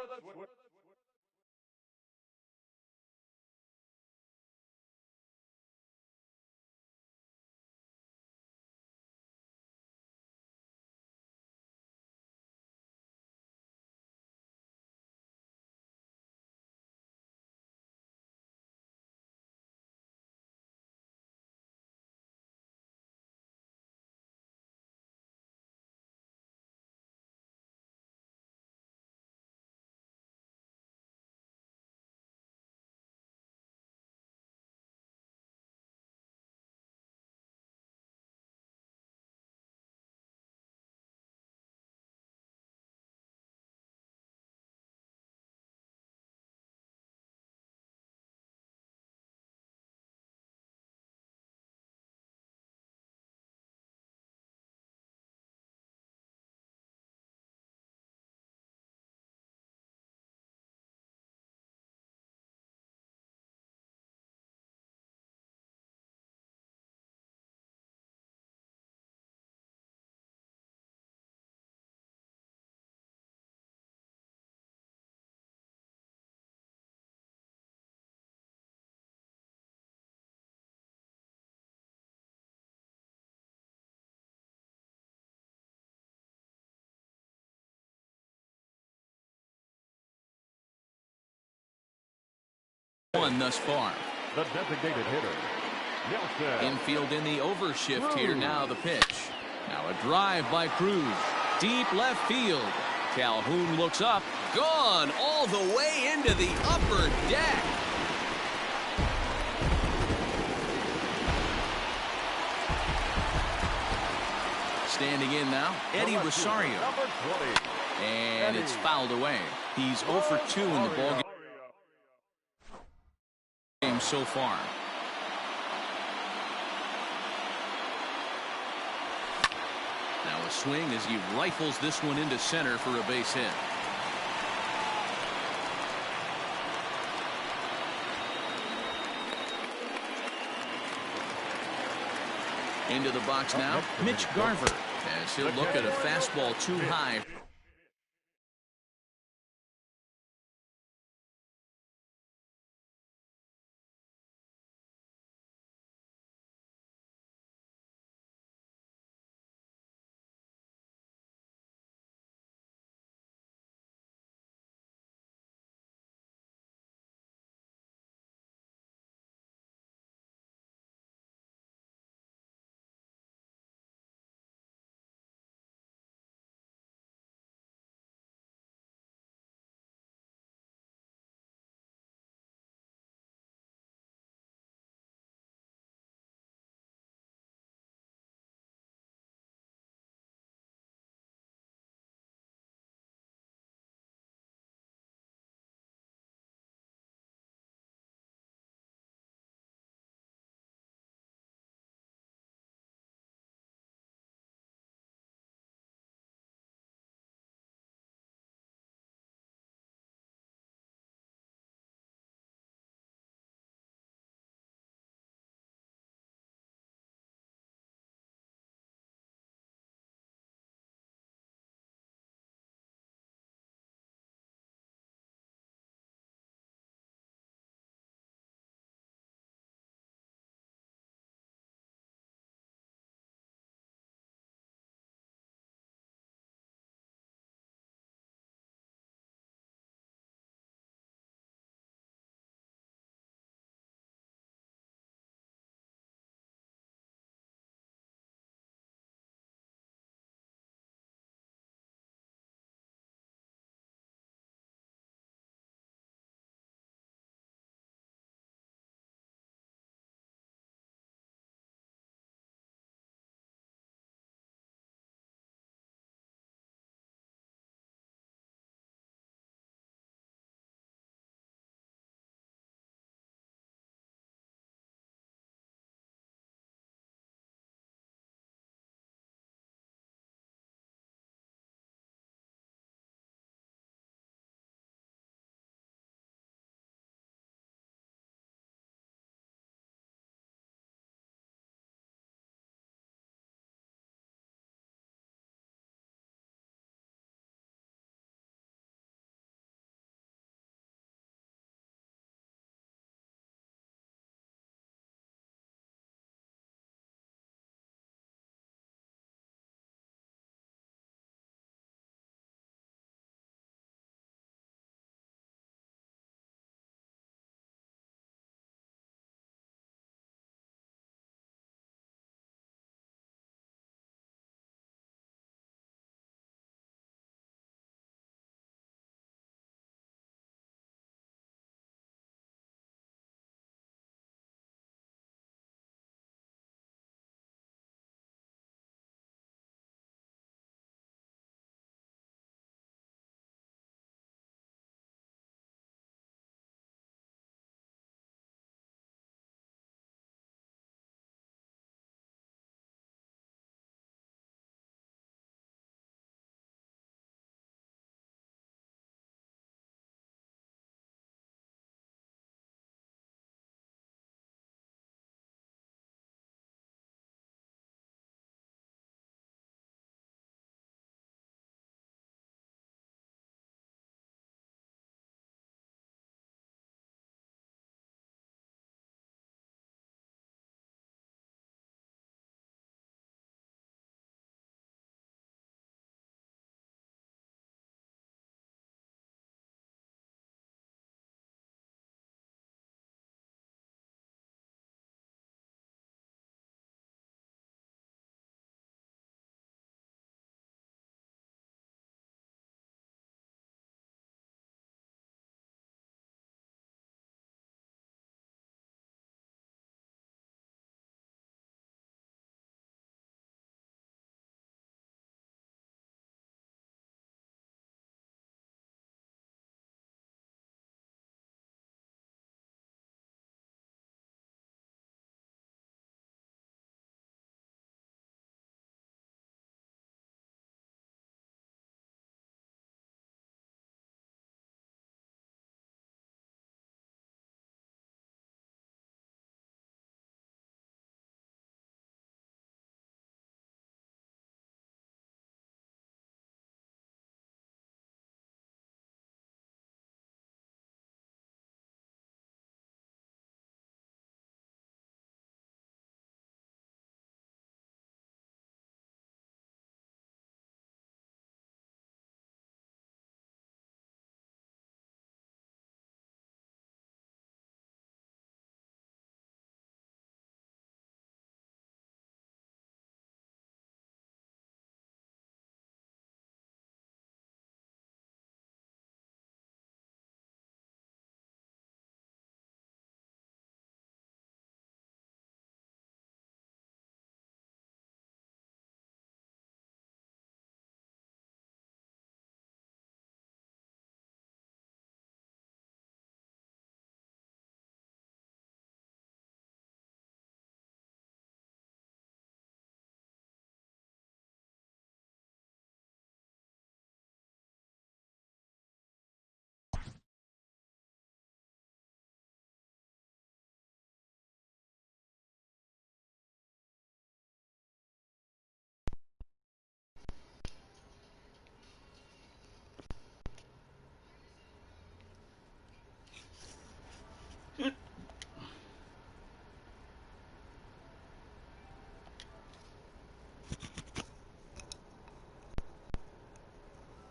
One thus far. the designated hitter, Nelson. Infield in the overshift here. Now the pitch. Now a drive by Cruz. Deep left field. Calhoun looks up. Gone all the way into the upper deck. Standing in now, Eddie Rosario. Number 20. And it's fouled away. He's 0 for 2 in the ball game so far. Now a swing as he rifles this one into center for a base hit. Into the box now, Mitch Garver, as he'll look at a fastball too high.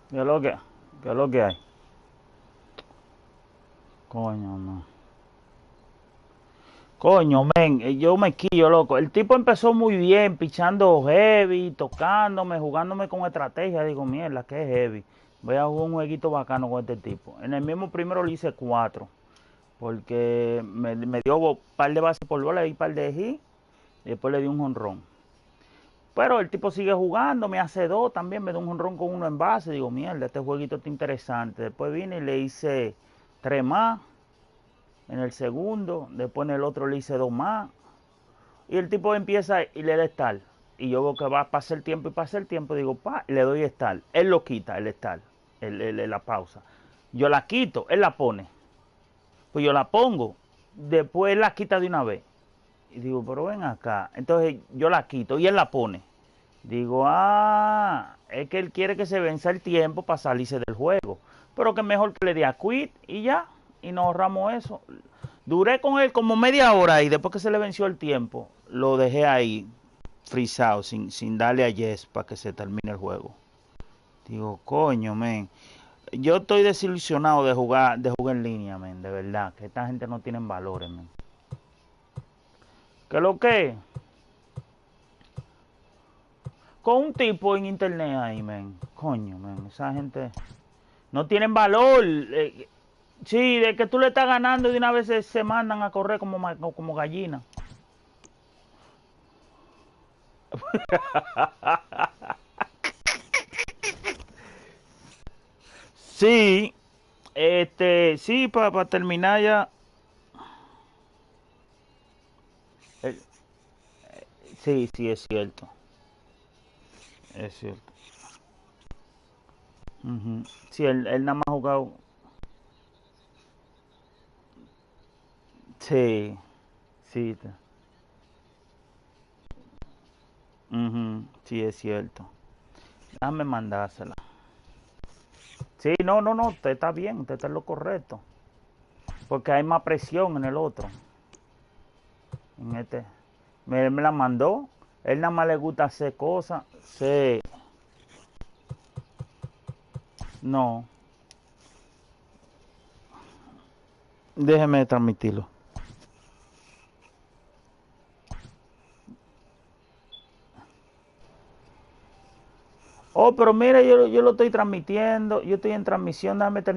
¿Qué es lo que, qué es lo que hay? Coño, no. Coño, men, yo me quillo, loco. El tipo empezó muy bien, pichando heavy, tocándome, jugándome con estrategia. Digo, mierda, qué heavy. Voy a jugar un jueguito bacano con este tipo. En el mismo primero le hice 4, porque me dio un par de bases por bola y un par de hits, y después le di un jonrón. Pero el tipo sigue jugando, me hace 2 también, me da un jonrón con 1 en base. Digo, mierda, este jueguito está interesante. Después vine y le hice 3 más en el segundo, después en el otro le hice 2 más. Y el tipo empieza y le da estar. Y yo veo que va a pasar el tiempo y pasa el tiempo. Digo, pa, le doy estar. Él lo quita, el estar, la pausa. Yo la quito, él la pone. Pues yo la pongo. Después él la quita de una vez. Y digo, pero ven acá. Entonces yo la quito y él la pone. Digo, ah, es que él quiere que se venza el tiempo para salirse del juego. Pero que mejor que le dé a quit y ya. Y nos ahorramos eso. Duré con él como media hora y después que se le venció el tiempo, lo dejé ahí, frisado, sin darle a yes para que se termine el juego. Digo, coño, men. Yo estoy desilusionado de jugar en línea, men, de verdad. Que esta gente no tiene valores, men. ¿Qué es lo que? Con un tipo en internet ahí, men. Coño, men. Esa gente no tienen valor. Sí, de que tú le estás ganando y de una vez se mandan a correr como gallinas. Sí, sí, para terminar ya. eh, sí, sí, es cierto. Es cierto. Ujú. Sí, él nada más ha jugado. Sí, sí. Ujú, sí, es cierto. Déjame mandársela. Sí, no, no, no, usted está bien, usted está en lo correcto. Porque hay más presión en el otro. En este. Me la mandó. Él nada más le gusta hacer cosas. Sí, no. Déjeme transmitirlo. Oh, pero mira, yo lo estoy transmitiendo. Yo estoy en transmisión. Déjame terminar.